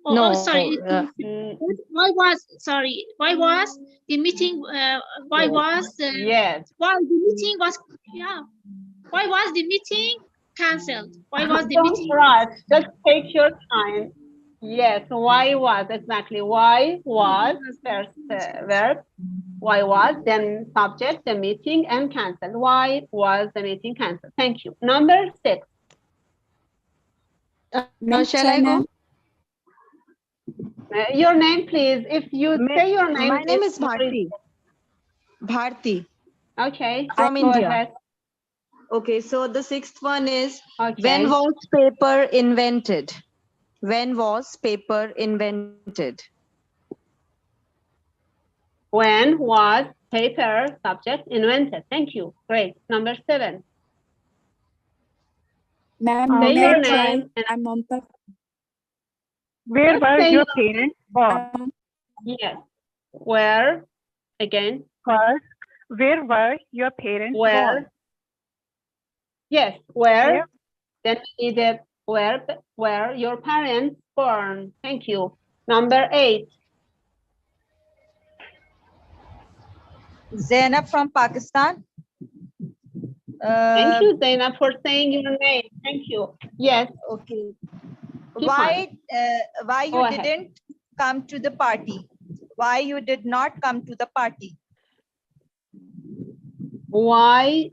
[SPEAKER 14] Oh,
[SPEAKER 20] No.
[SPEAKER 14] sorry. Why was the meeting? Why was
[SPEAKER 12] yes?
[SPEAKER 14] Why the meeting was? Yeah. Why was the meeting cancelled? Why was the
[SPEAKER 12] Don't
[SPEAKER 14] meeting?
[SPEAKER 12] rush. Just take your time. Yes. Why was exactly? Why was first verb? Why was, then subject, the meeting, and cancelled. Why was the meeting cancelled? Thank you. Number 6.
[SPEAKER 20] Shall I go?
[SPEAKER 12] Your name, please. If you say your name.
[SPEAKER 21] My name is Bharti. Bharti.
[SPEAKER 12] Okay.
[SPEAKER 21] From
[SPEAKER 12] Go
[SPEAKER 21] India.
[SPEAKER 12] ahead.
[SPEAKER 21] Okay, so the sixth one is,
[SPEAKER 12] Okay.
[SPEAKER 21] when was paper invented? When was paper invented?
[SPEAKER 12] When was paper subject invented? Thank you. Great. Number 7.
[SPEAKER 18] Ma'am,
[SPEAKER 12] Say
[SPEAKER 18] may
[SPEAKER 12] your
[SPEAKER 18] I try?
[SPEAKER 12] name.
[SPEAKER 18] I'm Mamta.
[SPEAKER 17] Where
[SPEAKER 12] Just
[SPEAKER 17] were
[SPEAKER 12] say
[SPEAKER 17] your parents born?
[SPEAKER 12] Yes. Where? Again.
[SPEAKER 17] First, where were your parents
[SPEAKER 12] Where?
[SPEAKER 17] born?
[SPEAKER 12] Yes. Where? Then we needed where your parents born. Thank you. Number 8.
[SPEAKER 22] Zainab from Pakistan.
[SPEAKER 12] Thank you, Zainab, for saying your name. Thank you. Yes.
[SPEAKER 22] Okay.
[SPEAKER 12] Keep
[SPEAKER 22] Why
[SPEAKER 12] Go
[SPEAKER 22] you
[SPEAKER 12] ahead.
[SPEAKER 22] didn't come to the party? Why you did not come to the party?
[SPEAKER 12] Why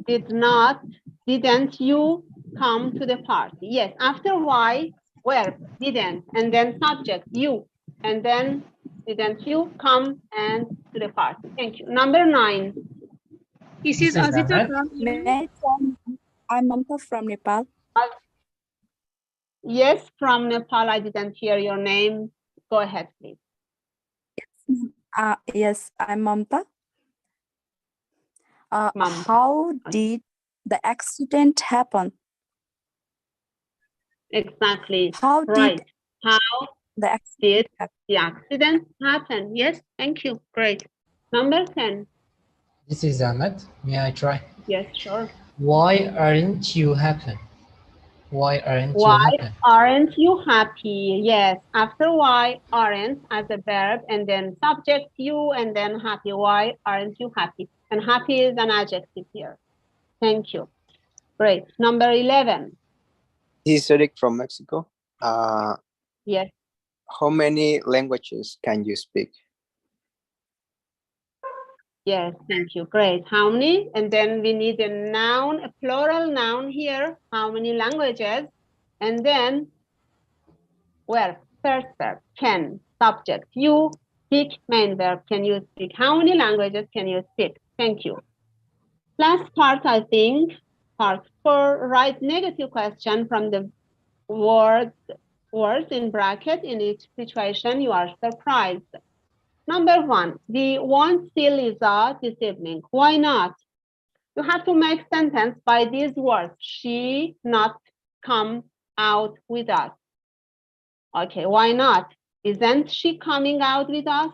[SPEAKER 12] didn't you come to the party? Yes, after why, where, didn't, and then subject, you, and then didn't you come and to the party? Thank you. Number 9.
[SPEAKER 14] This is Azita
[SPEAKER 18] Ahmed.
[SPEAKER 14] from
[SPEAKER 18] I'm Mamta from Nepal.
[SPEAKER 12] Yes, from Nepal. I didn't hear your name. Go ahead, please.
[SPEAKER 18] Yes, I'm Mamta. How did the accident happen?
[SPEAKER 12] Exactly.
[SPEAKER 18] How
[SPEAKER 12] right.
[SPEAKER 18] did
[SPEAKER 12] How
[SPEAKER 18] the
[SPEAKER 12] did the accident happen? Yes, thank you. Great. Number 10.
[SPEAKER 13] This is Ahmed. May I try?
[SPEAKER 12] Yes, sure.
[SPEAKER 13] Why aren't you happy? Why aren't you
[SPEAKER 12] Why
[SPEAKER 13] happy?
[SPEAKER 12] aren't you happy? Yes, after why, aren't as a verb, and then subject you, and then happy. Why aren't you happy? And happy is an adjective here. Thank you. Great. Number 11.
[SPEAKER 15] This is Eric from Mexico.
[SPEAKER 12] Yes.
[SPEAKER 15] How many languages can you speak?
[SPEAKER 12] Yes, thank you. Great. How many? And then we need a noun, a plural noun here. How many languages? And then verb, first verb, can, subject, you, speak, main verb, can you speak? How many languages can you speak? Thank you. Last part, I think, part 4, write negative question from the words in bracket. In each situation, you are surprised. Number 1, we won't see Lisa this evening. Why not? You have to make sentence by these words. She not come out with us. Okay, why not? Isn't she coming out with us?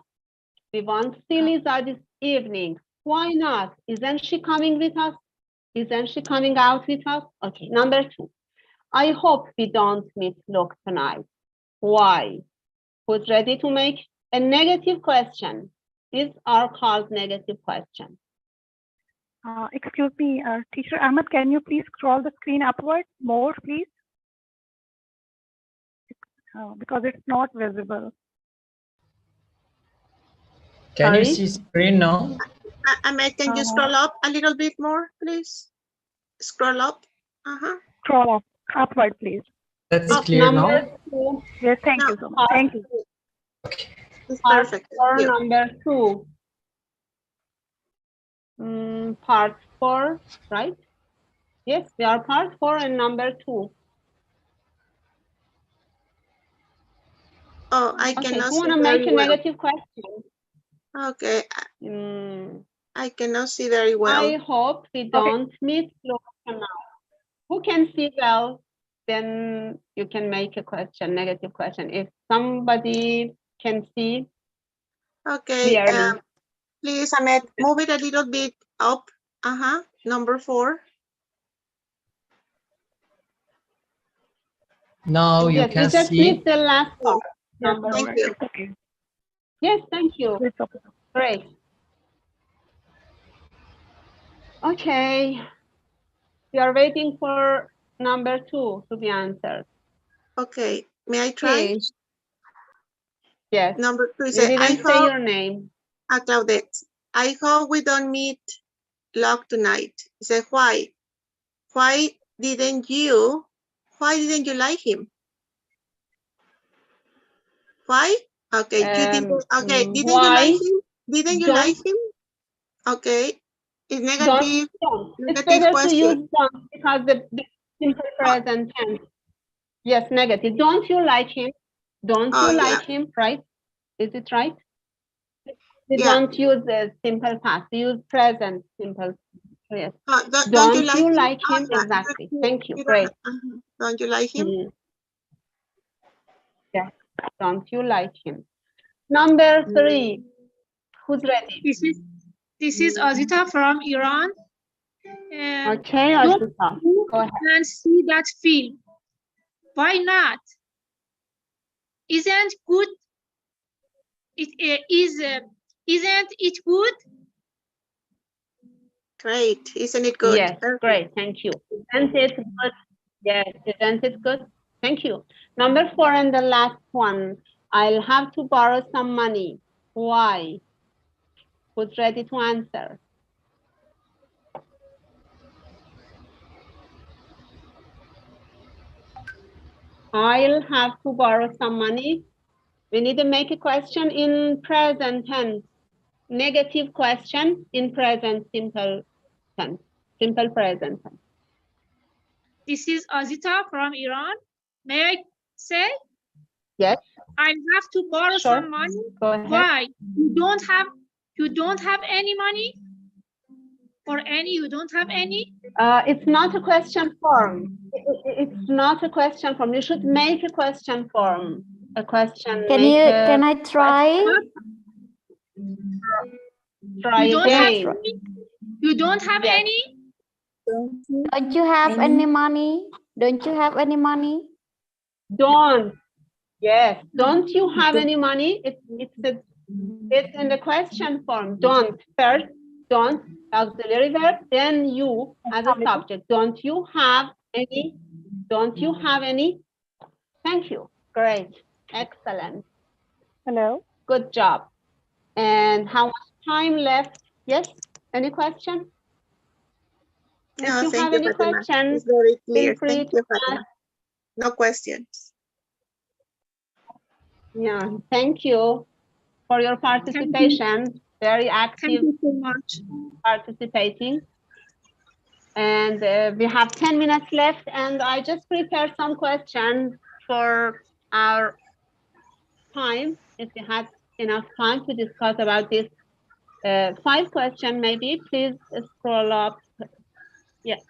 [SPEAKER 12] We won't see Lisa this evening. Why not? Isn't she coming with us? Isn't she coming out with us? Okay, number 2. I hope we don't meet Luke tonight. Why? Who's ready to make a negative question? These are called negative questions.
[SPEAKER 17] Excuse me, Teacher Ahmed, can you please scroll the screen upward more, please? Because it's not visible.
[SPEAKER 13] Can you see screen now?
[SPEAKER 16] Ahmed, can you scroll up a little bit more, please? Scroll up.
[SPEAKER 17] Scroll up, upward, please.
[SPEAKER 13] That's clear now.
[SPEAKER 12] 2.
[SPEAKER 17] Yes, thank you so much. Thank you.
[SPEAKER 16] It's perfect.
[SPEAKER 12] Number 2. Part 4, right? Yes, we are part 4 and number 2.
[SPEAKER 16] Oh, I
[SPEAKER 12] Okay,
[SPEAKER 16] cannot
[SPEAKER 12] who want
[SPEAKER 16] see
[SPEAKER 12] to make
[SPEAKER 16] very
[SPEAKER 12] a
[SPEAKER 16] well.
[SPEAKER 12] negative question?
[SPEAKER 16] Okay. I cannot see very well.
[SPEAKER 12] I hope we don't meet Luke tonight. Who can see well, then you can make a question, negative question. If somebody can see
[SPEAKER 16] Okay.
[SPEAKER 12] clearly.
[SPEAKER 16] Please, Ahmed, move it a little bit up. Number 4.
[SPEAKER 13] Now you
[SPEAKER 12] Yes,
[SPEAKER 13] can
[SPEAKER 12] we just
[SPEAKER 13] see.
[SPEAKER 12] need the last part.
[SPEAKER 16] Thank you.
[SPEAKER 12] Yes, thank you. Great. Okay. We are waiting for number 2 to be answered.
[SPEAKER 16] Okay. May I try?
[SPEAKER 12] Yes.
[SPEAKER 16] Number 2 is
[SPEAKER 12] You didn't say your name.
[SPEAKER 16] Claudette. I hope we don't meet Locke tonight. He said, why? Why didn't you like him? Why? Okay, you didn't. Okay, didn't you
[SPEAKER 12] why?
[SPEAKER 16] like him? Didn't you like him? Okay, it's negative.
[SPEAKER 12] Don't. It's
[SPEAKER 16] Negative
[SPEAKER 12] better to
[SPEAKER 16] question.
[SPEAKER 12] use don't because the simple present tense. Yes, negative. Don't you like him? Don't you like him? Right? Is it right? You don't use the simple past. Use present simple. Yes.
[SPEAKER 16] Don't
[SPEAKER 12] you like him?
[SPEAKER 16] Yeah,
[SPEAKER 12] Exactly.
[SPEAKER 16] you
[SPEAKER 12] Thank you.
[SPEAKER 16] don't-
[SPEAKER 12] Great.
[SPEAKER 16] Don't you like him?
[SPEAKER 12] Yeah. Don't you like him? Number 3. Who's ready?
[SPEAKER 14] This is Azita from Iran.
[SPEAKER 12] Okay,
[SPEAKER 14] Don't
[SPEAKER 12] Azita.
[SPEAKER 14] you
[SPEAKER 12] Go ahead.
[SPEAKER 14] can see that film? Why not? Isn't good? Isn't it good?
[SPEAKER 16] Great. Isn't it good?
[SPEAKER 12] Yes, great. Thank you. Isn't it good? Yes, isn't it good? Thank you. Number 4 and the last one. I'll have to borrow some money. Why? Who's ready to answer? I'll have to borrow some money. We need to make a question in present tense. Negative question in present simple tense. Simple present tense.
[SPEAKER 14] This is Azita from Iran. May I say?
[SPEAKER 12] Yes.
[SPEAKER 14] I have to borrow some money.
[SPEAKER 12] Go ahead.
[SPEAKER 14] Why? You don't have any money? You don't have any?
[SPEAKER 12] It's not a question form. It's not a question form. You should make a question form. A question.
[SPEAKER 3] Can I try?
[SPEAKER 12] Try
[SPEAKER 14] You don't
[SPEAKER 12] again.
[SPEAKER 14] have any? You don't have any?
[SPEAKER 3] Don't you have any money? Don't you have any money?
[SPEAKER 12] Don't. Yes. Don't you have any money? It's in the question form. Don't. First, don't, auxiliary verb, then you as a subject. Don't you have any? Don't you have any? Thank you. Great. Excellent.
[SPEAKER 17] Hello.
[SPEAKER 12] Good job. And how much time left? Yes? Any question?
[SPEAKER 16] No,
[SPEAKER 12] if you
[SPEAKER 16] thank
[SPEAKER 12] have
[SPEAKER 16] you,
[SPEAKER 12] any
[SPEAKER 16] Fatima.
[SPEAKER 12] questions,
[SPEAKER 16] It's very clear.
[SPEAKER 12] feel free
[SPEAKER 16] Thank
[SPEAKER 12] to
[SPEAKER 16] you, Fatima. No questions.
[SPEAKER 12] Yeah, thank you for your participation. Very active.
[SPEAKER 14] Thank you so much.
[SPEAKER 12] Participating. And we have 10 minutes left, and I just prepared some questions for our time, if we had enough time to discuss about this. 5 questions maybe, please scroll up. Yes.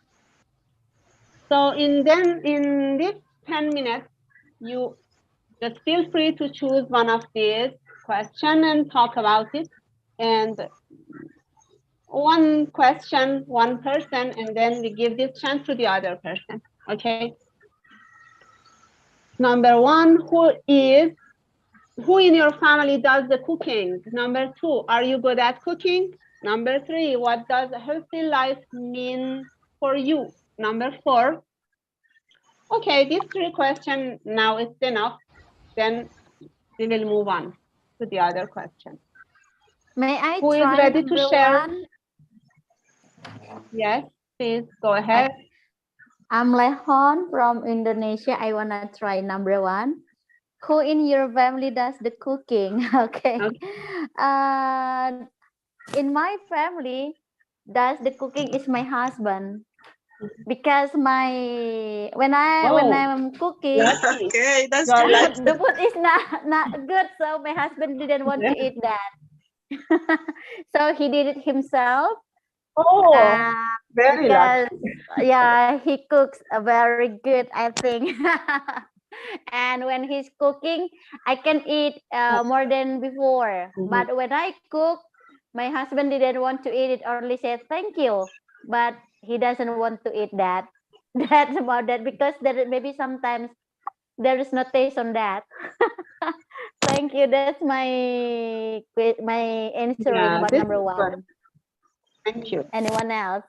[SPEAKER 12] So in this 10 minutes, you just feel free to choose one of these questions and talk about it. And one question, one person, and then we give this chance to the other person. Okay. Number 1, who in your family does the cooking? Number 2, are you good at cooking? Number 3, what does a healthy life mean for you? Number 4, okay, these 3 questions now it's enough. Then we will move on to the other question.
[SPEAKER 3] May I
[SPEAKER 12] Who is
[SPEAKER 3] try
[SPEAKER 12] ready to
[SPEAKER 3] number
[SPEAKER 12] share?
[SPEAKER 3] 1?
[SPEAKER 12] Yes, please go ahead.
[SPEAKER 3] I'm Lehon from Indonesia. I want to try number 1. Who in your family does the cooking? Okay. In my family, does the cooking is my husband. Because when I'm cooking,
[SPEAKER 16] okay, that's
[SPEAKER 3] the food is not good, so my husband didn't want to eat that. So he did it himself.
[SPEAKER 12] Very
[SPEAKER 3] because,
[SPEAKER 12] lucky.
[SPEAKER 3] Yeah, he cooks very good, I think. And when he's cooking, I can eat more than before. But when I cook, my husband didn't want to eat it, only said thank you. But he doesn't want to eat that. That's about that, because maybe sometimes there is no taste on that. Thank you. That's my answering about number 1.
[SPEAKER 12] Thank you.
[SPEAKER 3] Anyone else?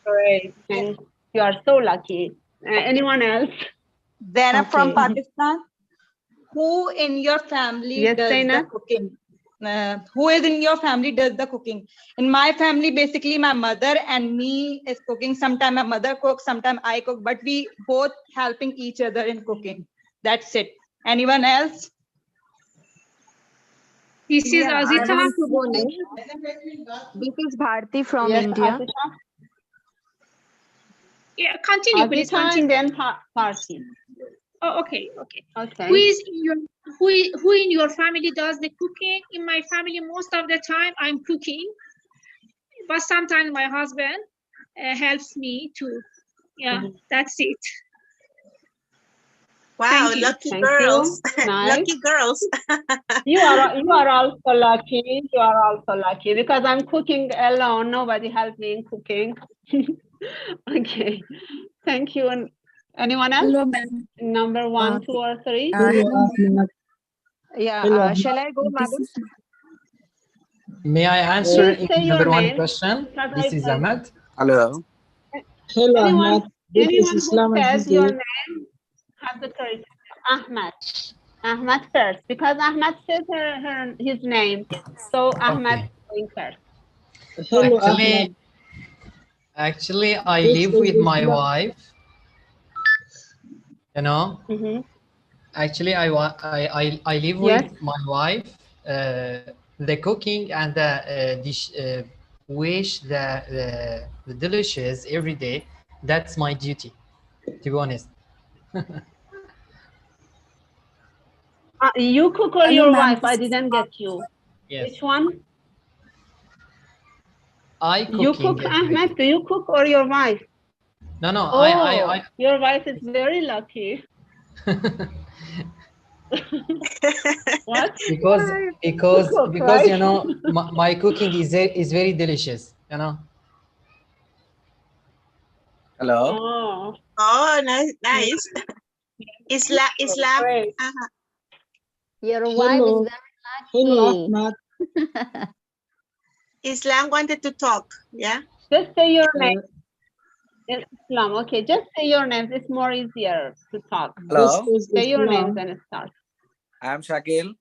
[SPEAKER 12] Great. Thanks. You are so lucky. Anyone else?
[SPEAKER 22] Zainab from Pakistan. Who in your family does the cooking? Who is in your family does the cooking? In my family, basically my mother and me is cooking. Sometimes my mother cooks, sometimes I cook, but we both helping each other in cooking. That's it. Anyone else?
[SPEAKER 14] This is
[SPEAKER 21] Yeah, I
[SPEAKER 14] Azita.
[SPEAKER 21] want to go next. This is Bharti from India.
[SPEAKER 14] Yeah, continue, please.
[SPEAKER 12] Azita
[SPEAKER 14] Continue.
[SPEAKER 12] and then Parsi.
[SPEAKER 14] Oh, okay, okay.
[SPEAKER 12] Okay.
[SPEAKER 14] Who in your family does the cooking? In my family, most of the time I'm cooking, but sometimes my husband helps me too. Yeah, that's it.
[SPEAKER 16] Wow,
[SPEAKER 14] Thank you.
[SPEAKER 16] lucky
[SPEAKER 12] Thank
[SPEAKER 16] girls.
[SPEAKER 12] you. Nice.
[SPEAKER 16] Lucky girls.
[SPEAKER 12] You are also lucky. You are also lucky because I'm cooking alone. Nobody helps me in cooking. Okay. Thank you. And anyone else?
[SPEAKER 18] Hello, ma'am.
[SPEAKER 12] Number 1, 2, or 3?
[SPEAKER 18] Hello.
[SPEAKER 21] Yeah, shall I go, madam?
[SPEAKER 13] May I answer
[SPEAKER 12] Please say
[SPEAKER 13] in
[SPEAKER 12] your
[SPEAKER 13] number 1
[SPEAKER 12] name.
[SPEAKER 13] question? This is Ahmed.
[SPEAKER 15] Hello.
[SPEAKER 2] Hello,
[SPEAKER 12] Anyone,
[SPEAKER 2] Ahmad. This
[SPEAKER 12] anyone
[SPEAKER 2] is
[SPEAKER 12] who
[SPEAKER 2] Islam
[SPEAKER 12] says your
[SPEAKER 2] Azizi.
[SPEAKER 12] name has the courage. Ahmad. Ahmad first, because Ahmad says his name. So Ahmad
[SPEAKER 13] Okay.
[SPEAKER 12] going first.
[SPEAKER 2] Hello, Ahmad.
[SPEAKER 13] Actually, I
[SPEAKER 2] This
[SPEAKER 13] live
[SPEAKER 2] is
[SPEAKER 13] with my
[SPEAKER 2] Islam.
[SPEAKER 13] wife. You know, actually, I live
[SPEAKER 12] Yes.
[SPEAKER 13] with my wife. The cooking and the dish, wish the delicious every day. That's my duty, to be honest.
[SPEAKER 12] You cook or
[SPEAKER 18] Hello,
[SPEAKER 12] your
[SPEAKER 18] ma'am.
[SPEAKER 12] wife? I didn't get you.
[SPEAKER 13] Yes.
[SPEAKER 12] Which one?
[SPEAKER 13] I
[SPEAKER 12] You
[SPEAKER 13] cooking
[SPEAKER 12] cook,
[SPEAKER 13] every day.
[SPEAKER 12] Ahmed? Do you cook or your wife?
[SPEAKER 13] No, no.
[SPEAKER 12] Oh, your wife is very lucky. What?
[SPEAKER 13] because
[SPEAKER 12] You cook, right?
[SPEAKER 13] you know my cooking is very delicious. You know.
[SPEAKER 15] Hello.
[SPEAKER 12] Oh.
[SPEAKER 16] Oh, nice. Islam.
[SPEAKER 12] Great.
[SPEAKER 3] Your wife is
[SPEAKER 2] Hello.
[SPEAKER 3] very
[SPEAKER 2] Hello,
[SPEAKER 3] lucky.
[SPEAKER 2] Ahmad.
[SPEAKER 16] Islam wanted to talk. Yeah.
[SPEAKER 12] Just say your name. Islam. Okay, just say your names. It's more easier to talk.
[SPEAKER 15] Hello.
[SPEAKER 2] This is
[SPEAKER 12] Say your names
[SPEAKER 2] Islam.
[SPEAKER 12] and start.
[SPEAKER 15] I'm Shakil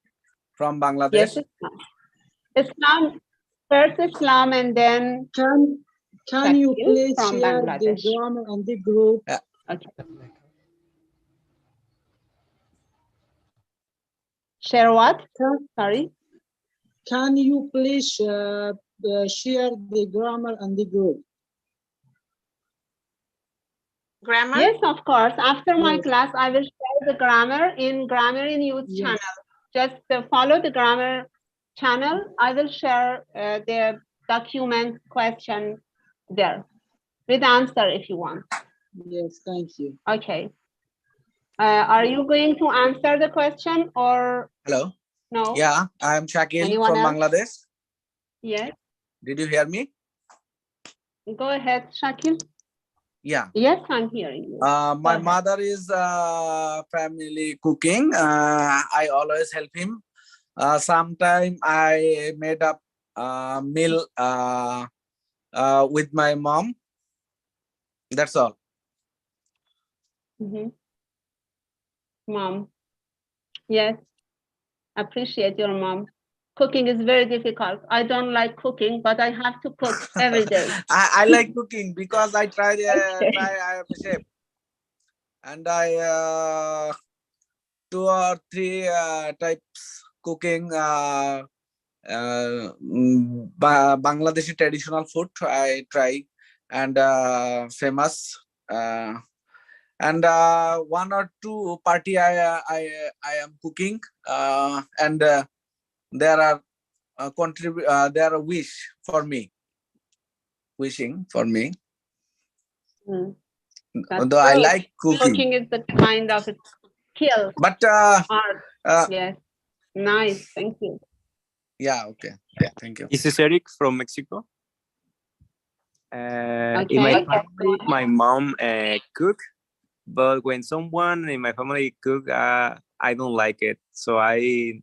[SPEAKER 15] from Bangladesh.
[SPEAKER 12] Yes, Islam. Islam. First Islam and then
[SPEAKER 2] Can you
[SPEAKER 12] Shakil
[SPEAKER 2] please
[SPEAKER 12] from
[SPEAKER 2] share the
[SPEAKER 12] Bangladesh.
[SPEAKER 2] grammar and the group?
[SPEAKER 12] Okay. Share what? Sorry.
[SPEAKER 2] Can you please share the grammar and the group?
[SPEAKER 16] Grammar?
[SPEAKER 12] Yes, of course. After my
[SPEAKER 2] Yes.
[SPEAKER 12] class, I will share the grammar in Use
[SPEAKER 2] Yes.
[SPEAKER 12] channel. Just follow the grammar channel. I will share the document question there with answer if you want.
[SPEAKER 2] Yes, thank you.
[SPEAKER 12] Okay. Are you going to answer the question or
[SPEAKER 15] Hello.
[SPEAKER 12] no?
[SPEAKER 15] Yeah, I'm Shakil
[SPEAKER 12] Anyone
[SPEAKER 15] from
[SPEAKER 12] else?
[SPEAKER 15] Bangladesh.
[SPEAKER 12] Yes.
[SPEAKER 15] Did you hear me?
[SPEAKER 12] Go ahead, Shakil.
[SPEAKER 15] Yeah.
[SPEAKER 12] Yes, I'm hearing you.
[SPEAKER 15] My mother is family cooking. I always help him. Sometime I made up meal with my mom. That's all.
[SPEAKER 12] Mom. Yes. Appreciate your mom. Cooking is very difficult. I don't like cooking, but I have to cook every day.
[SPEAKER 15] I like cooking because I tried.
[SPEAKER 12] Okay.
[SPEAKER 15] I am a chef, and I 2 or 3 types cooking. Bangladeshi traditional food I try, and famous. And 1 or 2 party I am cooking, and there are there are wishing for me. Although I
[SPEAKER 12] good.
[SPEAKER 15] like cooking.
[SPEAKER 12] Cooking is the kind of skill.
[SPEAKER 15] But
[SPEAKER 12] art. Yes. Nice. Thank you.
[SPEAKER 15] Yeah. Okay. Thank you. This is Eric from Mexico.
[SPEAKER 12] Okay.
[SPEAKER 15] In my family, my mom cook, but when someone in my family cook, I don't like it. So I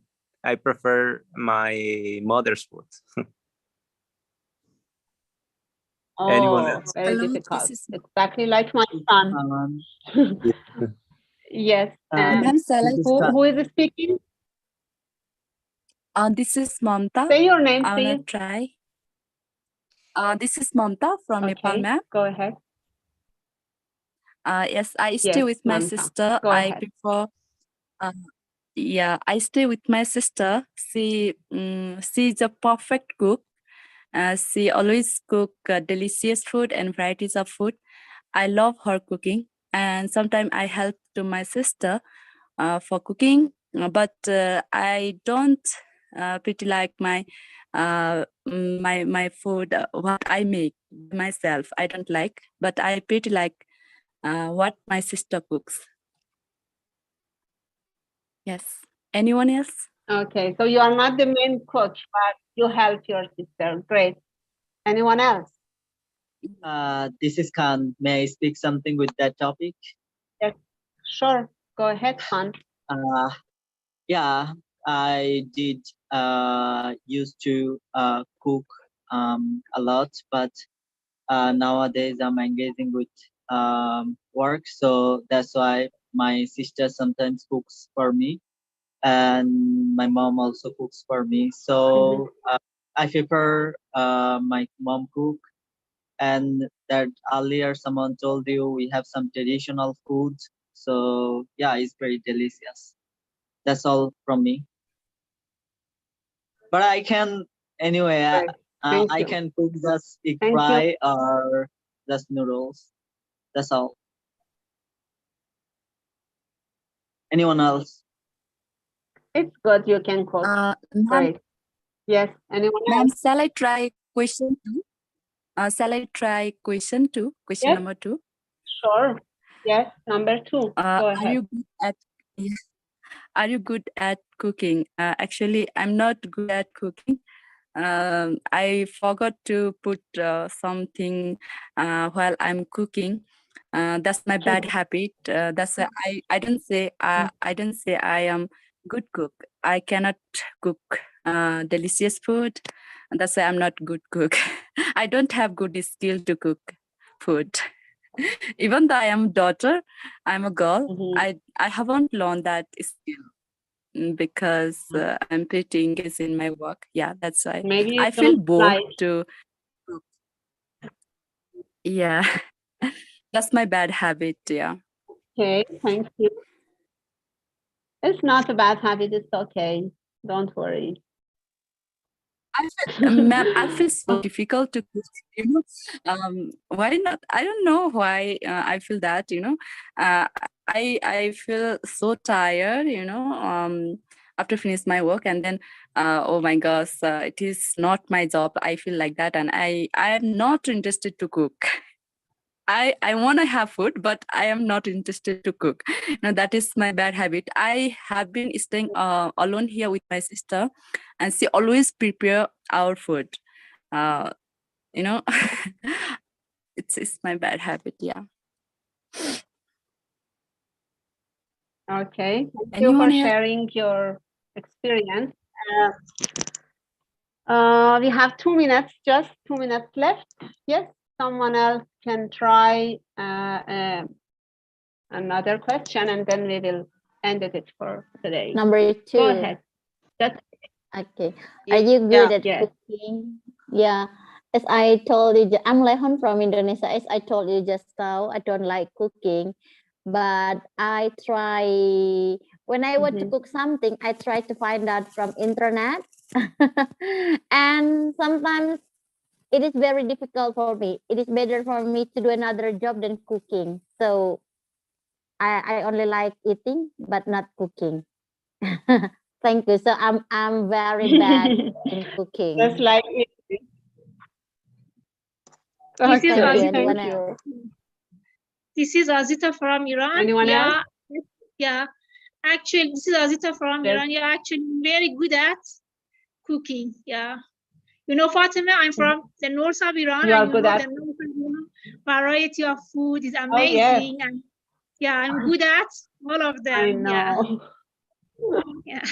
[SPEAKER 15] prefer my mother's food. Anyone
[SPEAKER 12] Oh,
[SPEAKER 15] else?
[SPEAKER 12] very difficult. Exactly like my son. Yes.
[SPEAKER 18] Ma'am, shall I
[SPEAKER 12] Who is speaking?
[SPEAKER 18] This is Mamta.
[SPEAKER 12] Say your name,
[SPEAKER 18] I wanna
[SPEAKER 12] please.
[SPEAKER 18] try. This is Mamta from Nepal, ma'am.
[SPEAKER 12] Go ahead.
[SPEAKER 18] Yes, I stay
[SPEAKER 12] Yes,
[SPEAKER 18] with my
[SPEAKER 12] Mamta.
[SPEAKER 18] sister.
[SPEAKER 12] Go
[SPEAKER 18] I
[SPEAKER 12] ahead.
[SPEAKER 18] prefer yeah, I stay with my sister. She's a perfect cook. She always cook delicious food and varieties of food. I love her cooking, and sometimes I help to my sister for cooking, but I don't pretty like my food what I make myself. I don't like, but I pretty like what my sister cooks. Yes. Anyone else?
[SPEAKER 12] Okay, so you are not the main cook, but you help your sister. Great. Anyone else?
[SPEAKER 5] This is Khan. May I speak something with that topic?
[SPEAKER 12] Yes, sure. Go ahead, Khan.
[SPEAKER 5] Yeah, I did used to cook a lot, but nowadays I'm engaging with work, so that's why my sister sometimes cooks for me, and my mom also cooks for me. So I prefer my mom cook. And that earlier someone told you we have some traditional food, so yeah, it's very delicious. That's all from me. But I can anyway. I can cook just egg fry or just noodles. That's all. Anyone else?
[SPEAKER 12] It's good you can cook. Great. Yes. Anyone
[SPEAKER 18] Ma'am,
[SPEAKER 12] else?
[SPEAKER 18] shall I try question 2? Shall I try question 2? Question
[SPEAKER 12] Yes.
[SPEAKER 18] number 2.
[SPEAKER 12] Sure. Yes. Number 2. Go
[SPEAKER 18] Are
[SPEAKER 12] ahead.
[SPEAKER 18] you good at Are you good at cooking? Actually, I'm not good at cooking. I forgot to put something while I'm cooking. That's my bad habit. That's why I don't say I am good cook. I cannot cook delicious food. And that's why I'm not good cook. I don't have good skill to cook food. Even though I am daughter, I'm a girl. I haven't learned that skill because I'm pretty engaged in my work. Yeah, that's why.
[SPEAKER 12] Maybe you
[SPEAKER 18] I feel
[SPEAKER 12] don't
[SPEAKER 18] bored
[SPEAKER 12] like.
[SPEAKER 18] to cook. Yeah, that's my bad habit. Yeah.
[SPEAKER 12] Okay. Thank you. It's not a bad habit. It's okay. Don't worry.
[SPEAKER 18] Ma'am, I feel so difficult to cook, you know. Why not? I don't know why I feel that, you know. I feel so tired, you know, after finish my work, and then oh my gosh, it is not my job. I feel like that, and I am not interested to cook. I want to have food, but I am not interested to cook. Now that is my bad habit. I have been staying alone here with my sister, and she always prepare our food. You know, it's my bad habit. Yeah.
[SPEAKER 12] Okay. Thank you
[SPEAKER 18] Anyone
[SPEAKER 12] for
[SPEAKER 18] else?
[SPEAKER 12] sharing your experience. We have 2 minutes, just 2 minutes left. Yes, someone else can try another question, and then we will end it for today.
[SPEAKER 3] Number 2.
[SPEAKER 12] Go ahead. That's
[SPEAKER 3] okay. Are you good at
[SPEAKER 12] yes.
[SPEAKER 3] cooking? Yeah. As I told you, I'm Lehon from Indonesia. As I told you just now, I don't like cooking, but I try when I want to cook something, I try to find out from internet, and sometimes it is very difficult for me. It is better for me to do another job than cooking. So I only like eating, but not cooking. Thank you. So I'm very bad in cooking.
[SPEAKER 12] Just like it.
[SPEAKER 14] This is
[SPEAKER 12] Okay,
[SPEAKER 14] Azita.
[SPEAKER 12] thank you.
[SPEAKER 14] This is Azita from Iran.
[SPEAKER 12] Anyone else?
[SPEAKER 14] Yeah. Actually, this is Azita from
[SPEAKER 12] Yes.
[SPEAKER 14] Iran. You're actually very good at cooking. Yeah. You know, Fatima, I'm from the north of Iran.
[SPEAKER 12] You are
[SPEAKER 14] and
[SPEAKER 12] good at.
[SPEAKER 14] The north of Iran, variety of food is
[SPEAKER 12] Oh, yes.
[SPEAKER 14] amazing. And yeah, I'm good at all of them.
[SPEAKER 12] I know.
[SPEAKER 14] Yeah.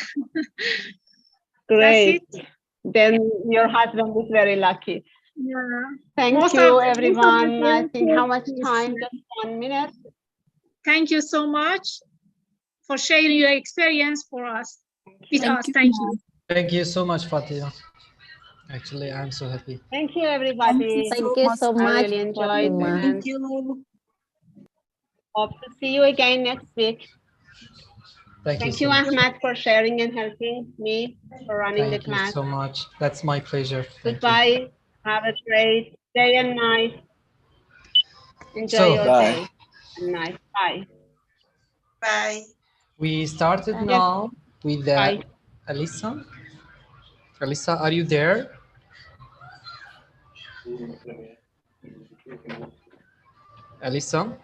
[SPEAKER 12] Great.
[SPEAKER 14] That's it.
[SPEAKER 12] Then your husband is very lucky.
[SPEAKER 14] Yeah.
[SPEAKER 12] Thank
[SPEAKER 14] Most
[SPEAKER 12] you,
[SPEAKER 14] of
[SPEAKER 12] everyone.
[SPEAKER 14] the
[SPEAKER 12] I think how much
[SPEAKER 14] yes,
[SPEAKER 12] time?
[SPEAKER 14] yeah.
[SPEAKER 12] Just 1 minute.
[SPEAKER 14] Thank you so much for sharing your experience for us with us. Thank you.
[SPEAKER 13] Thank you so much, Fatia. Actually, I'm so happy.
[SPEAKER 12] Thank you, everybody.
[SPEAKER 3] Thank you so
[SPEAKER 12] I
[SPEAKER 3] much.
[SPEAKER 12] really enjoyed
[SPEAKER 3] Fatima.
[SPEAKER 12] and hope to see you again next week. Thank you, Ahmad, for sharing and helping me for running the
[SPEAKER 13] Thank you
[SPEAKER 12] class.
[SPEAKER 13] so much. That's my pleasure. Thank you.
[SPEAKER 12] Goodbye. Have a great day and night. Enjoy
[SPEAKER 13] So,
[SPEAKER 12] your day and night. Bye.
[SPEAKER 16] Bye.
[SPEAKER 13] We started
[SPEAKER 12] Yes.
[SPEAKER 13] now with
[SPEAKER 12] Bye.
[SPEAKER 13] Alyssa. Alyssa, are you there? Alyssa?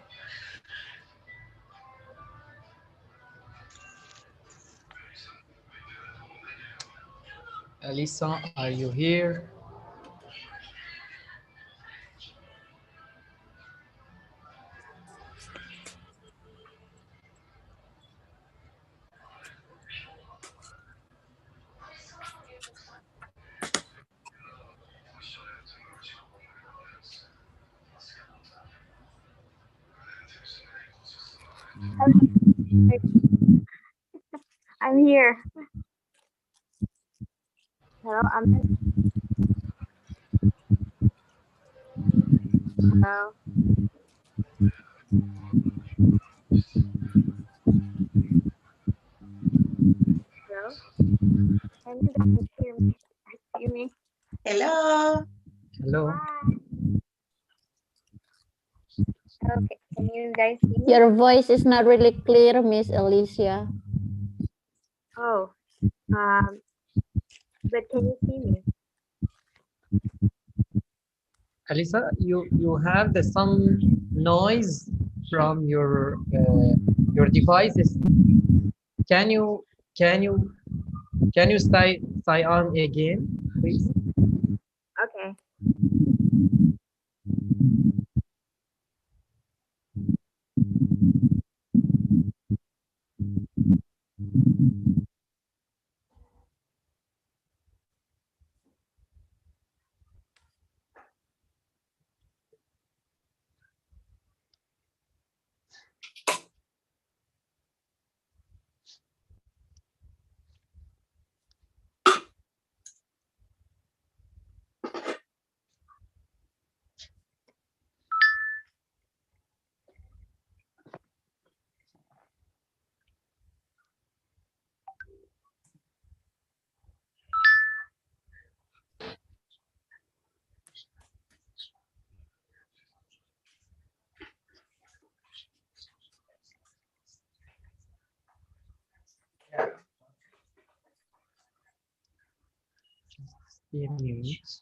[SPEAKER 13] Alyssa, are you here?
[SPEAKER 3] I'm here. Hello, I'm. Hello. Hello. Can you guys hear me? Hear me?
[SPEAKER 16] Hello.
[SPEAKER 13] Hello.
[SPEAKER 3] Okay. Can you guys hear me? Your voice is not really clear, Miss Alicia. Oh. But can you see me?
[SPEAKER 13] Alyssa, you have some noise from your devices. Can you stay on again, please?
[SPEAKER 3] Okay.
[SPEAKER 13] Just a minute.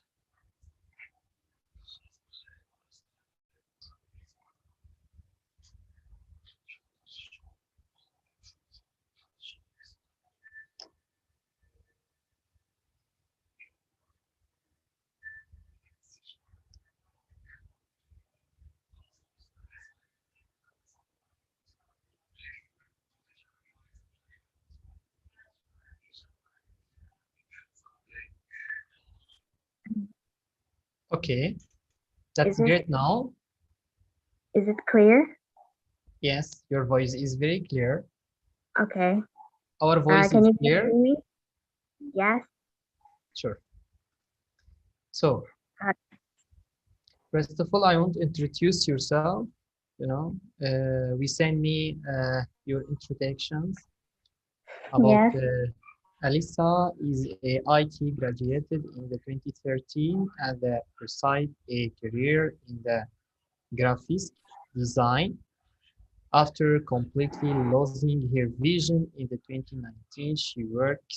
[SPEAKER 13] Okay, that's great now.
[SPEAKER 3] Is it clear?
[SPEAKER 13] Yes, your voice is very clear.
[SPEAKER 3] Okay.
[SPEAKER 13] Our voice
[SPEAKER 3] Can
[SPEAKER 13] is
[SPEAKER 3] you
[SPEAKER 13] clear.
[SPEAKER 3] hear me? Yes.
[SPEAKER 13] Sure. So, first of all, I want to introduce yourself. We send me your introductions about
[SPEAKER 3] Yes.
[SPEAKER 13] Alyssa is a IT graduated in the 2013 and pursued a career in the graphics design. After completely losing her vision in the 2019, she worked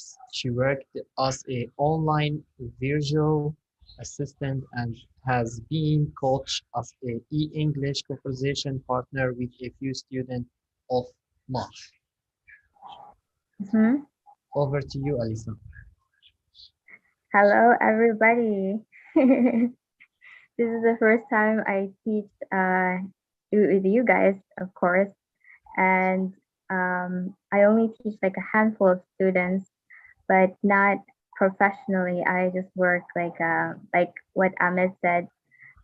[SPEAKER 13] as a online virtual assistant and has been coached as a e-English conversation partner with a few students of math. Over to you, Alyssa.
[SPEAKER 3] Hello, everybody. This is the first time I teach with you guys, of course, and I only teach like a handful of students, but not professionally. I just work like what Ahmed said,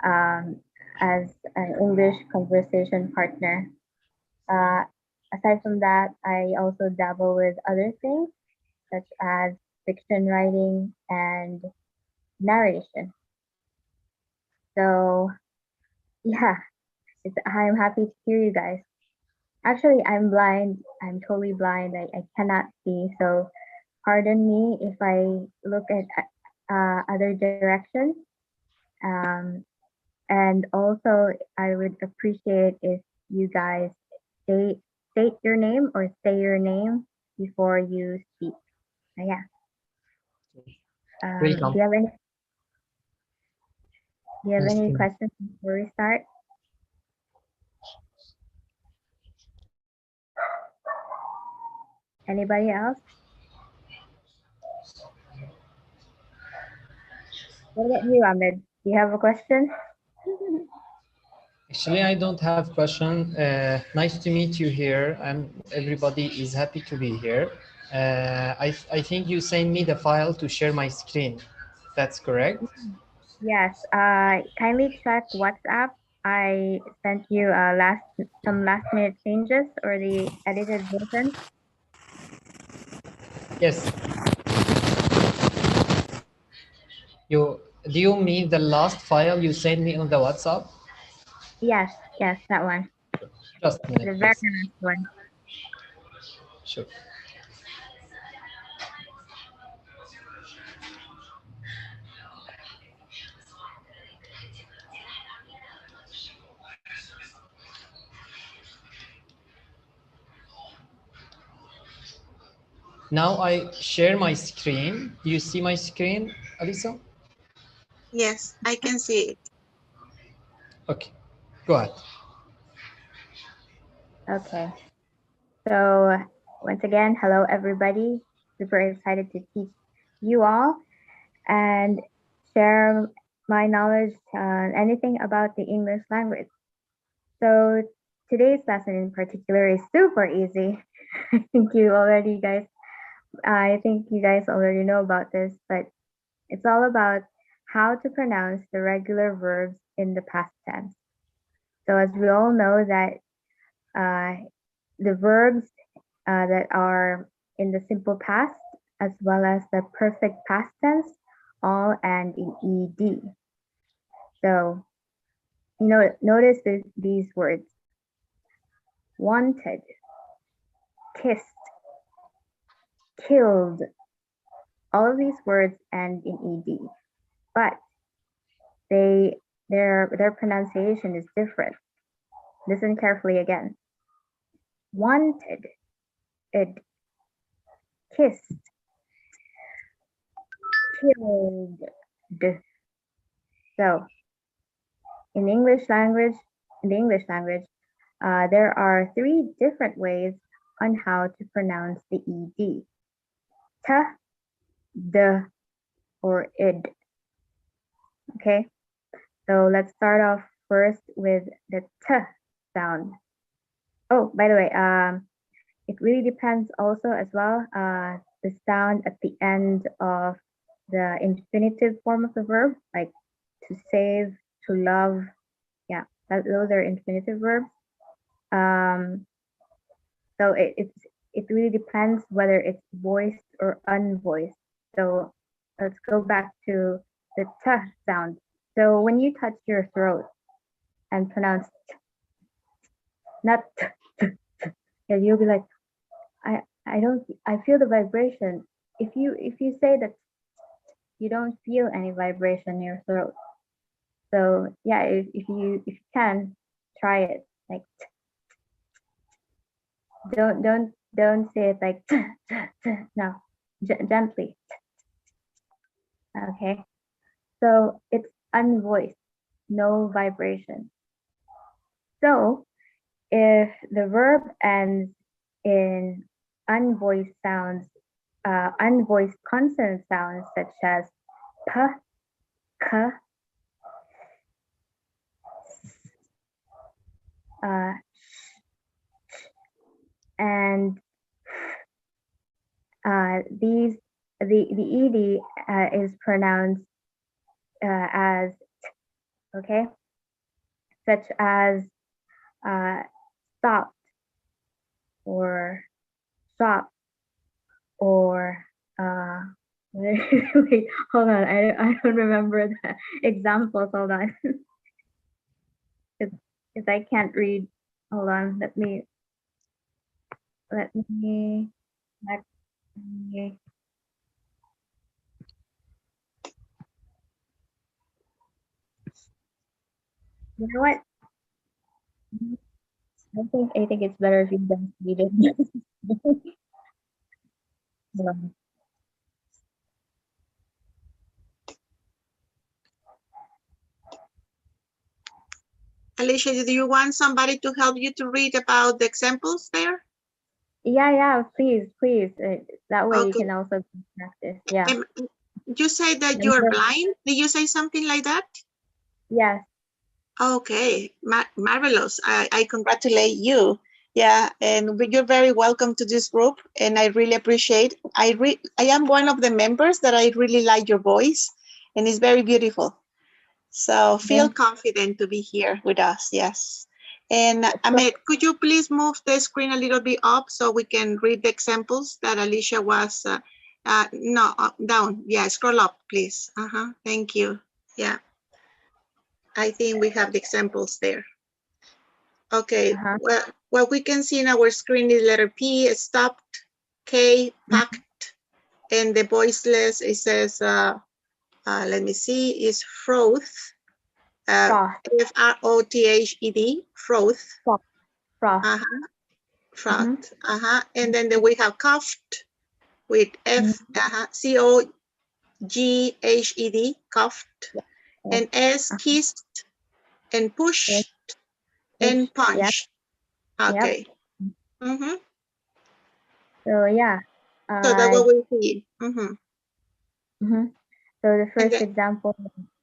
[SPEAKER 3] as an English conversation partner. Aside from that, I also dabble with other things such as fiction writing and narration. So yeah, I'm happy to hear you guys.
[SPEAKER 9] Actually, I'm blind. I'm totally blind. I cannot see. So pardon me if I look at other directions. Um, and also, I would appreciate if you guys state your name or say your name before you speak. Yeah. Do
[SPEAKER 13] Welcome.
[SPEAKER 9] you have any? Do you have
[SPEAKER 13] Nice to
[SPEAKER 9] any
[SPEAKER 13] meet you.
[SPEAKER 9] questions before we start? Anybody else? What about you, Ahmed? Do you have a question?
[SPEAKER 13] Actually, I don't have question. Nice to meet you here, and everybody is happy to be here. I think you sent me the file to share my screen. That's correct?
[SPEAKER 9] Yes. Kindly check WhatsApp. I sent you some last minute changes or the edited version.
[SPEAKER 13] Yes. Do you mean the last file you sent me on the WhatsApp?
[SPEAKER 9] Yes, that one.
[SPEAKER 13] Just a minute,
[SPEAKER 9] The very
[SPEAKER 13] please.
[SPEAKER 9] last one.
[SPEAKER 13] Sure. Now I share my screen. Do you see my screen, Alisa?
[SPEAKER 16] Yes, I can see it.
[SPEAKER 13] Okay, go ahead.
[SPEAKER 9] Okay. So once again, hello everybody. Super excited to teach you all and share my knowledge on anything about the English language. So today's lesson in particular is super easy. I think you guys already know about this, but it's all about how to pronounce the regular verbs in the past tense. So as we all know that the verbs that are in the simple past as well as the perfect past tense all end in ed. So notice these words: wanted, kissed, killed. All of these words end in ed, but their pronunciation is different. Listen carefully again. Wanted, id. Kissed, killed, d. So in the English language, there are 3 different ways on how to pronounce the ed: t, d, or id. Okay, so let's start off first with the t sound. Oh, by the way, it really depends also as well, the sound at the end of the infinitive form of the verb, like to save, to love. Yeah, those are infinitive verbs. So it really depends whether it's voiced or unvoiced. So let's go back to the t sound. So when you touch your throat and pronounce t, not t, t, t, and you'll be like, I feel the vibration. If you say that you don't feel any vibration in your throat. So yeah, if you can, try it like t. Don't say it like t, t, t. No, gently. Okay, so it's unvoiced, no vibration. So if the verb ends in unvoiced sounds, unvoiced consonant sounds such as p, k, and the ed is pronounced as t, okay, such as stopped or shop or wait, hold on, I don't remember the examples. Hold on. Because I can't read. Hold on, let me let me, let me, you know what? I think it's better if you don't read it.
[SPEAKER 16] Alicia, do you want somebody to help you to read about the examples there?
[SPEAKER 9] Yeah, please. That way you
[SPEAKER 16] Okay.
[SPEAKER 9] can also practice. Yeah.
[SPEAKER 16] You say that you are blind? Did you say something like that?
[SPEAKER 9] Yes.
[SPEAKER 16] Okay, marvelous. I congratulate you. Yeah, and you're very welcome to this group, and I really appreciate. I am one of the members that I really like your voice, and it's very beautiful. So feel confident to be here with us. Yes. And Ahmed, could you please move the screen a little bit up so we can read the examples that Alicia was, down. Yeah, scroll up, please. Thank you. Yeah. I think we have the examples there. Okay, well, what we can see in our screen is letter P, stopped, K, packed, and the voiceless, it says, let me see, is froth. F-R-O-T-H-E-D, froth.
[SPEAKER 9] Froth.
[SPEAKER 16] Froth. And then we have cuffed with C-O-G-H-E-D, cuffed. And S, kissed, and pushed, and punched. Okay.
[SPEAKER 9] So yeah.
[SPEAKER 16] So that's what we see.
[SPEAKER 9] So the first example,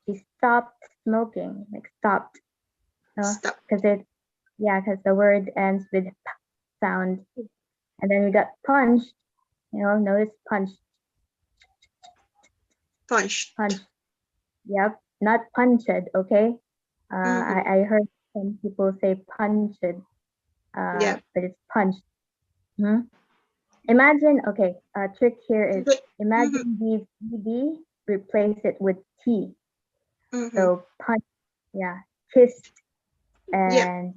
[SPEAKER 9] she stopped smoking, like stopped. Because the word ends with p sound. And then we got punched. Notice punched.
[SPEAKER 16] Punched.
[SPEAKER 9] Yep, not punched. Okay. I heard some people say punched. But it's punched. Imagine, okay, a trick here is imagine these ED, replace it with T. So punch, kissed, and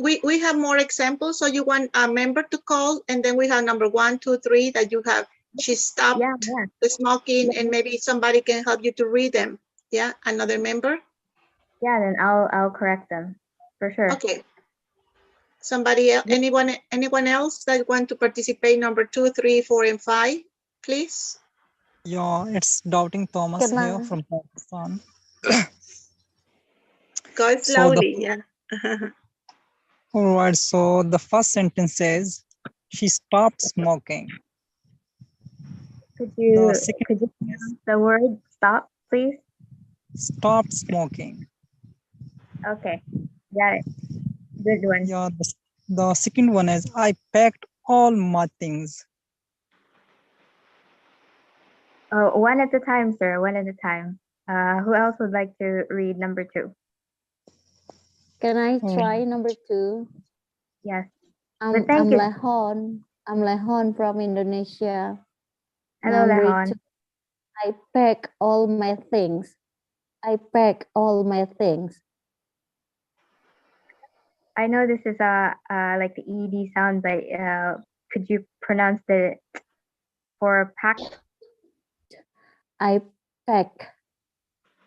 [SPEAKER 16] We have more examples. So you want a member to call, and then we have number 1, 2, 3 that you have. She stopped the smoking, and maybe somebody can help you to read them. Yeah, another member.
[SPEAKER 9] Yeah, then I'll correct them for sure.
[SPEAKER 16] Okay. Somebody else, anyone else that want to participate? Number 2, 3, 4, and 5, please.
[SPEAKER 10] Yeah, it's Doubting Thomas here from Pakistan.
[SPEAKER 16] Go slowly,
[SPEAKER 10] All right, so the first sentence says, she stopped smoking.
[SPEAKER 9] Could you pronounce the word stop, please?
[SPEAKER 10] Stopped smoking.
[SPEAKER 9] Okay, got it. Good one.
[SPEAKER 10] Yeah, the second one is, I packed all my things.
[SPEAKER 9] Oh, one at a time, sir. One at a time. Who else would like to read number 2?
[SPEAKER 3] Can I try number 2?
[SPEAKER 9] Yes.
[SPEAKER 3] I'm Lehon. I'm Lehon from Indonesia.
[SPEAKER 9] Hello, Lehon.
[SPEAKER 3] I pack all my things. I pack all my things.
[SPEAKER 9] I know this is like the ED sound, but could you pronounce the for pack?
[SPEAKER 3] I pack.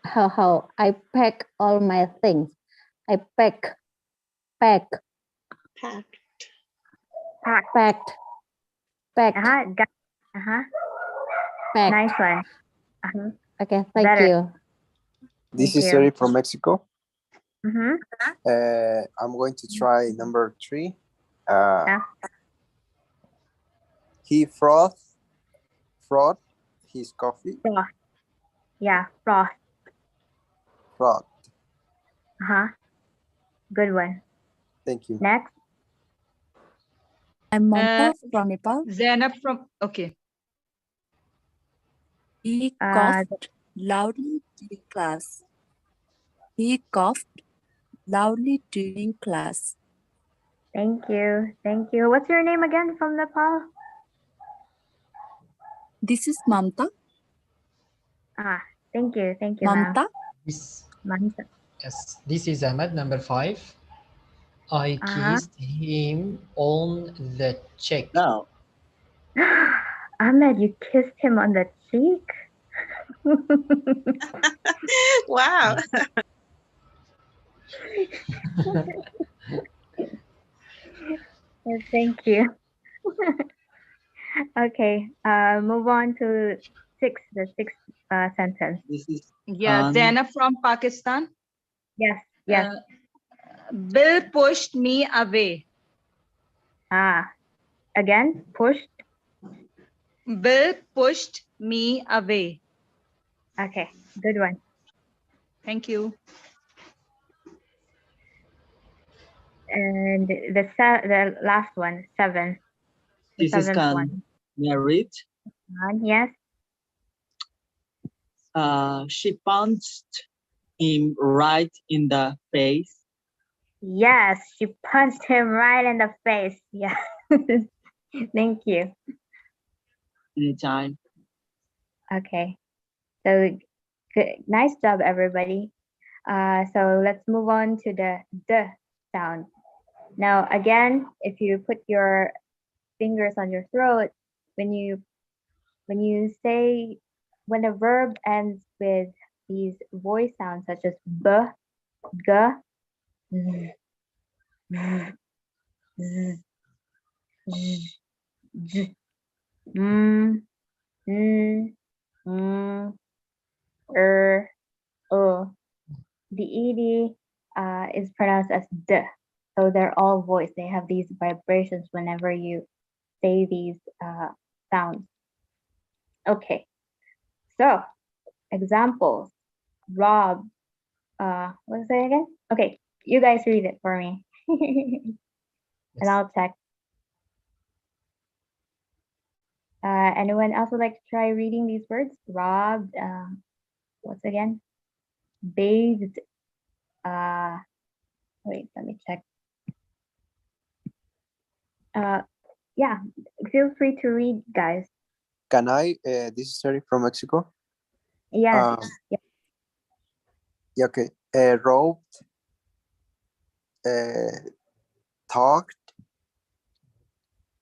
[SPEAKER 3] How? I pack all my things. I pack.
[SPEAKER 16] Packed.
[SPEAKER 3] Packed. Packed. Packed.
[SPEAKER 9] Nice one.
[SPEAKER 3] Okay, thank you.
[SPEAKER 11] This is Eric from Mexico.
[SPEAKER 9] Mm-hmm.
[SPEAKER 11] I'm going to try number 3. He frothed his coffee.
[SPEAKER 9] Froth. Yeah, froth.
[SPEAKER 11] Froth.
[SPEAKER 9] Good one.
[SPEAKER 11] Thank you.
[SPEAKER 9] Next.
[SPEAKER 18] I'm Mamta from Nepal.
[SPEAKER 22] Zainab from, okay.
[SPEAKER 18] He coughed loudly during class. He coughed loudly during class.
[SPEAKER 9] Thank you. Thank you. What's your name again from Nepal?
[SPEAKER 18] This is Mamta.
[SPEAKER 9] Thank you. Thank you,
[SPEAKER 18] Mamta.
[SPEAKER 9] Mamta.
[SPEAKER 13] Yes, this is Ahmed, number 5. I kissed him on the cheek.
[SPEAKER 5] No.
[SPEAKER 9] Ahmed, you kissed him on the cheek?
[SPEAKER 16] Wow.
[SPEAKER 9] Yes, thank you. Okay, move on to the sixth sentence.
[SPEAKER 5] This is
[SPEAKER 22] Yeah, Zainab from Pakistan.
[SPEAKER 9] Yes, yes.
[SPEAKER 22] Bill pushed me away.
[SPEAKER 9] Again, pushed.
[SPEAKER 22] Bill pushed me away.
[SPEAKER 9] Okay, good one.
[SPEAKER 22] Thank you.
[SPEAKER 9] And the last one, 7. The
[SPEAKER 5] This is
[SPEAKER 9] seventh one.
[SPEAKER 5] married.
[SPEAKER 9] Yes.
[SPEAKER 5] She punched him right in the face.
[SPEAKER 9] Yes, she punched him right in the face. Yeah. Thank you.
[SPEAKER 5] Anytime.
[SPEAKER 9] Okay. So good. Nice job, everybody. So let's move on to the sound. Now, again, if you put your fingers on your throat, when a verb ends with these voice sounds such as b, g, z, z, z, z, the ed is pronounced as d. So they're all voiced. They have these vibrations whenever you say these sounds. Okay. So examples. Rob. What's that again? Okay, you guys read it for me. And I'll check. Anyone else would like to try reading these words? Robbed. What's again? Bathed. Wait, let me check. Yeah, feel free to read, guys.
[SPEAKER 11] Can I? This is Eric from Mexico.
[SPEAKER 9] Yes. Yeah.
[SPEAKER 11] Yeah, okay. Roped. Talked.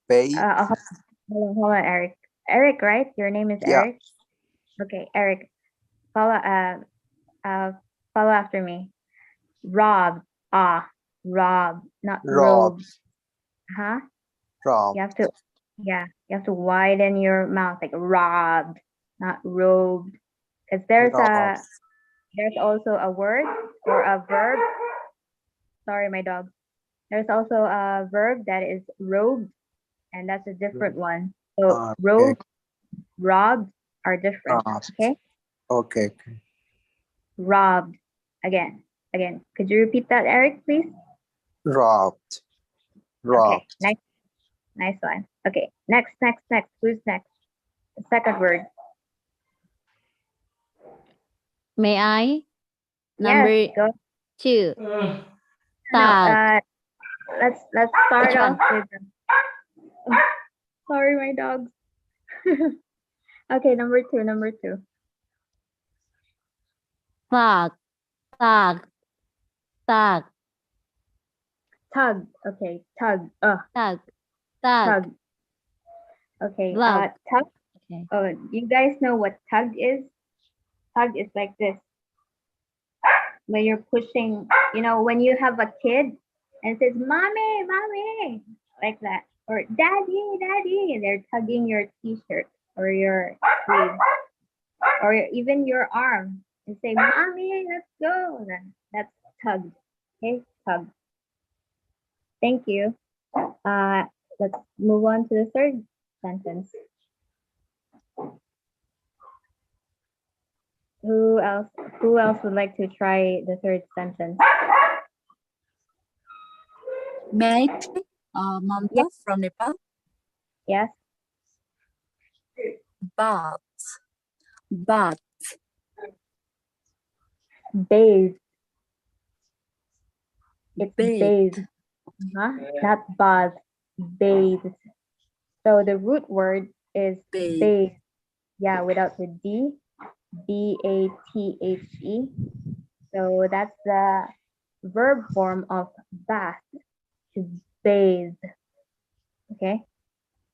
[SPEAKER 11] Bathed.
[SPEAKER 9] Hold on, Eric. Eric, right? Your name is Eric? Okay, Eric. Follow after me. Robbed. Robbed, not robed. Huh?
[SPEAKER 11] Robbed.
[SPEAKER 9] You have to widen your mouth, like robbed, not robed. Because there's also a word or a verb. Sorry, my dog. There's also a verb that is robed, and that's a different one. So robed, robbed are different. Okay.
[SPEAKER 11] Okay.
[SPEAKER 9] Robbed. Again. Could you repeat that, Eric, please?
[SPEAKER 11] Robbed.
[SPEAKER 9] Okay. Nice one. Okay. Next. Who's next? The second word.
[SPEAKER 3] May I?
[SPEAKER 9] Yes,
[SPEAKER 3] Number 2.
[SPEAKER 9] No, let's start off with. Sorry, my dogs. Okay, number two.
[SPEAKER 3] Tug.
[SPEAKER 9] Tug. Okay, tug.
[SPEAKER 3] Tug.
[SPEAKER 9] Okay.
[SPEAKER 3] Glove.
[SPEAKER 9] Tug.
[SPEAKER 3] Okay.
[SPEAKER 9] Oh, you guys know what tug is? Tug is like this. When you're pushing, when you have a kid and it says, mommy, like that. Or daddy, and they're tugging your t-shirt or your sleeve or even your arm and say, mommy, let's go. That's tug. Okay, tug. Thank you. Let's move on to the third sentence. Who else would like to try the third sentence?
[SPEAKER 18] May I try? Mamta from Nepal.
[SPEAKER 9] Yes.
[SPEAKER 18] Bath.
[SPEAKER 9] Bathe. It's bathe. Not bath. Bathe. So the root word is bathe. Yeah, without the D. B-A-T-H-E. So that's the verb form of bath. to bathe. Okay.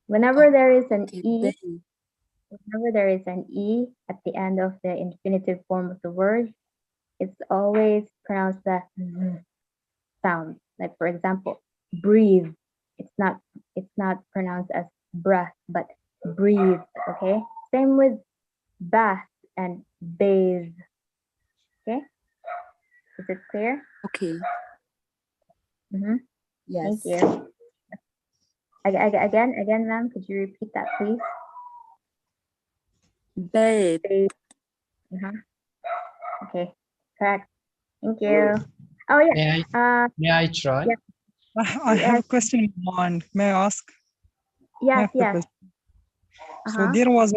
[SPEAKER 9] Whenever there is an E, whenever there is an E at the end of the infinitive form of the word, it's always pronounced the Z sound. Like for example, breathe. It's not pronounced as breath, but breathe. Okay. Same with bath and bathe. Okay. Is it clear?
[SPEAKER 18] Okay.
[SPEAKER 9] Thank
[SPEAKER 18] Yes.
[SPEAKER 9] you. Again, ma'am, could you repeat that, please?
[SPEAKER 18] Bathe.
[SPEAKER 9] Okay, correct. Thank you. Oh yeah.
[SPEAKER 13] May I try?
[SPEAKER 9] Yeah.
[SPEAKER 10] I have a question in mind. May I ask?
[SPEAKER 9] Yes, yes.
[SPEAKER 10] So there was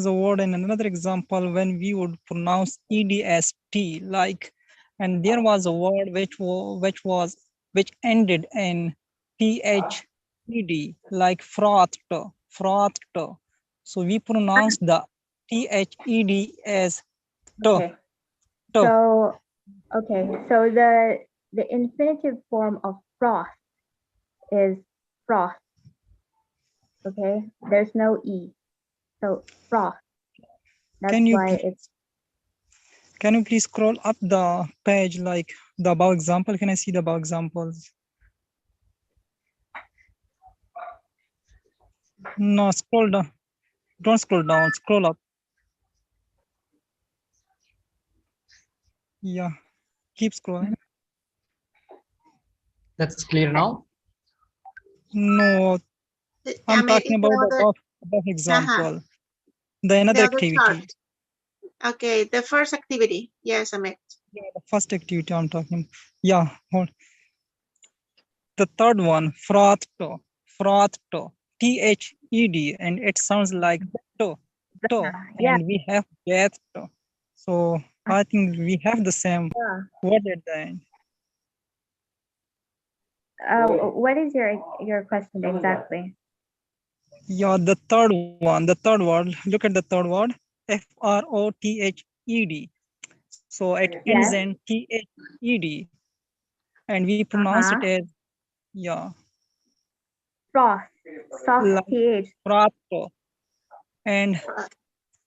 [SPEAKER 10] a word in another example when we would pronounce ed as t, like, and there was a word which ended in thed, like frothed. So we pronounce the thed as t.
[SPEAKER 9] Okay. So the infinitive form of frost is frost. Okay, there's no e, so frost. That's why it's.
[SPEAKER 10] Can you please scroll up the page, like the above example? Can I see the above examples? No, scroll down. Don't scroll down, scroll up. Yeah, keep scrolling.
[SPEAKER 13] That's clear now?
[SPEAKER 10] No, I'm talking about the above example. The another activity.
[SPEAKER 16] Chart. Okay, the first activity. Yes, Amit.
[SPEAKER 10] Yeah, the first activity I'm talking. Yeah, hold. The third one, frothed, T-H-E-D, and it sounds like to,
[SPEAKER 9] Yeah.
[SPEAKER 10] and we have bathed. So I think we have the same word at the end.
[SPEAKER 9] What is your question exactly?
[SPEAKER 10] Yeah, the third word, look at the third word, F-R-O-T-H-E-D. So it ends in T-H-E-D, and we pronounce it as, yeah.
[SPEAKER 9] Frost, soft
[SPEAKER 10] like
[SPEAKER 9] T-H.
[SPEAKER 10] Frost. And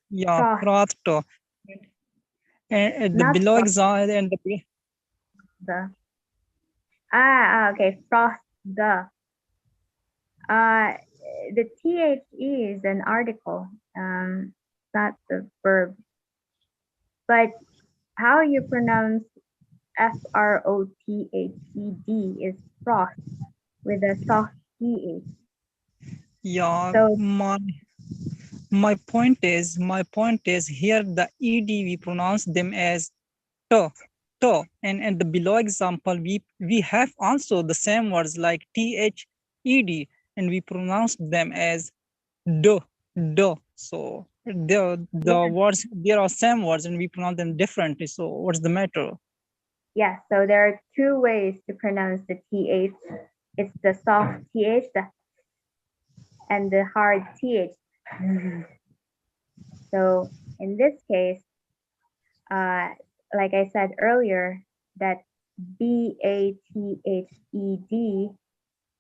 [SPEAKER 10] yeah, frost. And the below example and the
[SPEAKER 9] Okay, frost the. The THE is an article, not the verb. But how you pronounce FROTHED is frost with a soft TH.
[SPEAKER 10] Yeah,
[SPEAKER 9] so,
[SPEAKER 10] my point is here the ed we pronounce them as to, and the below example we have also the same words like thed, and we pronounce them as do. So the words, there are same words and we pronounce them differently. So what's the matter?
[SPEAKER 9] Yeah, so there are two ways to pronounce the TH. It's the soft TH and the hard TH. So in this case, like I said earlier, that BATHED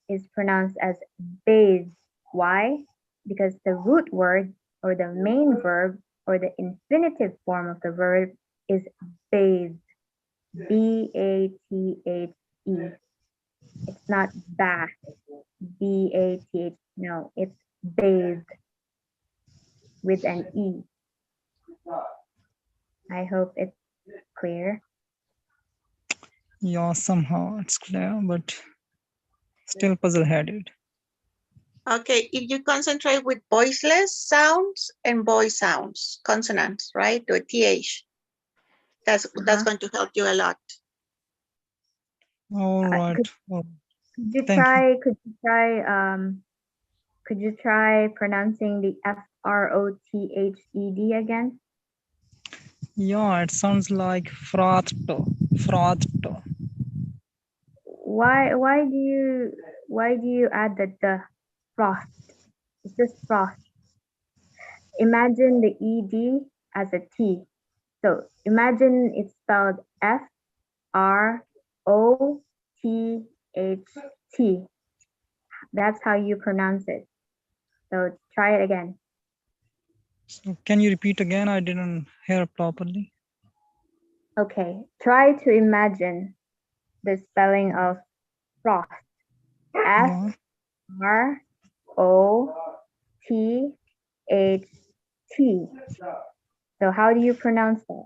[SPEAKER 9] is pronounced as bathe. Why? Because the root word or the main verb or the infinitive form of the verb is bathe. B-A-T-H-E. It's not bath. B-A-T-H. No, it's bathe with an E. I hope it's clear.
[SPEAKER 10] Yeah, somehow it's clear, but still puzzle-headed.
[SPEAKER 16] Okay, if you concentrate with voiceless sounds and voice sounds, consonants, right? The TH. That's going to help you a lot.
[SPEAKER 10] All right.
[SPEAKER 9] Could you try pronouncing the FROTHED again?
[SPEAKER 10] Yeah, it sounds like frothed.
[SPEAKER 9] Why do you add the frost? It's just frost. Imagine the ED as a T. So imagine it's spelled FROTHED. That's how you pronounce it. So try it again.
[SPEAKER 10] So can you repeat again? I didn't hear properly.
[SPEAKER 9] Okay, try to imagine the spelling of frost. F-R-O-T-H-T. So how do you pronounce that?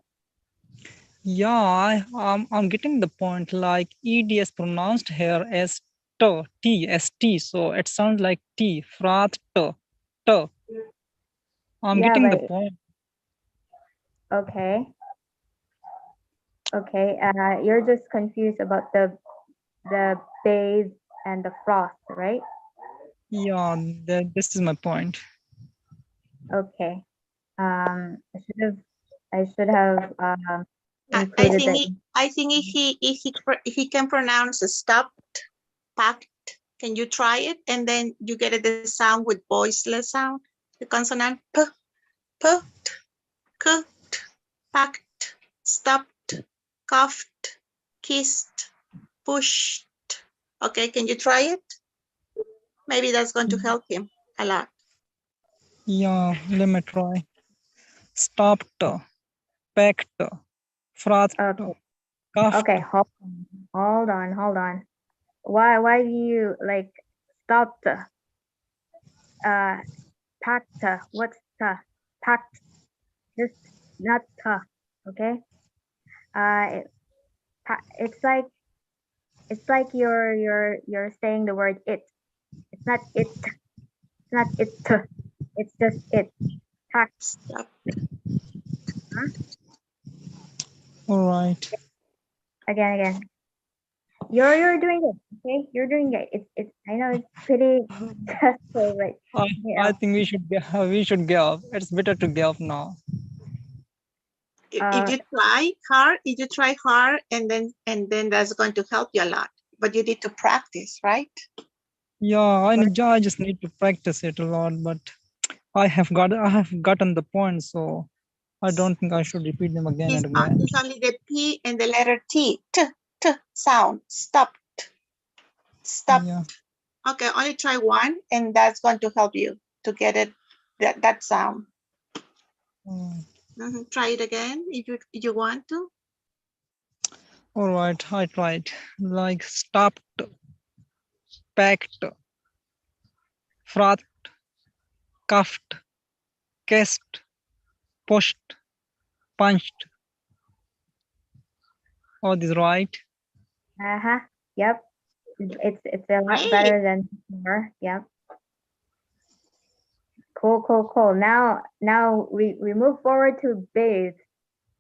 [SPEAKER 10] Yeah, I'm getting the point. Like ed is pronounced here as t, t, s t. So it sounds like t, froth, t, t. I'm getting the point.
[SPEAKER 9] Okay. Okay. You're just confused about the bathe and the frost, right?
[SPEAKER 10] Yeah, this is my point.
[SPEAKER 9] Okay. I should have
[SPEAKER 16] I
[SPEAKER 9] included
[SPEAKER 16] think
[SPEAKER 9] that.
[SPEAKER 16] I think if he can pronounce a stopped, packed, can you try it? And then you get the sound with voiceless sound, the consonant p, put, cooked, packed, stopped, cuffed, kissed, pushed. Okay, can you try it? Maybe that's going to help him a lot.
[SPEAKER 10] Yeah, let me try. Stopped, packed, frothed, cuffed.
[SPEAKER 9] Okay, hold on. Why do you like stopped? Packed. What's packed? Just not okay. It's like you're saying the word it. It's not it. It's not it. It's just it. Packed. Huh?
[SPEAKER 10] All right.
[SPEAKER 9] Again. You're doing it. Okay, you're doing it. It's. I know it's pretty stressful, but
[SPEAKER 10] I think we should give up. It's better to give up now.
[SPEAKER 16] If you try hard, and then that's going to help you a lot. But you need to practice, right?
[SPEAKER 10] Yeah, I just need to practice it a lot, but I have gotten the point, so I don't think I should repeat them again and again.
[SPEAKER 16] It's only the P and the letter T sound. Stopped.
[SPEAKER 10] Yeah.
[SPEAKER 16] Okay, only try one, and that's going to help you to get it that sound. Try it again if you want to.
[SPEAKER 10] All right, I tried. Like stopped, packed, frothed, cuffed, kissed, pushed, punched. All this right?
[SPEAKER 9] Yep. It's a lot better than before. Yep. Cool. Now we move forward to bathe.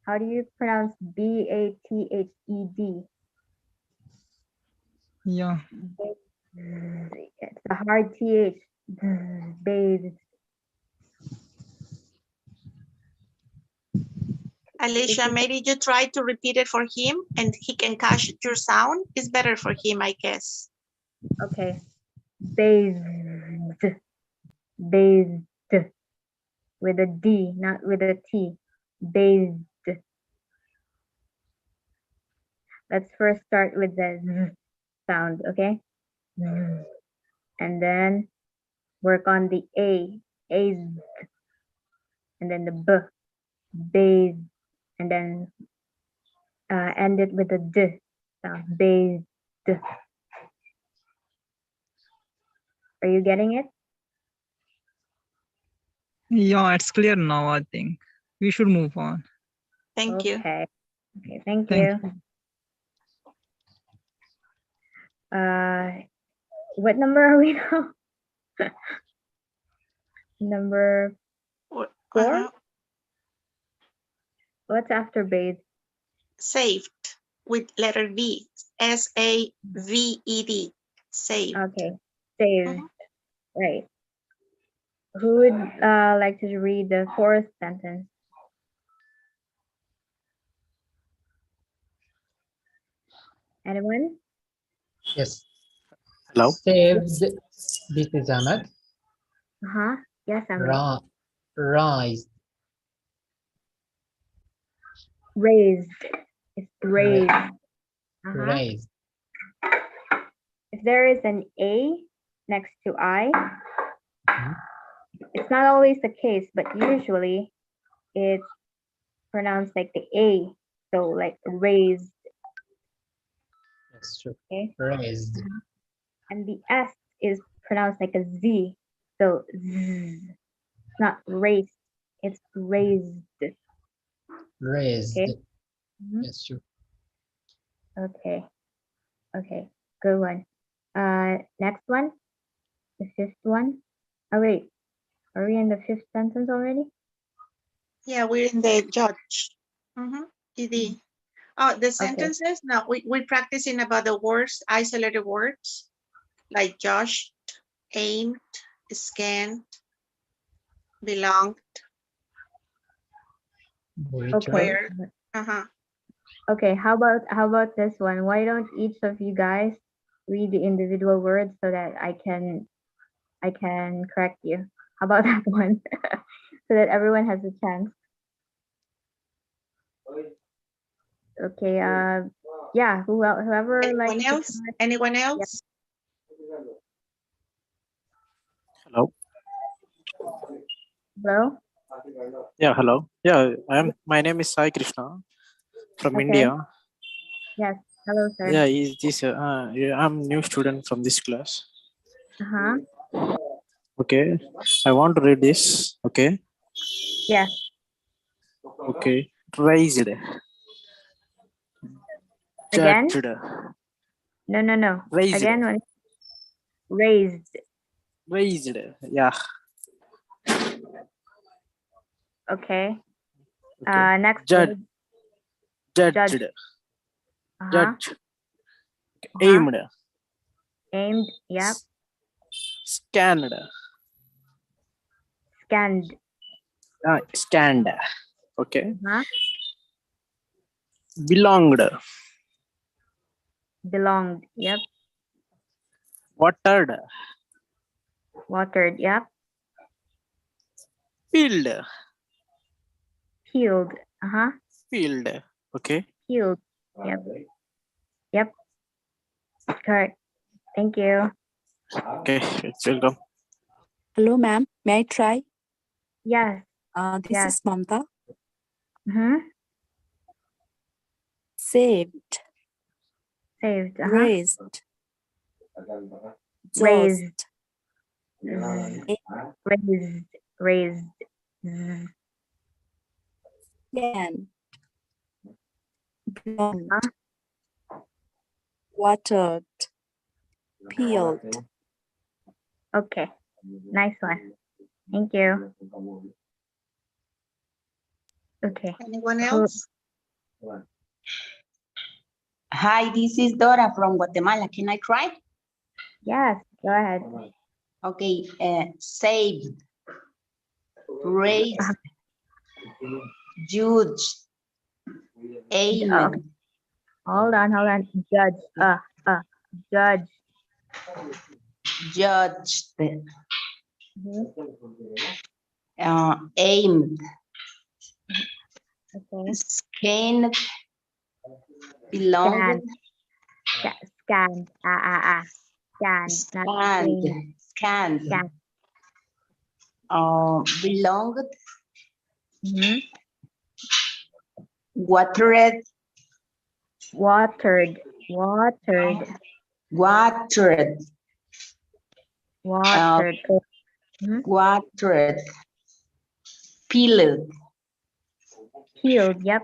[SPEAKER 9] How do you pronounce B-A-T-H-E-D?
[SPEAKER 10] Yeah.
[SPEAKER 9] It's a hard TH. Bathe.
[SPEAKER 16] Alicia, maybe you try to repeat it for him and he can catch your sound. It's better for him, I guess.
[SPEAKER 9] Okay. Bathed. Bathed. With a D, not with a T. Bathed. Let's first start with the Z sound, okay? And then work on the A. And then the B. Bathed. And then end it with a D sound. Bathed. Are you getting it?
[SPEAKER 10] Yeah, it's clear now, I think. We should move on.
[SPEAKER 16] Thank you.
[SPEAKER 9] Okay, thank you. What number are we now? Number 4? What's after bathe?
[SPEAKER 16] Saved with letter V. S-A-V-E-D. Saved.
[SPEAKER 9] Okay, saved. Right. Who would like to read the 4th sentence? Anyone?
[SPEAKER 13] Yes.
[SPEAKER 11] Hello?
[SPEAKER 13] Saved. This is Ahmed.
[SPEAKER 9] Yes, I'm
[SPEAKER 13] Rise.
[SPEAKER 9] Raised. It's raised.
[SPEAKER 13] Raised.
[SPEAKER 9] if there is an A next to I, it's not always the case, but usually it's pronounced like the A. So like raised.
[SPEAKER 13] That's true.
[SPEAKER 9] Okay.
[SPEAKER 13] Raised.
[SPEAKER 9] And the S is pronounced like a Z. So Z. It's not raised, it's raised.
[SPEAKER 13] Raised.
[SPEAKER 9] Okay.
[SPEAKER 13] That's true.
[SPEAKER 9] Okay. Okay. Good one. Next one. The fifth one. Oh wait. Are we in the fifth sentence already?
[SPEAKER 16] Yeah, we're in the judge. ED. Oh, the sentences. Now we're practicing about the words, isolated words, like judged, aimed, scanned, belonged.
[SPEAKER 9] Okay. Okay, how about this one? Why don't each of you guys read the individual words so that I can correct you? How about that one? So that everyone has a chance. Okay, yeah, whoever
[SPEAKER 16] Anyone else? Anyone else?
[SPEAKER 4] Hello.
[SPEAKER 9] Hello?
[SPEAKER 4] Yeah, hello. Yeah, my name is Sai Krishna from
[SPEAKER 9] Okay.
[SPEAKER 4] India.
[SPEAKER 9] Yes. Hello, sir.
[SPEAKER 4] Yeah, I'm new student from this class. Okay. I want to read this. Okay.
[SPEAKER 9] Yeah.
[SPEAKER 4] Okay. Raised.
[SPEAKER 9] Again?
[SPEAKER 4] Judged.
[SPEAKER 9] No.
[SPEAKER 4] Raised.
[SPEAKER 9] Again, one. Raised.
[SPEAKER 4] Raised. Yeah.
[SPEAKER 9] Okay.
[SPEAKER 4] Okay.
[SPEAKER 9] Next
[SPEAKER 4] Judged.
[SPEAKER 9] word.
[SPEAKER 4] Judged. Judge.
[SPEAKER 9] Uh-huh.
[SPEAKER 4] Aimed.
[SPEAKER 9] Aimed. Yep.
[SPEAKER 4] Scanned.
[SPEAKER 9] Scanned.
[SPEAKER 4] Scanned. Okay.
[SPEAKER 9] Huh?
[SPEAKER 4] Belonged.
[SPEAKER 9] Belonged. Yep.
[SPEAKER 4] Watered.
[SPEAKER 9] Watered. Yep.
[SPEAKER 4] Peeled.
[SPEAKER 9] Peeled. Uh-huh.
[SPEAKER 4] Peeled. Okay.
[SPEAKER 9] Peeled. Yep. Yep. Correct. Thank you.
[SPEAKER 4] Okay. It's welcome.
[SPEAKER 18] Hello, ma'am. May I try?
[SPEAKER 9] Yes.
[SPEAKER 18] This is Mamta. Saved.
[SPEAKER 9] Saved.
[SPEAKER 18] Raised.
[SPEAKER 9] Raised.
[SPEAKER 18] Raised.
[SPEAKER 9] Raised.
[SPEAKER 18] Can. Belonged. Watered. Peeled.
[SPEAKER 9] Okay. Nice one. Thank you. Okay.
[SPEAKER 16] Anyone else?
[SPEAKER 7] Hi, this is Dora from Guatemala. Can I try?
[SPEAKER 9] Yes, go ahead.
[SPEAKER 7] Okay, saved, raised, judged, aimed.
[SPEAKER 9] Hold on. Judge. Judge.
[SPEAKER 7] Judged. Aimed.
[SPEAKER 9] Okay.
[SPEAKER 7] Scanned. Belonged.
[SPEAKER 9] Scanned.
[SPEAKER 7] Scanned. Belonged. Watered.
[SPEAKER 9] Watered.
[SPEAKER 7] Watered. Peeled.
[SPEAKER 9] Yep.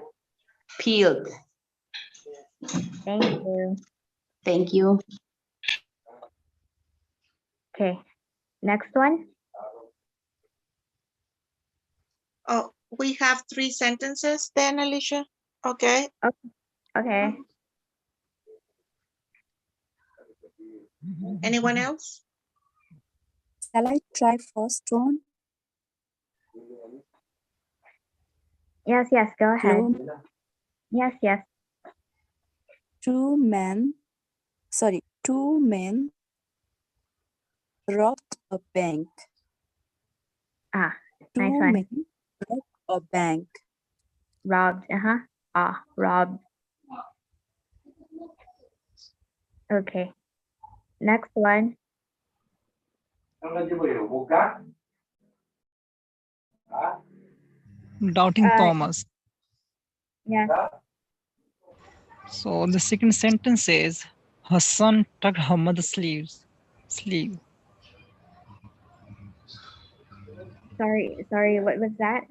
[SPEAKER 7] Peeled.
[SPEAKER 9] Thank you.
[SPEAKER 7] Thank you.
[SPEAKER 9] Okay. Next one.
[SPEAKER 16] Oh, we have 3 sentences then, Alicia. Okay.
[SPEAKER 9] Okay.
[SPEAKER 16] Anyone else?
[SPEAKER 18] Shall I try first one?
[SPEAKER 9] Yes, go ahead.
[SPEAKER 18] Hello?
[SPEAKER 9] Yes.
[SPEAKER 18] Two men robbed a bank.
[SPEAKER 9] Nice
[SPEAKER 18] Two
[SPEAKER 9] one.
[SPEAKER 18] men robbed a bank.
[SPEAKER 9] Robbed. Robbed. Okay. Next one.
[SPEAKER 10] Doubting Thomas.
[SPEAKER 9] Yeah.
[SPEAKER 10] So the second sentence says, her son tucked her mother's sleeve.
[SPEAKER 9] Sorry, what was that?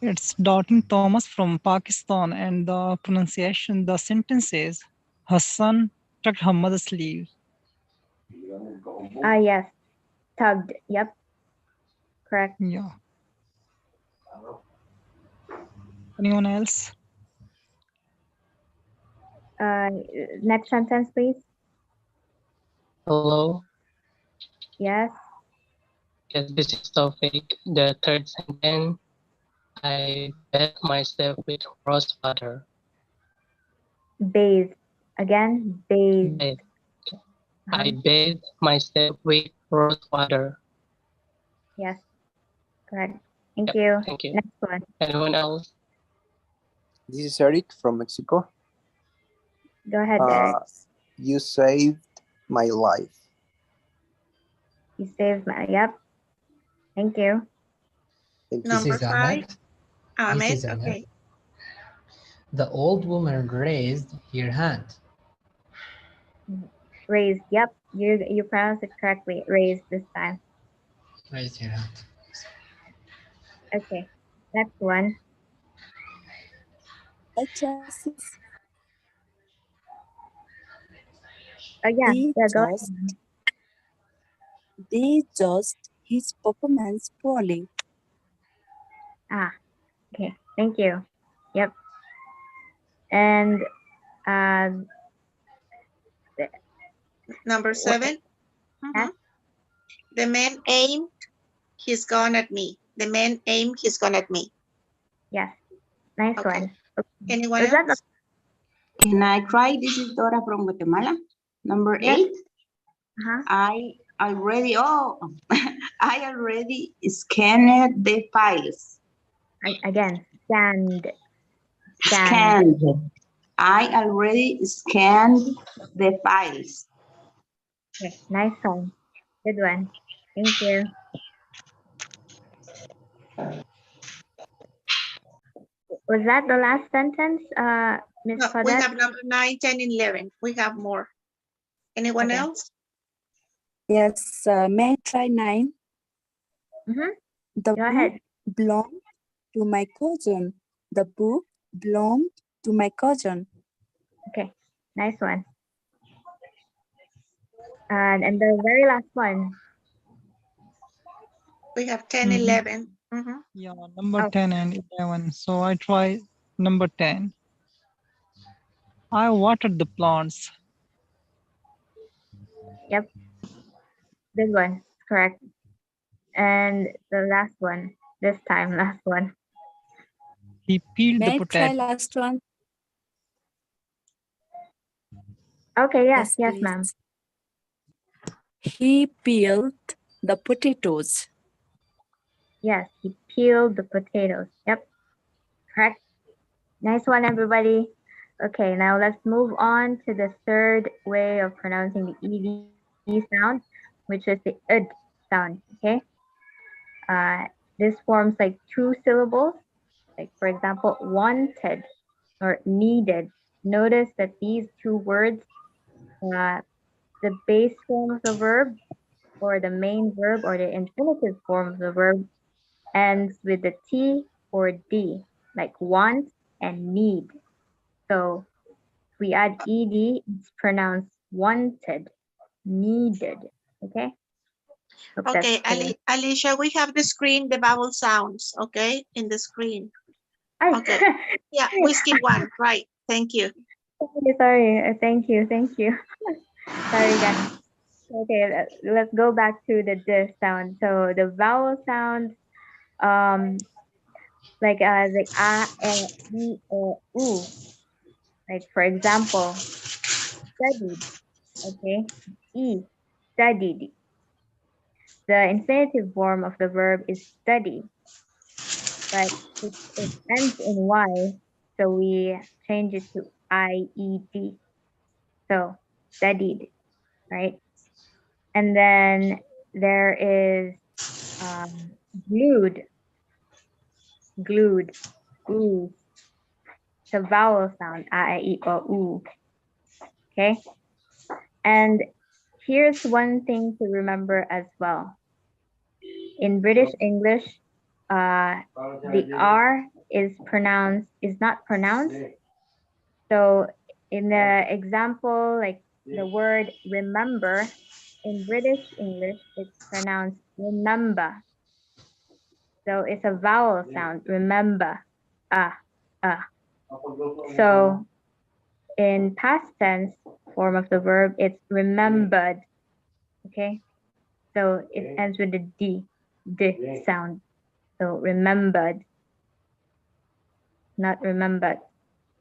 [SPEAKER 10] It's Doubting Thomas from Pakistan, and the pronunciation, the sentence says, her son tucked her mother's sleeve.
[SPEAKER 9] Ah, yes. Tugged. Yep. Correct.
[SPEAKER 10] Yeah. Anyone else?
[SPEAKER 9] Next sentence, please.
[SPEAKER 1] Hello.
[SPEAKER 9] Yes.
[SPEAKER 1] Yes, this is Taufik. The third sentence. I bathe myself with rose water.
[SPEAKER 9] Bathe. Again, bathe.
[SPEAKER 1] Bathe. I bathe myself with rose water.
[SPEAKER 9] Yes. Correct. Thank you.
[SPEAKER 1] Thank you.
[SPEAKER 9] Next one.
[SPEAKER 1] Anyone else?
[SPEAKER 11] This is Eric from Mexico.
[SPEAKER 9] Go ahead, Derek.
[SPEAKER 11] You saved my life.
[SPEAKER 9] You saved my, yep. Thank you.
[SPEAKER 16] Number 5. Ahmed,
[SPEAKER 13] This is Ahmed.
[SPEAKER 16] okay.
[SPEAKER 13] The old woman raised her hand.
[SPEAKER 9] Raised. Yep. You pronounced it correctly. Raised this time.
[SPEAKER 13] Raised her hand.
[SPEAKER 9] Okay. Next one. Oh yeah. Yeah. Go ahead.
[SPEAKER 18] They judged his performance poorly.
[SPEAKER 9] Ah. Okay. Thank you. Yep. And
[SPEAKER 16] Number 7. The man aimed his gun at me. The man aimed his gun at me.
[SPEAKER 9] Yes. Nice
[SPEAKER 16] Okay.
[SPEAKER 9] one. Okay.
[SPEAKER 16] Anyone
[SPEAKER 9] Was that
[SPEAKER 16] else?
[SPEAKER 7] Can I try? This is Dora from Guatemala. Number
[SPEAKER 9] Yes.
[SPEAKER 7] 8. I already I already scanned the files.
[SPEAKER 9] Again, scanned.
[SPEAKER 7] Scanned. I already scanned the files.
[SPEAKER 9] Okay. Nice one. Good one. Thank you. Was that the last sentence, Ms.
[SPEAKER 16] No, we
[SPEAKER 9] Claudette?
[SPEAKER 16] have number 9, 10, and 11. We have more. Anyone
[SPEAKER 9] Okay.
[SPEAKER 16] else?
[SPEAKER 18] Yes, may I try 9? The
[SPEAKER 9] Go ahead.
[SPEAKER 18] book belonged to my cousin. The book belonged to my cousin.
[SPEAKER 9] Okay. Nice one. And the very last one.
[SPEAKER 16] We have 10, 11. Mhm.
[SPEAKER 10] Yeah, number 10 and 11. So I try number 10. I watered the plants.
[SPEAKER 9] Yep. Good one. Correct. And the last one. This time, last one.
[SPEAKER 10] He peeled
[SPEAKER 18] May I
[SPEAKER 10] the
[SPEAKER 18] try
[SPEAKER 10] potato.
[SPEAKER 18] last one?
[SPEAKER 9] Okay. Yes.
[SPEAKER 18] Yes,
[SPEAKER 9] Yes,
[SPEAKER 18] please.
[SPEAKER 9] ma'am.
[SPEAKER 18] He peeled the potatoes.
[SPEAKER 9] Yes. He peeled the potatoes. Yep. Correct. Nice one, everybody. Okay. Now let's move on to the third way of pronouncing the ED sound, which is the ud sound. Okay. This forms like 2 syllables. Like for example, wanted or needed. Notice that these 2 words, the base form of the verb or the main verb or the infinitive form of the verb ends with the T or D, like want and need. So if we add ED, it's pronounced wanted, needed. Okay. Hope that's
[SPEAKER 16] Okay,
[SPEAKER 9] clear.
[SPEAKER 16] Alicia, we have the screen, the vowel sounds, okay, in the screen. Okay. Yeah, we skip one, right? Thank you.
[SPEAKER 9] Sorry. Thank you. Sorry, guys. Okay, let's go back to the D sound. So the vowel sounds, like a, e, u. Like for example, studied. Okay, e, studied. The infinitive form of the verb is study, but it ends in y, so we change it to ied. So studied, right? And then there is glued, glued, ooh. It's a vowel sound, I, E, O, U. Okay. And here's one thing to remember as well. In British English, the R is not pronounced. So in the example, like the word remember, in British English, it's pronounced remember. So it's a vowel sound, remember, So in past tense form of the verb, it's remembered, okay? So it ends with the D sound. So remembered, not remembered,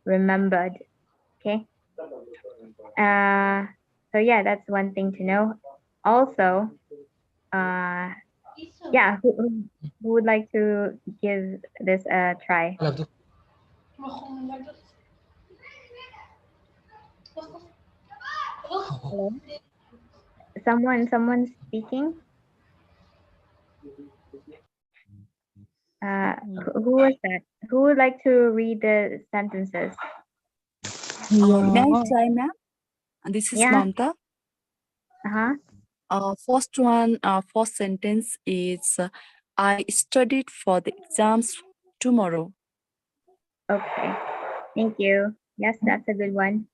[SPEAKER 9] remembered, okay? So yeah, that's one thing to know. Also, yeah, who would like to give this a try? Hello? Someone speaking? Who was that? Who would like to read the sentences?
[SPEAKER 10] Yeah.
[SPEAKER 18] May I try, ma'am? This is Mamta. First one, first sentence is, I studied for the exams tomorrow.
[SPEAKER 9] Okay, thank you. Yes, that's a good one.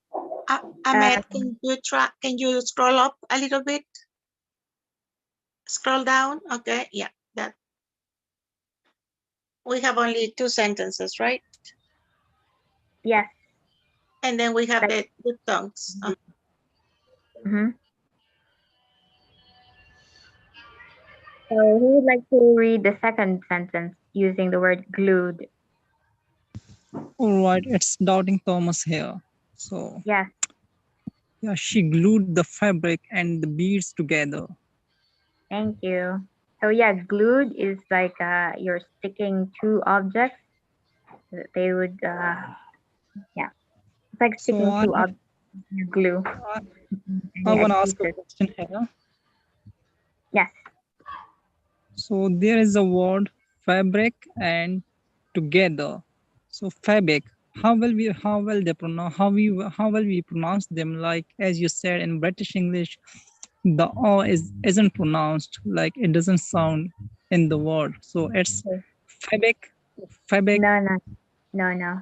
[SPEAKER 16] Ahmed, can you scroll up a little bit? Scroll down. Okay, yeah, that. We have only 2 sentences, right?
[SPEAKER 9] Yes.
[SPEAKER 16] And then we have the diphthongs.
[SPEAKER 9] So who would like to read the second sentence using the word glued?
[SPEAKER 10] All right, it's Doubting Thomas here. So
[SPEAKER 9] yeah,
[SPEAKER 10] she glued the fabric and the beads together.
[SPEAKER 9] Thank you. So yeah, glued is like you're sticking two objects. They would yeah, it's like sticking two objects in glue.
[SPEAKER 10] I want to ask a question here.
[SPEAKER 9] Yes.
[SPEAKER 10] So there is a word fabric and together. So fabric, how will we pronounce them? Like as you said in British English, the O isn't pronounced, like it doesn't sound in the word. So it's fabric.
[SPEAKER 9] No.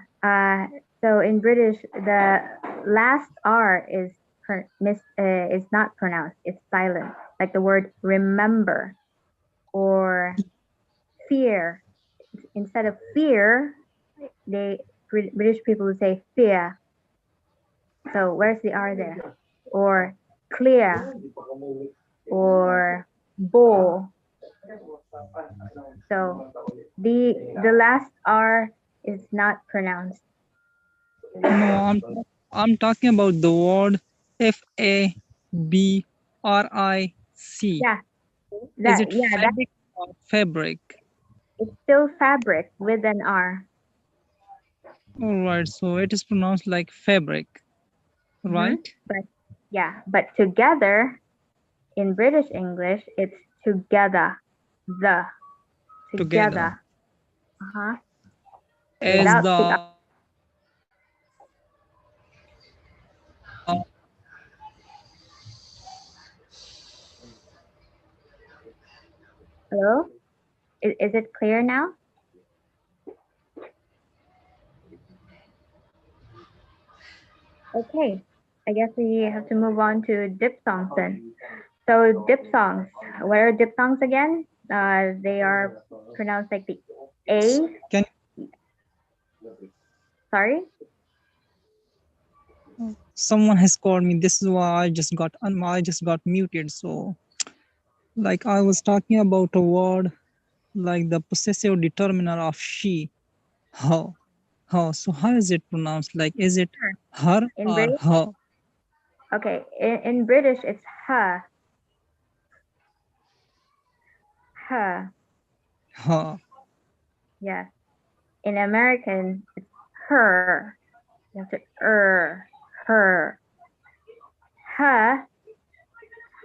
[SPEAKER 9] So in British, the last R is not pronounced. It's silent, like the word remember or fear. Instead of fear, British people would say fear. So where's the R there? Or clear or bowl. So the last R is not pronounced.
[SPEAKER 10] No, I'm talking about the word fabric.
[SPEAKER 9] Yeah.
[SPEAKER 10] Is it fabric or fabric?
[SPEAKER 9] It's still fabric with an R.
[SPEAKER 10] All right, so it is pronounced like fabric, right?
[SPEAKER 9] But together in British English, it's together. Together.
[SPEAKER 10] As the
[SPEAKER 9] Hello? Is it clear now? Okay, I guess we have to move on to diphthongs then. So diphthongs, what are diphthongs again? They are pronounced like the A. Sorry?
[SPEAKER 10] Someone has called me. This is why I just got muted. So like I was talking about a word like the possessive determiner of she. How? So how is it pronounced? Like is it her
[SPEAKER 9] In
[SPEAKER 10] or
[SPEAKER 9] British?
[SPEAKER 10] her?
[SPEAKER 9] Okay, in British it's her. Her. Yeah. In American it's her. You have to her. Huh.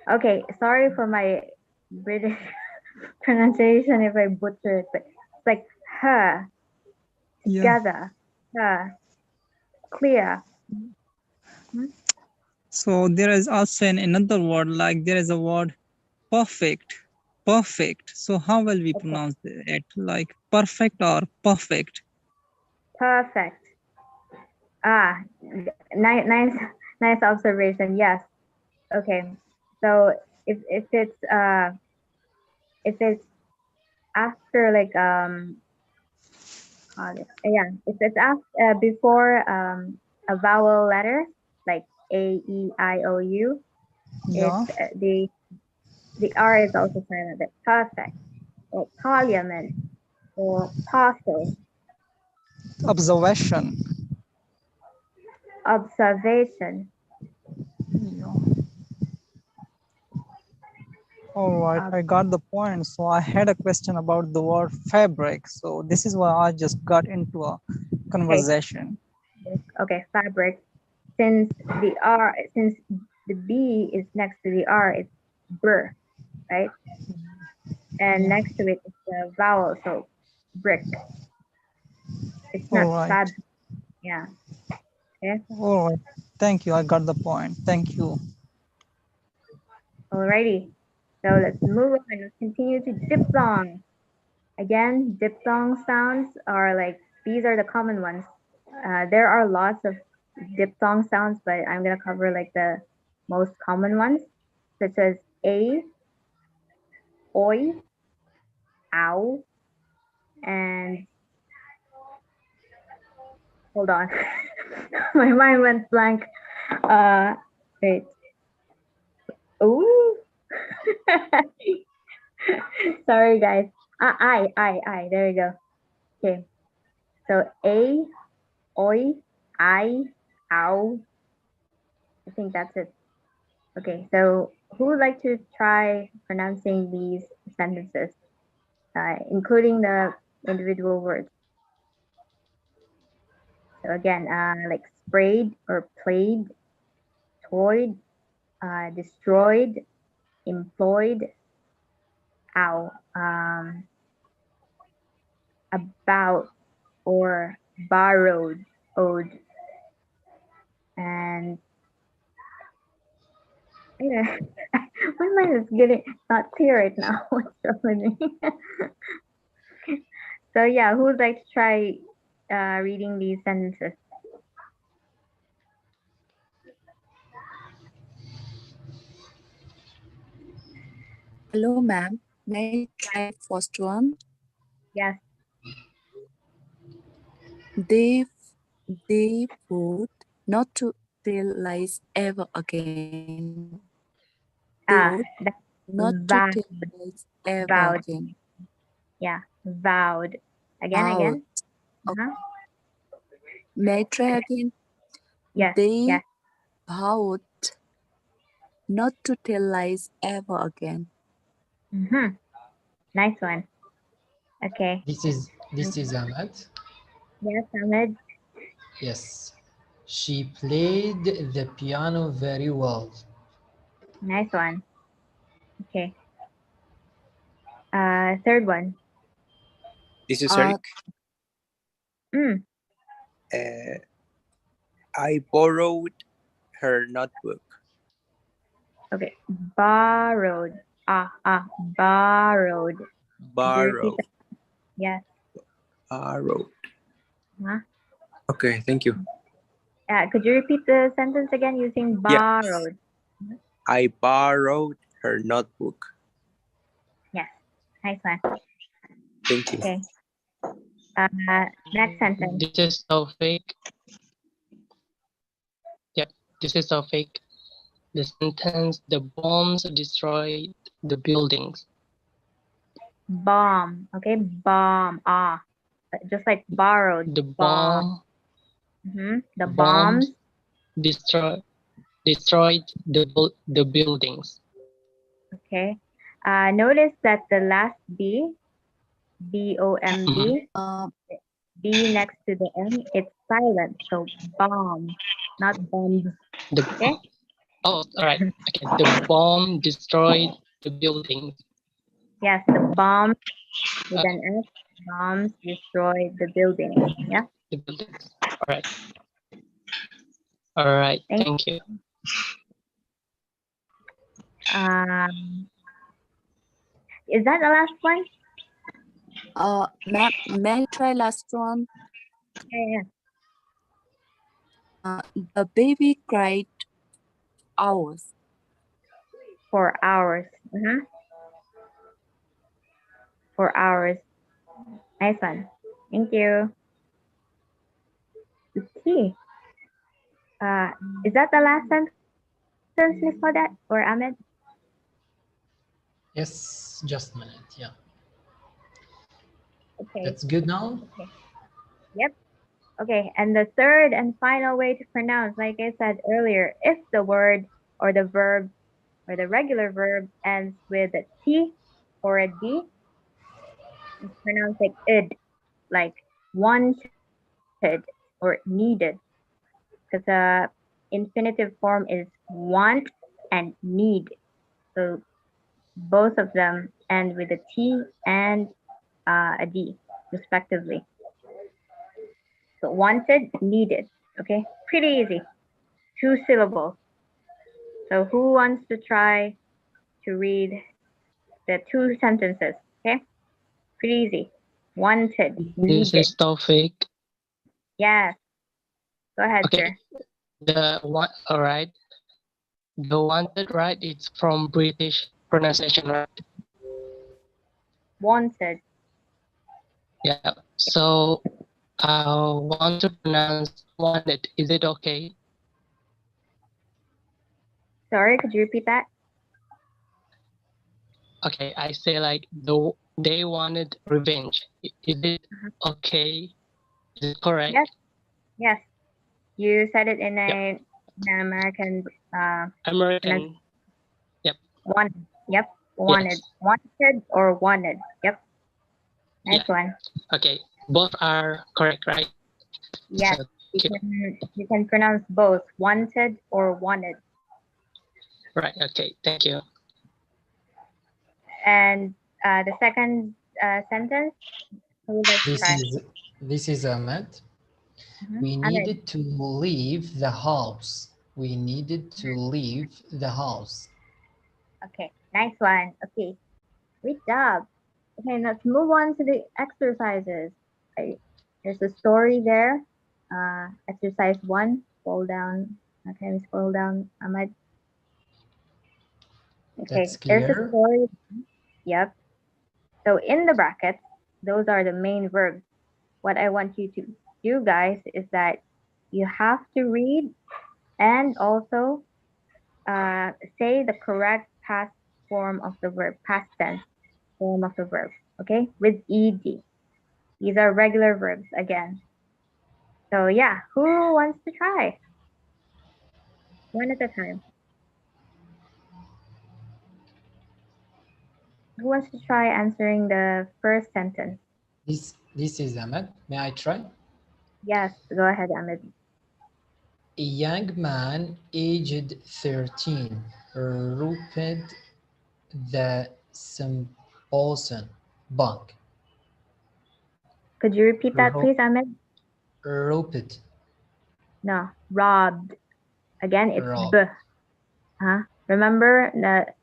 [SPEAKER 9] Okay, sorry for my British pronunciation if I butcher it, but it's like huh,
[SPEAKER 10] Yeah.
[SPEAKER 9] together, huh, clear. Hmm?
[SPEAKER 10] So there is also another word, like there is a word perfect. Perfect. So how will we pronounce it? Like perfect or perfect?
[SPEAKER 9] Perfect. Ah, nice observation. Yes. Okay. So if it's after like yeah, if it's after before a vowel letter like A, E, I, O, U, it's
[SPEAKER 10] Yeah.
[SPEAKER 9] the R is also silent. But perfect or parliament or parcel.
[SPEAKER 10] Observation.
[SPEAKER 9] Observation.
[SPEAKER 10] Yeah. All right, I got the point. So I had a question about the word fabric. So this is why I just got into a conversation.
[SPEAKER 9] Okay, fabric. Since the B is next to the R, it's br, right? And next to it is the vowel, so brick. It's not
[SPEAKER 10] All right.
[SPEAKER 9] fab. Yeah. Okay.
[SPEAKER 10] All right. Thank you. I got the point. Thank you.
[SPEAKER 9] Alrighty. So let's move on and continue to diphthong. Again, diphthong sounds are like, these are the common ones. There are lots of diphthong sounds, but I'm gonna cover like the most common ones, such as a, oi, ow, and hold on. My mind went blank. Wait. Ooh. Sorry, guys. I. There we go. Okay. So a, oi, I, ow. I think that's it. Okay. So who would like to try pronouncing these sentences, including the individual words? So again, like sprayed or played, toyed, destroyed, employed, ow, about or borrowed, owed, and yeah, my mind is getting not clear right now. What's wrong with me? So yeah, who would like to try reading these sentences?
[SPEAKER 18] Hello, ma'am. May I try first one?
[SPEAKER 9] Yes.
[SPEAKER 18] They would not to tell lies ever again. They would
[SPEAKER 9] That's
[SPEAKER 18] not to
[SPEAKER 9] vowed.
[SPEAKER 18] tell lies ever
[SPEAKER 9] Vowed.
[SPEAKER 18] again.
[SPEAKER 9] Yeah, vowed. Again,
[SPEAKER 18] Vowed.
[SPEAKER 9] again.
[SPEAKER 18] May I try again?
[SPEAKER 9] Yes.
[SPEAKER 18] They
[SPEAKER 9] Yes.
[SPEAKER 18] vowed not to tell lies ever again.
[SPEAKER 9] Mm-hmm. Nice one. Okay.
[SPEAKER 13] This is Ahmed.
[SPEAKER 9] Yes, Ahmed.
[SPEAKER 13] Yes. She played the piano very well.
[SPEAKER 9] Nice one. Okay. Third one.
[SPEAKER 11] This is Eric.
[SPEAKER 9] Mm.
[SPEAKER 11] I borrowed her notebook.
[SPEAKER 9] Okay. Borrowed. Borrowed. Could you repeat
[SPEAKER 11] Borrowed.
[SPEAKER 9] that? Yes.
[SPEAKER 11] Borrowed.
[SPEAKER 9] Huh?
[SPEAKER 11] Okay, thank you.
[SPEAKER 9] Could you repeat the sentence again using borrowed?
[SPEAKER 11] Yeah. I borrowed her notebook.
[SPEAKER 9] Yes. Nice one.
[SPEAKER 11] Thank you.
[SPEAKER 9] Okay. Next sentence.
[SPEAKER 1] This is so fake. Yep, this is so fake. The sentence, the bombs destroyed the buildings.
[SPEAKER 9] Bomb. Okay. Bomb. Just like borrowed.
[SPEAKER 1] The bomb.
[SPEAKER 9] The bombs
[SPEAKER 1] destroyed the buildings.
[SPEAKER 9] Okay. Notice that the last B, B-O-M-B, B next to the M, it's silent. So bomb, not bombs. Okay?
[SPEAKER 1] Oh, all right. Okay. The bomb destroyed the building.
[SPEAKER 9] Yes, the bomb with an S. Bombs destroyed the building. Yeah.
[SPEAKER 1] The buildings. All right. All right. Thank you.
[SPEAKER 9] Is that the last one?
[SPEAKER 18] Ma'am, may I try last one?
[SPEAKER 9] Yeah.
[SPEAKER 18] The baby cried hours.
[SPEAKER 9] For hours. For hours. Nice one. Thank you. Okay. Is that the last sentence, Miss Claudette or Ahmed?
[SPEAKER 13] Yes, just a minute. Yeah,
[SPEAKER 9] Okay.
[SPEAKER 13] that's good now.
[SPEAKER 9] Okay. Yep. Okay. And the third and final way to pronounce, like I said earlier, if the word or the verb or the regular verb ends with a T or a D, it's pronounced like id, like wanted or needed. Because the infinitive form is want and need. So both of them end with a T and a D, respectively. So wanted, needed. Okay, pretty easy. 2 syllables. So who wants to try to read the 2 sentences? Okay, pretty easy. Wanted,
[SPEAKER 1] This
[SPEAKER 9] needed.
[SPEAKER 1] is Tawfiq.
[SPEAKER 9] Yes. Go ahead,
[SPEAKER 1] Okay.
[SPEAKER 9] sir.
[SPEAKER 1] The one. All right. The wanted, right? It's from British pronunciation, right?
[SPEAKER 9] Wanted.
[SPEAKER 1] Yeah. So I want to pronounce wanted. Is it okay?
[SPEAKER 9] Sorry, could you repeat that?
[SPEAKER 1] Okay, I say like they wanted revenge. Is it okay? Is it correct?
[SPEAKER 9] Yes. Yes. You said it in an American
[SPEAKER 1] American. Yep.
[SPEAKER 9] Wanted. Yep. Wanted.
[SPEAKER 1] Yes.
[SPEAKER 9] Wanted or wanted. Yep. Nice one.
[SPEAKER 1] Okay. Both are correct, right?
[SPEAKER 9] Yes.
[SPEAKER 1] So,
[SPEAKER 9] You can pronounce both wanted or wanted.
[SPEAKER 1] right. Okay. Thank you.
[SPEAKER 9] And the second sentence, who would like to try?
[SPEAKER 13] This is Ahmed. We
[SPEAKER 9] Ahmed.
[SPEAKER 13] needed to leave the house. We needed to leave the house.
[SPEAKER 9] Okay, nice one. Okay, great job. Okay, let's move on to the exercises. Okay, there's a story there. Exercise 1, scroll down. Okay, scroll down, Ahmed. Okay,
[SPEAKER 13] That's
[SPEAKER 9] there's a
[SPEAKER 13] clear.
[SPEAKER 9] story. Yep. So in the brackets, those are the main verbs. What I want you to do, guys, is that you have to read and also say the correct past form of the verb, past tense form of the verb, okay, with ed. These are regular verbs again. So yeah, who wants to try? One at a time. Who wants to try answering the first sentence?
[SPEAKER 13] This is Ahmed. May I try?
[SPEAKER 9] Yes, go ahead, Ahmed.
[SPEAKER 13] A young man aged 13 robbed the Symposium Bank.
[SPEAKER 9] Could you repeat that, please, Ahmed?
[SPEAKER 13] Robbed.
[SPEAKER 9] No, robbed. Again, it's
[SPEAKER 13] Robbed.
[SPEAKER 9] b. Remember that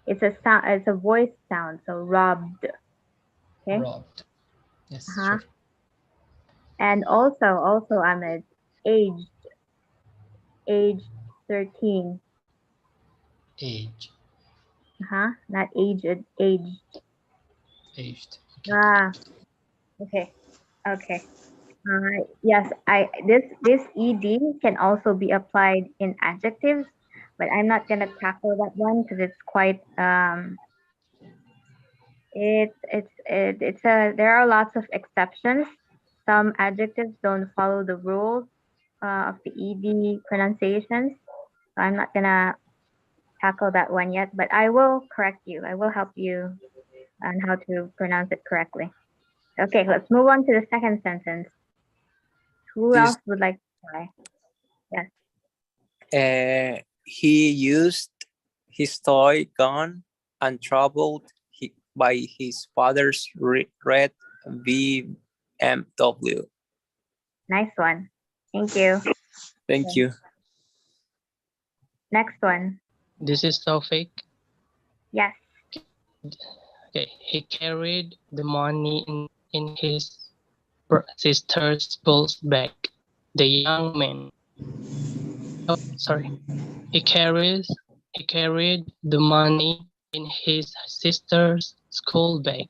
[SPEAKER 9] it's a sound. It's a voice sound. So robbed. Okay.
[SPEAKER 13] Robbed. Yes. Sure.
[SPEAKER 9] And also Ahmed, aged 13.
[SPEAKER 13] Age.
[SPEAKER 9] Not aged. Aged.
[SPEAKER 13] Aged.
[SPEAKER 9] Okay. Okay. Yes, this ed can also be applied in adjectives, but I'm not gonna tackle that one because it's quite there are lots of exceptions. Some adjectives don't follow the rules of the ed pronunciations, so I'm not gonna tackle that one yet, but I will correct you. I will help you on how to pronounce it correctly. Okay, let's move on to the second sentence. Who else would like to try? Yes.
[SPEAKER 11] he used his toy gun and traveled by his father's red BMW.
[SPEAKER 9] Nice one. Thank you.
[SPEAKER 11] Thank you.
[SPEAKER 9] Next one.
[SPEAKER 1] This is Taufik.
[SPEAKER 9] Yes.
[SPEAKER 1] Okay, he carried the money in his sister's school bag. The young man. Oh, sorry. He carried the money in his sister's school bag.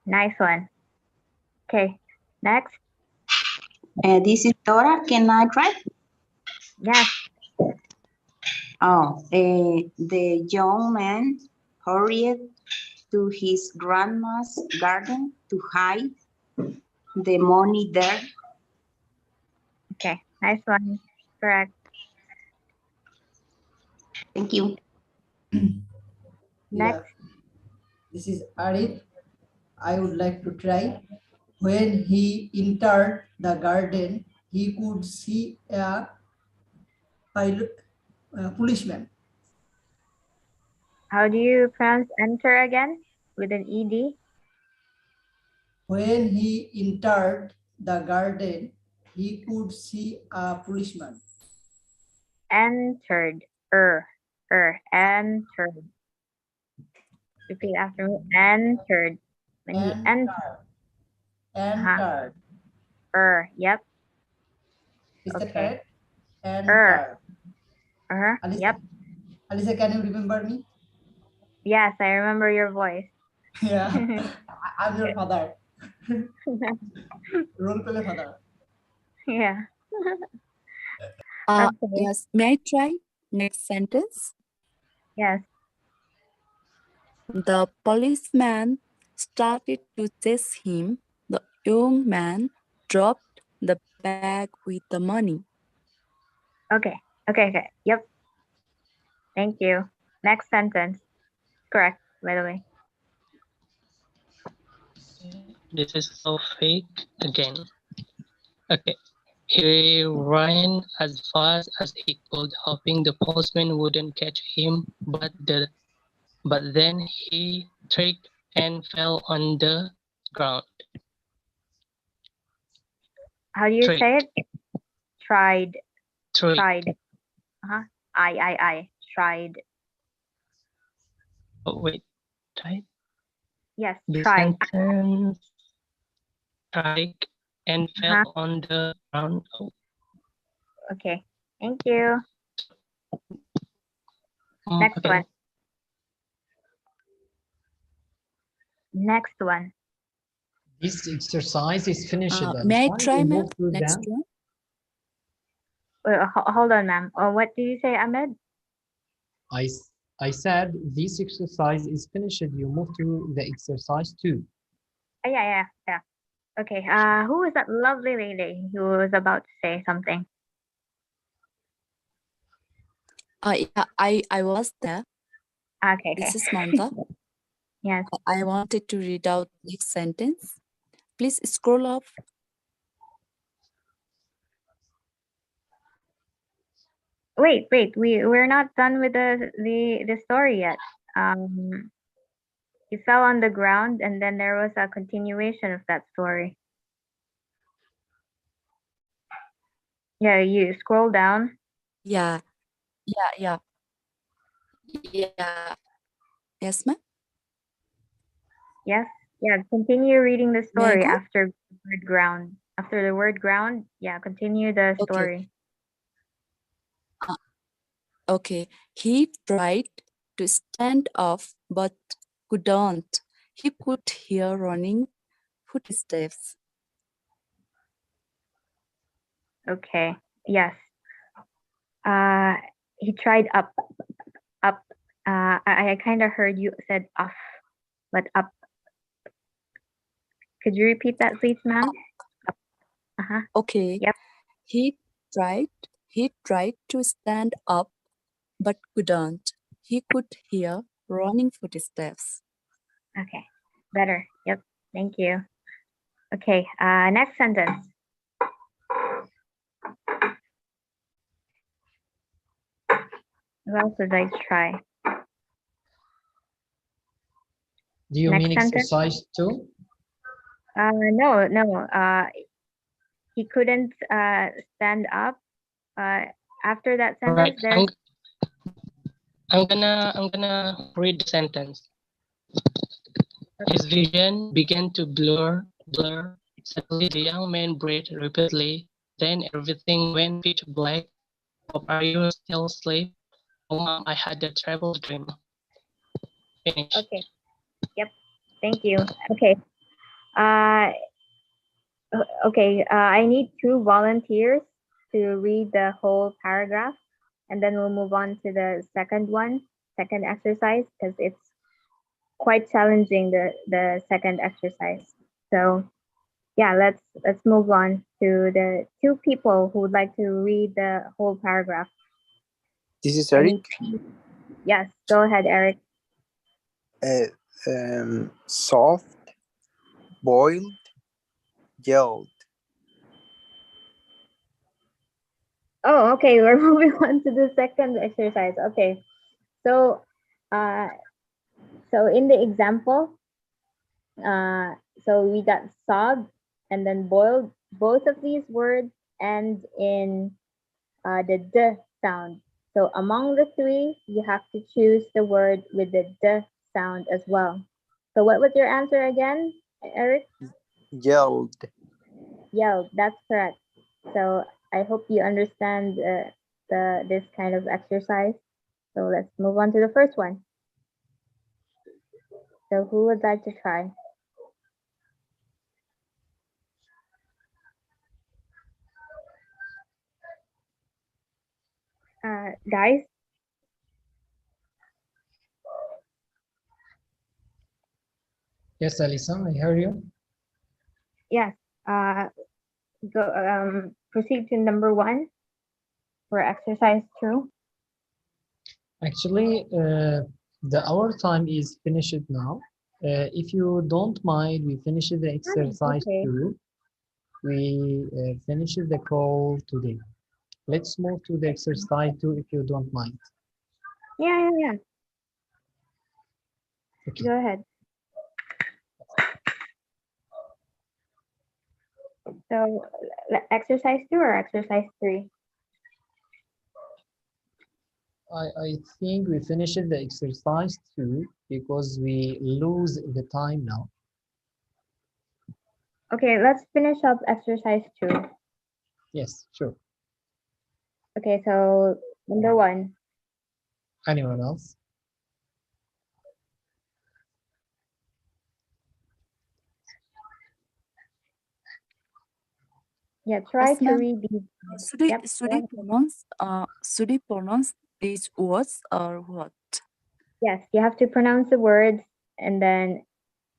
[SPEAKER 9] Nice one. Okay, next.
[SPEAKER 7] This is Dora. Can I try?
[SPEAKER 9] Yes.
[SPEAKER 7] Oh, the young man hurried to his grandma's garden to hide the money there.
[SPEAKER 9] Okay, nice one. Correct.
[SPEAKER 7] Thank you.
[SPEAKER 9] Next.
[SPEAKER 8] This is Arif. I would like to try. When he entered the garden, he could see a policeman.
[SPEAKER 9] How do you pronounce enter again? With an ED?
[SPEAKER 8] When he entered the garden, he could see a policeman.
[SPEAKER 9] Entered. Entered. Repeat after me. Entered. When he entered.
[SPEAKER 8] Entered.
[SPEAKER 9] Yep.
[SPEAKER 8] Is that
[SPEAKER 9] Okay.
[SPEAKER 8] correct? Entered. Alicia,
[SPEAKER 9] Yep.
[SPEAKER 8] Alicia, can you remember me?
[SPEAKER 9] Yes, I remember your voice.
[SPEAKER 8] Yeah, I'm your father. Role play father.
[SPEAKER 9] Yeah.
[SPEAKER 18] Yes, may I try next sentence?
[SPEAKER 9] Yes.
[SPEAKER 18] The policeman started to chase him. The young man dropped the bag with the money.
[SPEAKER 9] Okay. Yep. Thank you. Next sentence. Correct, by the way.
[SPEAKER 1] This is so fake again. Okay. He ran as fast as he could, hoping the postman wouldn't catch him, but then he tripped and fell on the ground.
[SPEAKER 9] How do you
[SPEAKER 1] Tripped.
[SPEAKER 9] say it? Tried.
[SPEAKER 1] Tripped.
[SPEAKER 9] Tried. I. Tried.
[SPEAKER 1] Oh, wait. Tried?
[SPEAKER 9] Yes,
[SPEAKER 1] The
[SPEAKER 9] tried.
[SPEAKER 1] sentence. Tried and fell on the ground. Oh.
[SPEAKER 9] Okay. Thank you. Next
[SPEAKER 1] okay.
[SPEAKER 9] one. Next one.
[SPEAKER 13] This exercise is finished.
[SPEAKER 18] May I
[SPEAKER 13] Try
[SPEAKER 18] try,
[SPEAKER 13] to
[SPEAKER 18] ma'am?
[SPEAKER 13] move through
[SPEAKER 18] Next
[SPEAKER 13] them.
[SPEAKER 18] one.
[SPEAKER 9] Hold on, ma'am. What did you say, Ahmed?
[SPEAKER 13] I said this exercise is finished. You move to the exercise 2.
[SPEAKER 9] Yeah. Okay. Who is that lovely lady who was about to say something?
[SPEAKER 18] Yeah, I was there.
[SPEAKER 9] Okay.
[SPEAKER 18] This is Manta.
[SPEAKER 9] Yes.
[SPEAKER 18] I wanted to read out next sentence. Please scroll up.
[SPEAKER 9] Wait. We're not done with the story yet. He fell on the ground, and then there was a continuation of that story. Yeah, you scroll down.
[SPEAKER 18] Yeah. Yes, ma'am.
[SPEAKER 9] Yes. Yeah. Continue reading the
[SPEAKER 18] May I
[SPEAKER 9] story
[SPEAKER 18] go?
[SPEAKER 9] after the word ground. After the word ground, yeah, continue the story.
[SPEAKER 18] Okay. He tried to stand up, but couldn't. He could hear running footsteps.
[SPEAKER 9] Okay. Yes. He tried up. I kind of heard you said off, but up. Could you repeat that, please, ma'am? Up.
[SPEAKER 18] Okay.
[SPEAKER 9] Yep.
[SPEAKER 18] He tried to stand up, but couldn't. He could hear running footsteps.
[SPEAKER 9] Okay. Better. Yep. Thank you. Okay. Next sentence. Who else would like to try?
[SPEAKER 13] Do you
[SPEAKER 9] Next
[SPEAKER 13] mean
[SPEAKER 9] sentence?
[SPEAKER 13] exercise 2?
[SPEAKER 9] No. He couldn't stand up. After that
[SPEAKER 1] All right,
[SPEAKER 9] sentence, there's
[SPEAKER 1] I'm gonna read the sentence. His vision began to blur. Suddenly, the young man breathed repeatedly. Then everything went pitch black. Bob, are you still asleep? Oh, Mom, I had a terrible dream. Finish.
[SPEAKER 9] okay. Yep. Thank you. Okay. I need 2 volunteers to read the whole paragraph, and then we'll move on to the second exercise, because it's quite challenging, the second exercise. So yeah, let's move on to the 2 people who would like to read the whole paragraph.
[SPEAKER 11] This is Eric.
[SPEAKER 9] Yes, go ahead, Eric.
[SPEAKER 11] Soft, boiled, yelled.
[SPEAKER 9] Oh, okay, we're moving on to the second exercise. Okay, so in the example, so we got sobbed and then boiled. Both of these words end in the d sound. So among the 3, you have to choose the word with the d sound as well. So what was your answer again, Eric?
[SPEAKER 11] Yelled.
[SPEAKER 9] Yelled, that's correct. So I hope you understand this kind of exercise. So let's move on to the first one. So who would like to try? Guys?
[SPEAKER 13] Yes, Alison, I hear you.
[SPEAKER 9] Yes. Proceed to number 1 for exercise 2.
[SPEAKER 13] Actually, our time is finished now. If you don't mind, we finish the exercise
[SPEAKER 9] okay.
[SPEAKER 13] 2. We finish the call today. Let's move to the exercise 2 if you don't mind.
[SPEAKER 9] Yeah.
[SPEAKER 13] Okay.
[SPEAKER 9] Go ahead. So exercise 2 or exercise 3?
[SPEAKER 13] I think we finished the exercise 2 because we lose the time now.
[SPEAKER 9] Okay, let's finish up exercise 2.
[SPEAKER 13] Yes, sure.
[SPEAKER 9] Okay, so number 1.
[SPEAKER 13] Anyone else?
[SPEAKER 9] Yeah, try
[SPEAKER 18] Yes,
[SPEAKER 9] to
[SPEAKER 18] ma'am.
[SPEAKER 9] read these.
[SPEAKER 18] Should he pronounce these words or what?
[SPEAKER 9] Yes, you have to pronounce the words, and then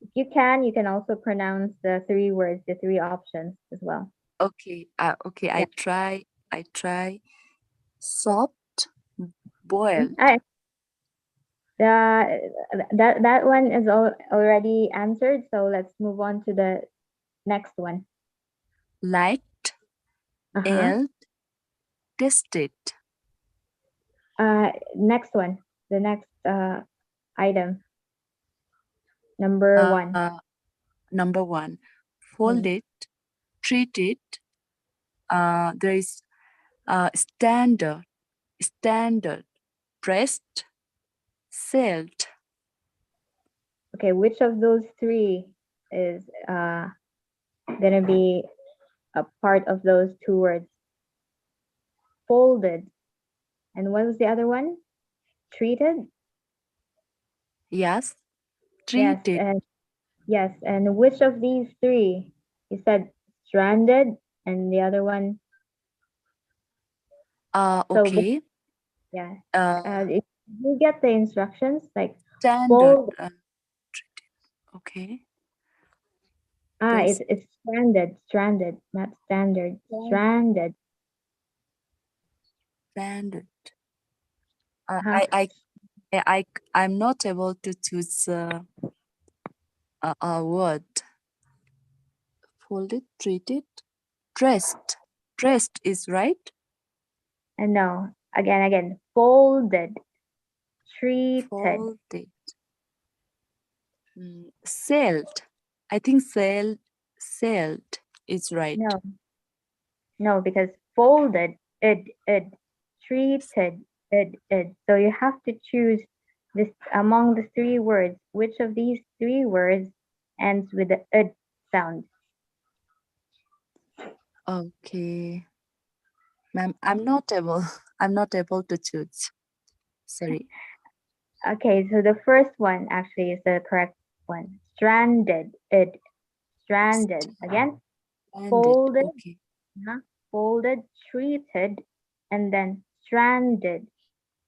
[SPEAKER 9] if you can also pronounce the 3 words, the 3 options as well.
[SPEAKER 18] Okay. Okay.
[SPEAKER 9] Yeah.
[SPEAKER 18] I try. Soft, boiled.
[SPEAKER 9] That one is already answered. So let's move on to the next one.
[SPEAKER 18] Liked, eld, tested.
[SPEAKER 9] Next one. The next item. Number 1.
[SPEAKER 18] Number 1. Folded, treated. There is standard, pressed, sailed.
[SPEAKER 9] Okay, which of those 3 is gonna be a part of those 2 words? Folded. And what was the other one? Treated?
[SPEAKER 18] Yes, treated.
[SPEAKER 9] Yes, and which of these 3? You said stranded, and the other one?
[SPEAKER 18] Okay.
[SPEAKER 9] Yeah. If you get the instructions, like
[SPEAKER 18] Standard. Okay.
[SPEAKER 9] It's stranded, not standard. Stranded.
[SPEAKER 18] Standard. I'm not able to choose a word. Folded, treated, pressed. Pressed is right?
[SPEAKER 9] No. Again. Folded. Treated.
[SPEAKER 18] Folded. Sailed. I think sailed is right.
[SPEAKER 9] No, because folded, id. Treated, id. So you have to choose this among the three words. Which of these three words ends with the id sound?
[SPEAKER 18] Okay. Ma'am, I'm not able to choose. Sorry.
[SPEAKER 9] Okay, so the first one actually is the correct one. Stranded, id. Stranded. Again, folded,
[SPEAKER 18] Okay.
[SPEAKER 9] folded, treated, and then stranded.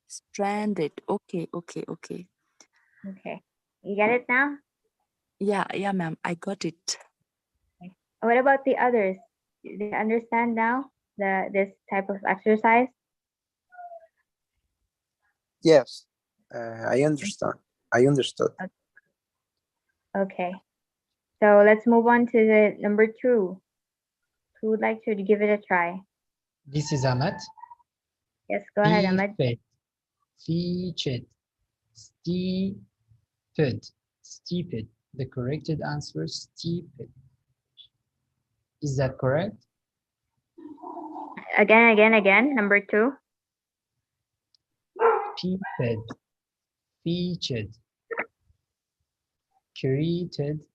[SPEAKER 18] Stranded. Okay.
[SPEAKER 9] Okay, you get it now?
[SPEAKER 18] Yeah, ma'am, I got it.
[SPEAKER 9] What about the others? Do you understand now this type of exercise?
[SPEAKER 11] Yes, I understand. I understood.
[SPEAKER 9] Okay, so let's move on to the number 2. Who would like to give it a try?
[SPEAKER 13] This is Ahmed.
[SPEAKER 9] Yes, go ahead, Ahmed.
[SPEAKER 13] Featured, stupid. The corrected answer is stupid. Is that correct?
[SPEAKER 9] Again. Number 2.
[SPEAKER 13] Featured, created,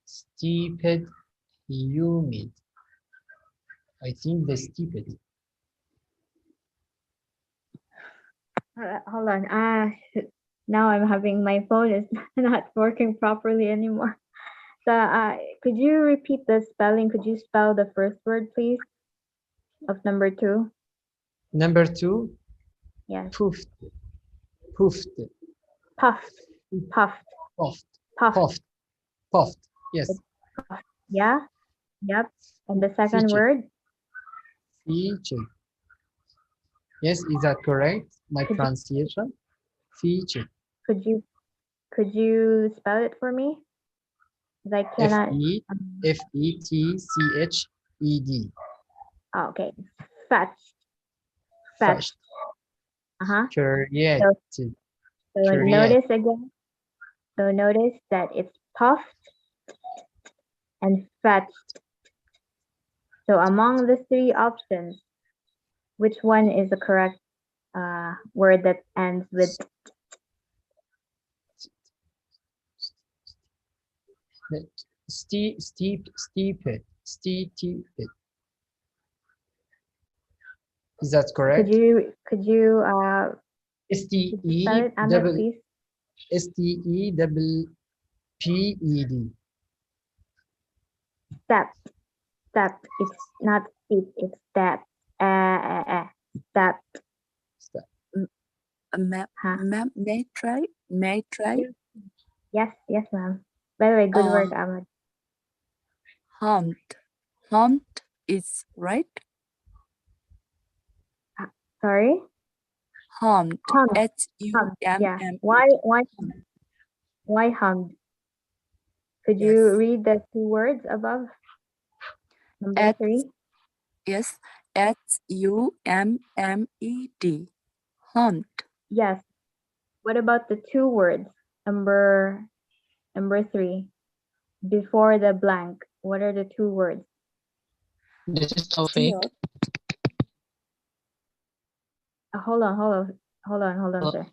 [SPEAKER 13] stupid, humid. I think the stupid.
[SPEAKER 9] Hold on. Now I'm having my phone is not working properly anymore. So could you repeat the spelling? Could you spell the first word, please, of number 2?
[SPEAKER 13] Number 2.
[SPEAKER 9] Yes.
[SPEAKER 13] Puffed. Yes.
[SPEAKER 9] Yeah. Yep. And the second word?
[SPEAKER 13] Featured. Yes, is that correct? My pronunciation? Featured.
[SPEAKER 9] Could you spell it for me? I cannot.
[SPEAKER 13] Fetched.
[SPEAKER 9] Oh, okay. Fetched.
[SPEAKER 13] Created.
[SPEAKER 9] So notice again. So notice that it's puffed and fetched. So among the 3 options, which one is the correct word that ends with?
[SPEAKER 13] Stupid. Is that correct?
[SPEAKER 9] Could you
[SPEAKER 13] S-T-E
[SPEAKER 9] Ahmed, please?
[SPEAKER 13] S-T-E-P-P-E-D.
[SPEAKER 9] Step. It's not steep, it's step. Step.
[SPEAKER 18] Ma'am, may I try?
[SPEAKER 9] Yes, ma'am. By the way, good work, Ahmed.
[SPEAKER 18] Humped is right?
[SPEAKER 9] Sorry?
[SPEAKER 18] Humped.
[SPEAKER 9] Yeah.
[SPEAKER 18] H-U-M-M.
[SPEAKER 9] Why hummed? Could you read the 2 words above? Number 3?
[SPEAKER 18] Yes. H-U-M-M-E-D. Humped.
[SPEAKER 9] Yes. What about the 2 words? Number 3. Before the blank, what are the 2 words?
[SPEAKER 1] This is so fake.
[SPEAKER 9] Hold on, sir.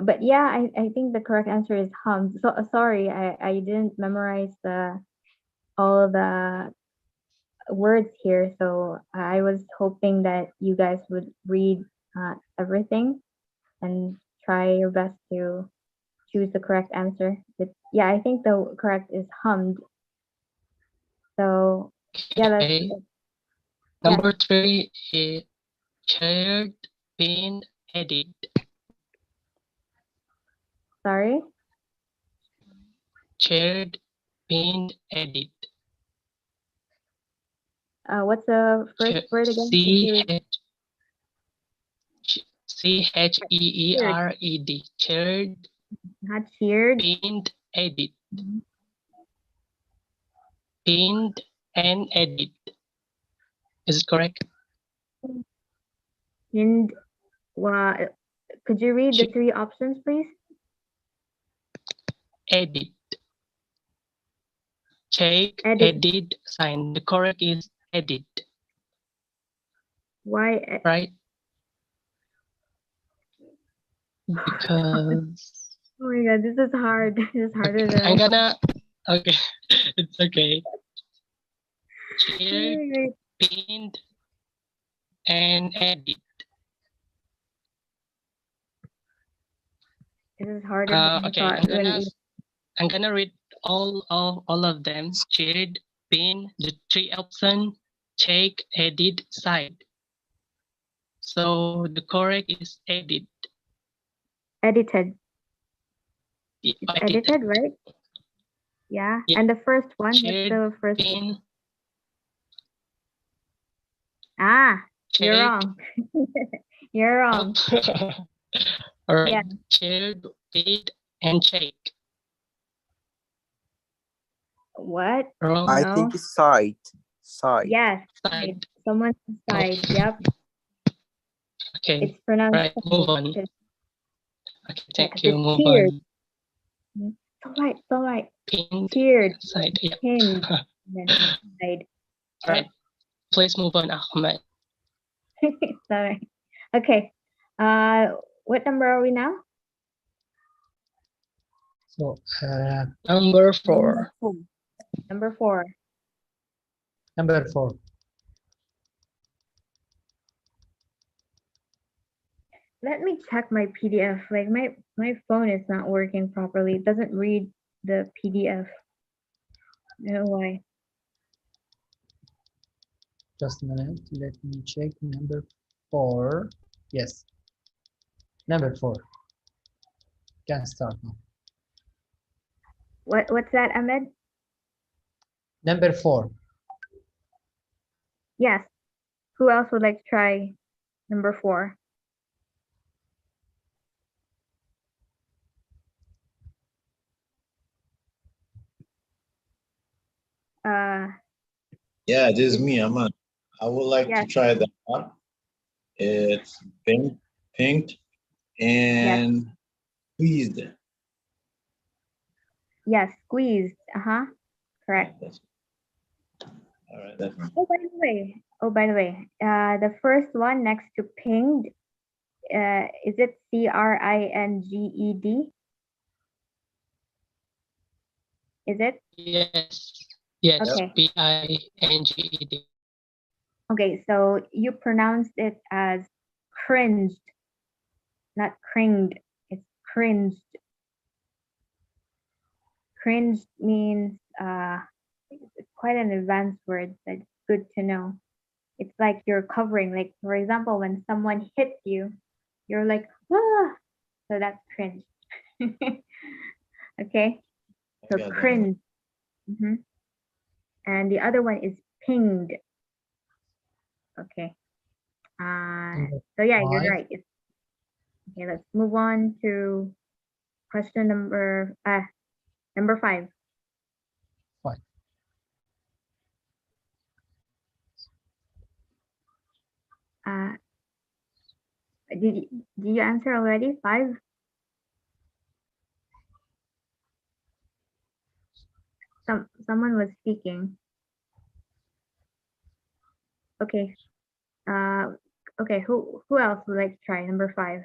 [SPEAKER 9] But yeah, I think the correct answer is hummed. So sorry, I didn't memorize all the words here. So I was hoping that you guys would read everything and try your best to choose the correct answer. But yeah, I think the correct is hummed. So yeah, that's
[SPEAKER 1] Number 3 is shared, been, edit.
[SPEAKER 9] Sorry?
[SPEAKER 1] Shared, been, edit.
[SPEAKER 9] What's the first word again?
[SPEAKER 1] C-H-E-E-R-E-D. Shared.
[SPEAKER 9] Not cheered.
[SPEAKER 1] Pinned, edit. Pinned and edit. Is it correct?
[SPEAKER 9] And could you read the three options, please?
[SPEAKER 1] Edit. Check, edit, sign. The correct is edit.
[SPEAKER 9] Why?
[SPEAKER 1] Right? Because
[SPEAKER 9] Oh my god, this is hard. This is harder than
[SPEAKER 1] I'm gonna. Okay, it's okay. Shared, pinned, and edit.
[SPEAKER 9] This is harder than I
[SPEAKER 1] Okay,
[SPEAKER 9] thought.
[SPEAKER 1] I'm gonna read all of them. Shared, pin, the three options, check, edit, side. So the correct is edit.
[SPEAKER 9] Edited.
[SPEAKER 1] It's
[SPEAKER 9] edited, right? Yeah.
[SPEAKER 1] Yeah.
[SPEAKER 9] And the first one, what's
[SPEAKER 1] Shared,
[SPEAKER 9] the first
[SPEAKER 1] pin,
[SPEAKER 9] one? Ah, you're
[SPEAKER 1] check.
[SPEAKER 9] wrong. You're wrong.
[SPEAKER 1] All right.
[SPEAKER 9] Yeah.
[SPEAKER 1] Shared, paid, and check.
[SPEAKER 9] What?
[SPEAKER 1] Wrong.
[SPEAKER 11] I
[SPEAKER 9] No.
[SPEAKER 11] think it's side. Side.
[SPEAKER 9] Yes. Side. Someone side. Yep.
[SPEAKER 1] Okay.
[SPEAKER 9] It's pronounced
[SPEAKER 1] Right.
[SPEAKER 9] side.
[SPEAKER 1] Move on. Okay. Thank you.
[SPEAKER 9] It's
[SPEAKER 1] Move
[SPEAKER 9] tiered.
[SPEAKER 1] on.
[SPEAKER 9] So right.
[SPEAKER 1] Pinned.
[SPEAKER 9] Tiered.
[SPEAKER 1] Side. Yeah.
[SPEAKER 9] Pinned. Then side.
[SPEAKER 1] All right. Please move on, Ahmed.
[SPEAKER 9] Sorry. Okay. What number are we now?
[SPEAKER 13] So,
[SPEAKER 1] Number 4.
[SPEAKER 9] Number 4.
[SPEAKER 13] Number 4.
[SPEAKER 9] Let me check my PDF. Like my phone is not working properly. It doesn't read the PDF. I don't know why.
[SPEAKER 13] Just a minute. Let me check number 4. Yes. Number 4. Can start now.
[SPEAKER 9] What's that, Ahmed?
[SPEAKER 13] Number 4.
[SPEAKER 9] Yes. Who else would like to try number 4?
[SPEAKER 6] Yeah, this is me, Ahmad. I would like to try that one. It's pink, and squeezed.
[SPEAKER 9] Yes, squeezed. Correct.
[SPEAKER 6] All right, that's
[SPEAKER 9] Oh, by the way, the first one next to pinged, is it CRINGED? Is it?
[SPEAKER 1] Yes. Yes.
[SPEAKER 9] Okay.
[SPEAKER 1] PINGED.
[SPEAKER 9] Okay, so you pronounced it as cringed, not cringed. It's cringed. Cringed means it's quite an advanced word that's good to know. It's like you're covering, like for example, when someone hits you, you're like, ah, so that's cringe. Okay, so cringe. And the other one is pinged. Okay. So yeah, you're right. Okay, let's move on to question number 5.
[SPEAKER 13] 5.
[SPEAKER 9] Did you answer already? 5? Someone was speaking. Okay. Okay, who else would like to try number 5?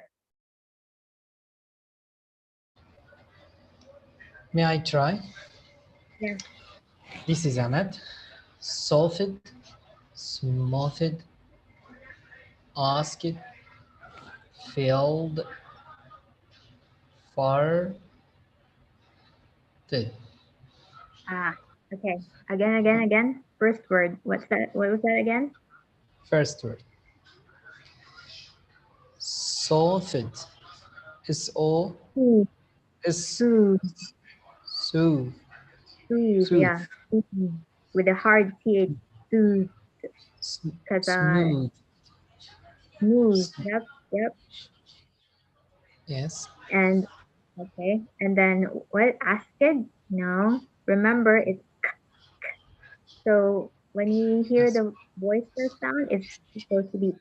[SPEAKER 13] May I try?
[SPEAKER 9] Yeah.
[SPEAKER 13] This is Ahmed. Solved, smoothed, asked, filled, farted.
[SPEAKER 9] Okay. Again. First word. What's that? What was that again?
[SPEAKER 13] First word. Solved. S-O.
[SPEAKER 9] Soothe.
[SPEAKER 13] Soothe.
[SPEAKER 9] Yeah. With a hard TH. Soothe.
[SPEAKER 13] Smooth.
[SPEAKER 9] Smooth. Yep.
[SPEAKER 13] Yes.
[SPEAKER 9] And okay. And then what? Asked? No. Remember, it's k. So when we hear the voice sound, it's supposed to be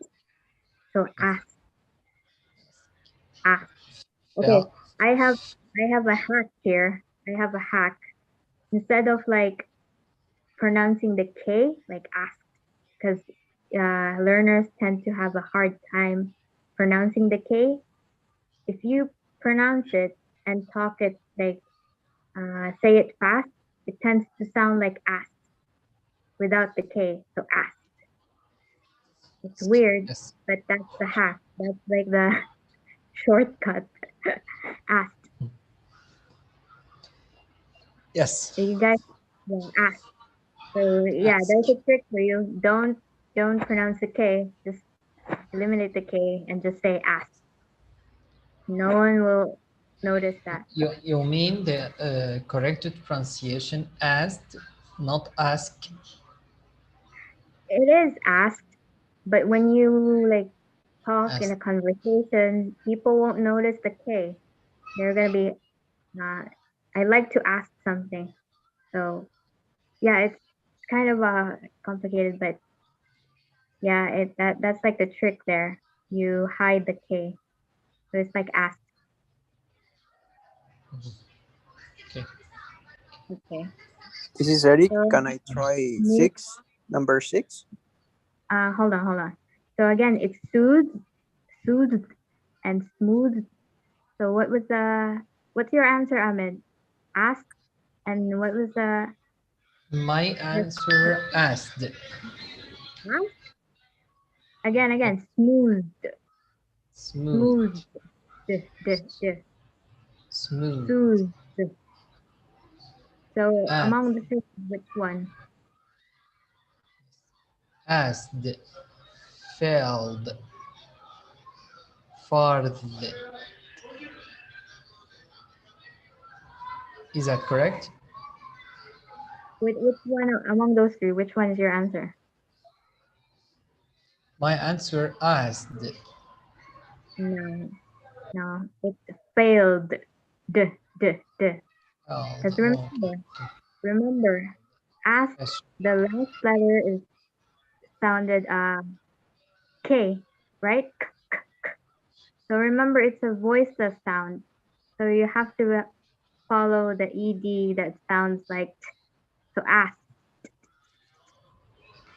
[SPEAKER 9] So ask. Ask. Okay,
[SPEAKER 19] Yeah.
[SPEAKER 9] I have a hack here. I have a hack. Instead of like pronouncing the K, like ask, because learners tend to have a hard time pronouncing the K. If you pronounce it and talk it like say it fast, it tends to sound like ask without the K. So ask. It's weird,
[SPEAKER 19] Yes.
[SPEAKER 9] but that's the hack. That's like the shortcut. Ask.
[SPEAKER 19] Yes.
[SPEAKER 9] So you guys ask. So yeah,
[SPEAKER 19] Ask.
[SPEAKER 9] there's a trick for you. Don't pronounce the K. Just eliminate the K and just say ask. No one will notice that.
[SPEAKER 19] You mean the corrected pronunciation asked, not ask?
[SPEAKER 9] It is asked, but when you like talk in
[SPEAKER 19] Ask.
[SPEAKER 9] a conversation, people won't notice the K. They're gonna be, I like to ask something. So yeah, it's kind of complicated, but yeah, that's like the trick there. You hide the K. So it's like ask.
[SPEAKER 19] Okay.
[SPEAKER 9] Okay.
[SPEAKER 11] This is Eric.
[SPEAKER 9] So
[SPEAKER 11] Can I try
[SPEAKER 9] smooth.
[SPEAKER 11] number 6?
[SPEAKER 9] Hold on. So again, it's soothed, and smooth. So what's your answer, Ahmed? Ask, and what was the?
[SPEAKER 19] My answer asked.
[SPEAKER 9] Ask? Again, smooth.
[SPEAKER 19] Smooth. Smooth.
[SPEAKER 9] Soothed. So
[SPEAKER 19] Asked.
[SPEAKER 9] among the two, which one?
[SPEAKER 19] Asked. Failed. Farthed. Is that correct?
[SPEAKER 9] Which one among those three? Which one is your answer?
[SPEAKER 19] My answer asked.
[SPEAKER 9] No, it's failed. Because remember, ask.
[SPEAKER 19] Yes.
[SPEAKER 9] The last letter is sounded K, right? So remember, it's a voiceless sound. So you have to follow the ed that sounds like t. So ask.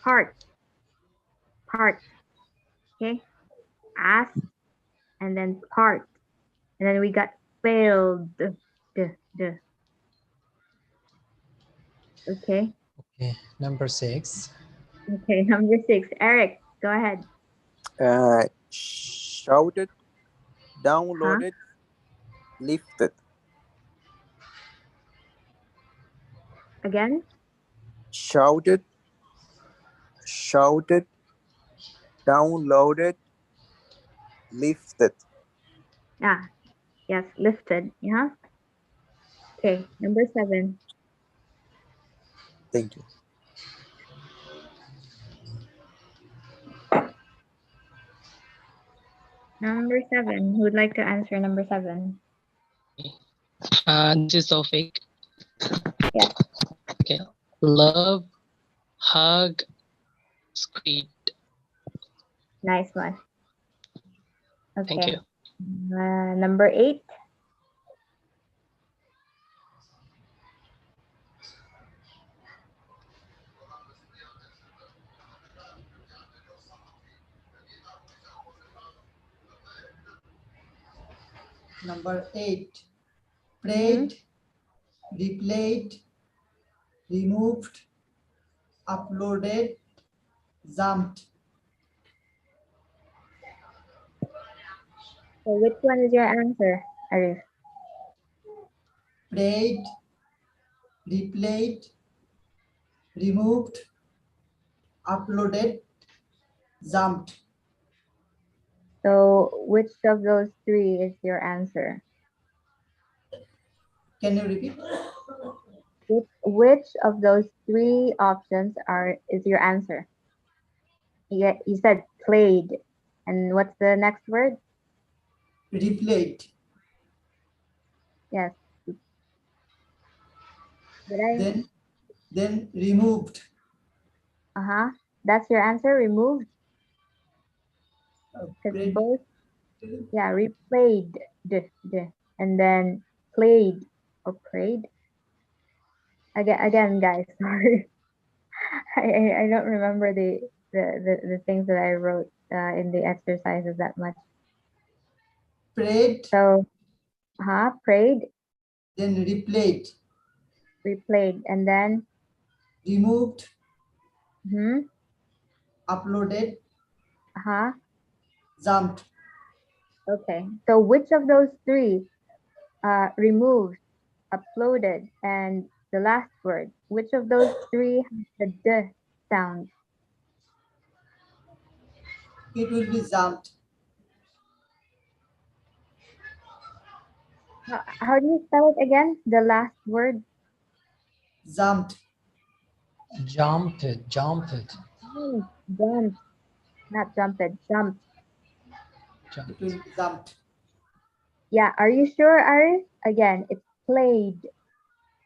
[SPEAKER 9] Part. Okay. Ask and then part. And then we got failed. Okay.
[SPEAKER 19] Okay. Number 6.
[SPEAKER 9] Okay. Number 6. Eric, go ahead.
[SPEAKER 11] Shouted, downloaded, lifted.
[SPEAKER 9] Again?
[SPEAKER 11] Shouted, downloaded, lifted.
[SPEAKER 9] Yes, lifted. Yeah. Okay. Number 7.
[SPEAKER 11] Thank you.
[SPEAKER 9] Number 7. Who would like to answer number 7?
[SPEAKER 1] This is Sofik.
[SPEAKER 9] Yes.
[SPEAKER 1] Okay. Love, hug, screed.
[SPEAKER 9] Nice one. Okay.
[SPEAKER 1] Thank you.
[SPEAKER 9] Number 8.
[SPEAKER 8] Number 8. Played, replayed, removed, uploaded, jumped.
[SPEAKER 9] So which one is your answer, Arif?
[SPEAKER 8] Played, replayed, removed, uploaded, jumped.
[SPEAKER 9] So which of those 3 is your answer?
[SPEAKER 8] Can you repeat?
[SPEAKER 9] Which of those 3 options is your answer? Yeah, you said played. And what's the next word?
[SPEAKER 8] Replayed.
[SPEAKER 9] Yes.
[SPEAKER 8] Then removed.
[SPEAKER 9] That's your answer, removed? Because both, yeah, replayed, and then played or prayed. Again, guys, sorry. I don't remember the things that I wrote in the exercises that much.
[SPEAKER 8] Prayed.
[SPEAKER 9] So, prayed.
[SPEAKER 8] Then replayed.
[SPEAKER 9] Replayed, and then
[SPEAKER 8] removed.
[SPEAKER 9] Mm-hmm.
[SPEAKER 8] Uploaded. Jumped.
[SPEAKER 9] Okay. So which of those three, removed, uploaded, and the last word, which of those three has the D sound?
[SPEAKER 8] It will be jumped.
[SPEAKER 9] How do you spell it again? The last word?
[SPEAKER 8] Jumped.
[SPEAKER 19] Jumped.
[SPEAKER 9] Jumped. Not jumped, jumped.
[SPEAKER 8] It will be jumped.
[SPEAKER 9] Yeah, are you sure, Aris? Again, it's played.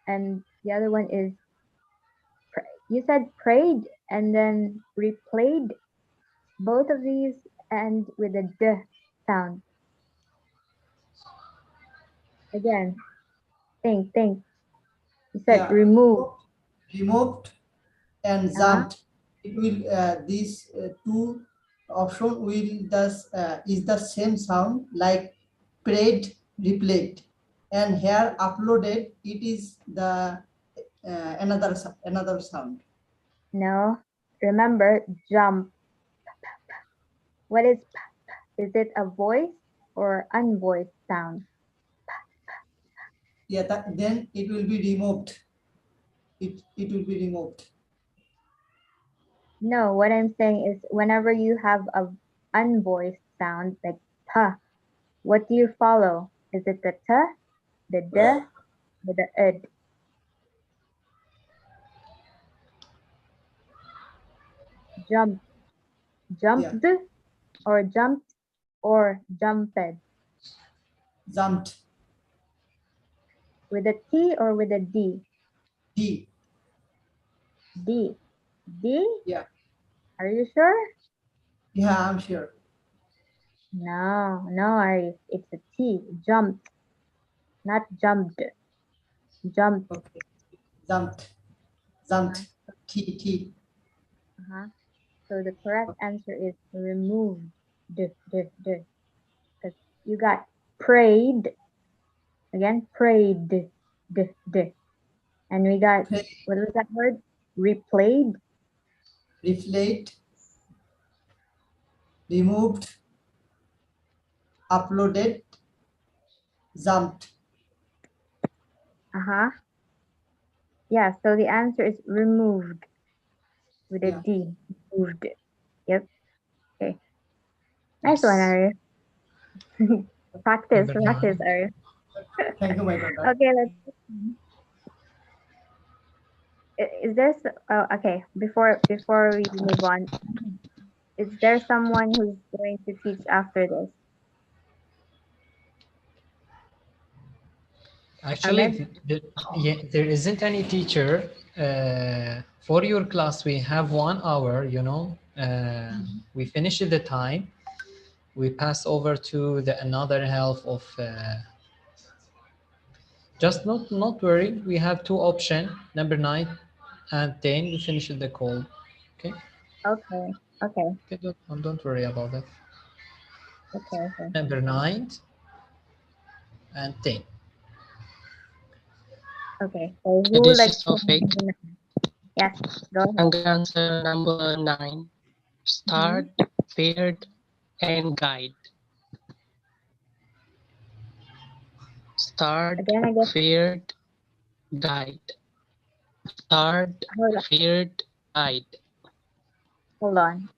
[SPEAKER 9] And the other one is, you said prayed and then replayed. Both of these end with a D sound. Again, think. You said removed.
[SPEAKER 8] Removed and jumped. It will these two option will thus is the same sound like prayed, replayed, and here uploaded. It is the another sound.
[SPEAKER 9] No, remember jump. What is p? Is it a voice or unvoiced sound?
[SPEAKER 8] Yeah, then it will be removed. It will be removed.
[SPEAKER 9] No, what I'm saying is whenever you have a unvoiced sound like t, what do you follow? Is it the t, the d, or the id? Jump, jumped, or jumped, or jumped?
[SPEAKER 8] Jumped.
[SPEAKER 9] With a T or with a D?
[SPEAKER 8] D.
[SPEAKER 9] D. D?
[SPEAKER 8] Yeah.
[SPEAKER 9] Are you sure?
[SPEAKER 8] Yeah, I'm sure.
[SPEAKER 9] No, Ari. It's a T. Jumped. Not jumped. Jumped.
[SPEAKER 8] Okay. Jumped. T.
[SPEAKER 9] So the correct answer is removed. Because you got prayed. Again, prayed. And we got, what was that word? Replayed.
[SPEAKER 8] Replayed. Removed. Uploaded. Jumped.
[SPEAKER 9] Yeah, so the answer is removed with a D. Moved. Yep. Okay. Nice one, Ari. practice, Ari.
[SPEAKER 8] Thank you, my daughter.
[SPEAKER 9] Okay, let's. Is there? Okay. Before we move on, is there someone who's going to teach after this?
[SPEAKER 19] Actually, there isn't any teacher. For your class, we have 1 hour, you know. We finish the time. We pass over to the another half of, just not worry. We have 2 options, number 9 and 10. We finish the call. Okay.
[SPEAKER 9] Okay.
[SPEAKER 19] Don't worry about that.
[SPEAKER 9] Okay.
[SPEAKER 19] Number 9 and 10.
[SPEAKER 9] Okay. So
[SPEAKER 1] Okay,
[SPEAKER 9] who
[SPEAKER 1] this
[SPEAKER 9] likes
[SPEAKER 1] is Tofik.
[SPEAKER 9] Yes, go ahead.
[SPEAKER 1] I'm gonna answer number 9. Start, paired, and guide. Start, paired, guide. Start, paired, guide.
[SPEAKER 9] Hold on.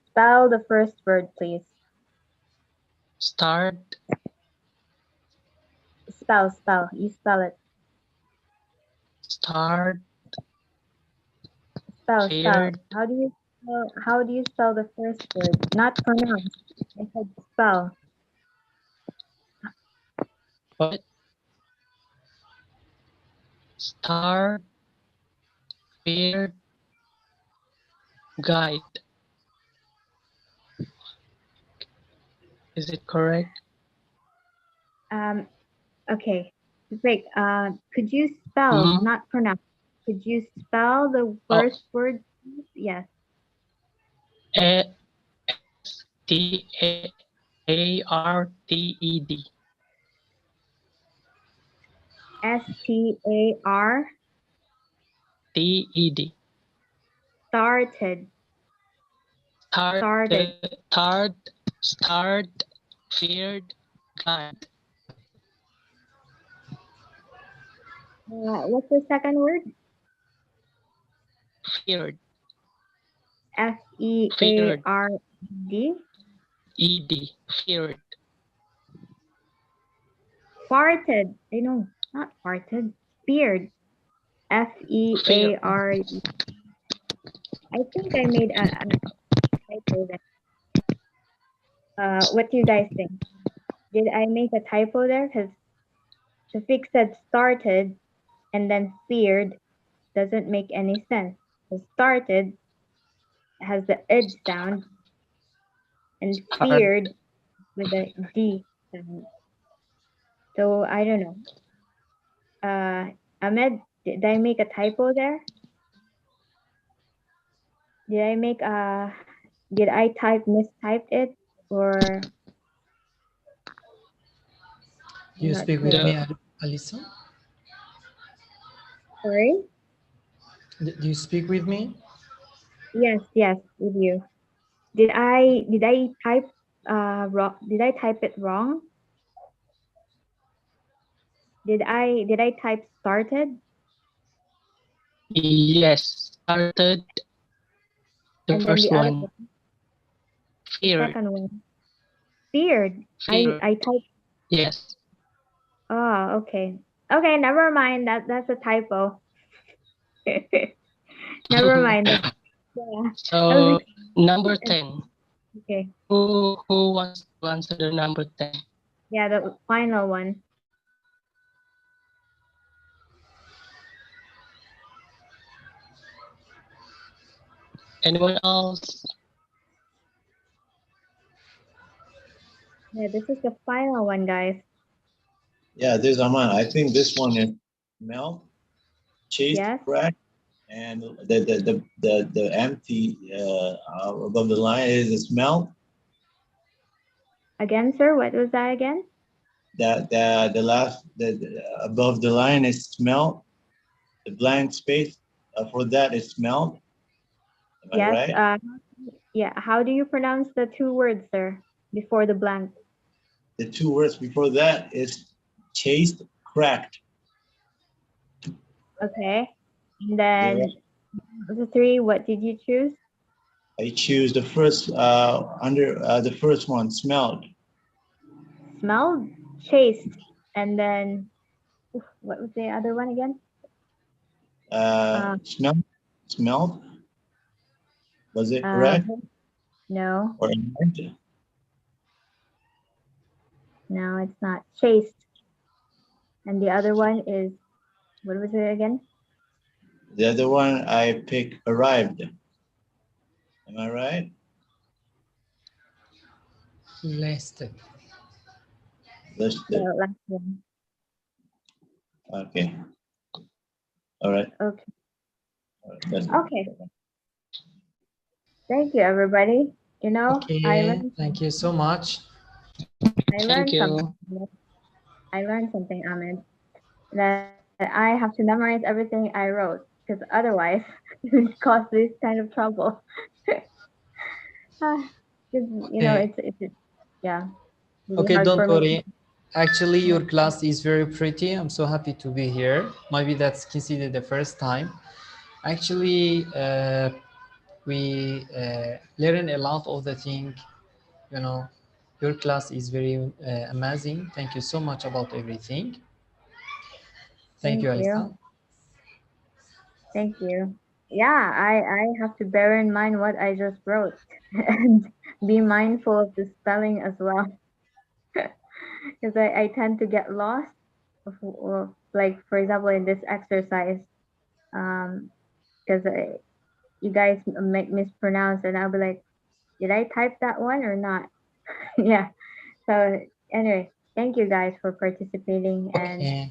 [SPEAKER 9] Spell the first word, please.
[SPEAKER 1] Start.
[SPEAKER 9] Spell. You spell it.
[SPEAKER 1] Start.
[SPEAKER 9] Spell.
[SPEAKER 1] Paired.
[SPEAKER 9] How do you spell the first word? Not pronounce. I said spell.
[SPEAKER 1] What? Start, paired, guide. Is it correct?
[SPEAKER 9] Okay, great. Could you spell, not pronounce, could you spell the first word? Yes.
[SPEAKER 1] S-T-A-R-T-E-D.
[SPEAKER 9] S-T-A-R.
[SPEAKER 1] T-E-D.
[SPEAKER 9] Started.
[SPEAKER 1] Start, feared, glad.
[SPEAKER 9] What's the second word?
[SPEAKER 1] Feared.
[SPEAKER 9] F-E-A-R-D.
[SPEAKER 1] E-D. Feared.
[SPEAKER 9] Farted. No, not farted. Feared. F-E-A-R-D. I think I made a typo there. What do you guys think? Did I make a typo there? Because Shafiq said started and then feared doesn't make any sense. So started has the ed sound and feared with the D sound. So I don't know. Ahmed, did I make a typo there? Did I mistype it or?
[SPEAKER 19] Do you speak with me, Alisa?
[SPEAKER 9] Sorry?
[SPEAKER 19] Do you speak with me?
[SPEAKER 9] Yes, with you. Did I type wrong? Did I type it wrong? Did I type started?
[SPEAKER 1] Yes, started. The
[SPEAKER 9] And
[SPEAKER 1] first
[SPEAKER 9] then the other
[SPEAKER 1] one.
[SPEAKER 9] one,
[SPEAKER 1] Feared.
[SPEAKER 9] second one. Feared. I typed.
[SPEAKER 1] Yes.
[SPEAKER 9] Oh, okay. Okay, never mind. That's a typo. Never mind. Yeah.
[SPEAKER 1] So number 10.
[SPEAKER 9] Okay.
[SPEAKER 1] Who wants to answer the number 10?
[SPEAKER 9] Yeah, the final one.
[SPEAKER 1] Anyone else?
[SPEAKER 9] Yeah, this is the final one, guys.
[SPEAKER 6] Yeah, this Aman. I think this one is melt, chase, crack, and the empty above the line is smell.
[SPEAKER 9] Again, sir, what was that again?
[SPEAKER 6] The above the line is smell. The blank space for that is smell. Am I right?
[SPEAKER 9] Yeah. How do you pronounce the two words, sir, before the blank?
[SPEAKER 6] The two words before that is chased, cracked.
[SPEAKER 9] Okay. And then the three, what did you choose?
[SPEAKER 6] I choose the first the first one, smelled.
[SPEAKER 9] Smelled, chased, and then what was the other one again?
[SPEAKER 6] Smelled. Was it correct?
[SPEAKER 9] No.
[SPEAKER 6] Or
[SPEAKER 9] no, it's not. Chased. And the other one is, what was it again?
[SPEAKER 6] The other one I pick arrived. Am I right?
[SPEAKER 19] Last.
[SPEAKER 6] The
[SPEAKER 9] last one.
[SPEAKER 6] Okay. All right.
[SPEAKER 9] Okay.
[SPEAKER 6] Okay.
[SPEAKER 9] Thank you, everybody. You know,
[SPEAKER 19] Okay, thank you so much.
[SPEAKER 9] I learned something, Ahmed, that I have to memorize everything I wrote, because otherwise it would cause this kind of trouble. You know, it's yeah. Really
[SPEAKER 19] Okay,
[SPEAKER 9] hard
[SPEAKER 19] don't
[SPEAKER 9] for me.
[SPEAKER 19] worry. Actually, your class is very pretty. I'm so happy to be here. Maybe that's considered the first time. Actually, we learn a lot of the thing. You know, your class is very amazing. Thank you so much about everything. Thank you, Alisa.
[SPEAKER 9] Thank you. Yeah, I have to bear in mind what I just wrote and be mindful of the spelling as well. Because I tend to get lost. Like, for example, in this exercise, because you guys mispronounce, and I'll be like, did I type that one or not? Yeah, So anyway, thank you guys for participating, and
[SPEAKER 19] Okay.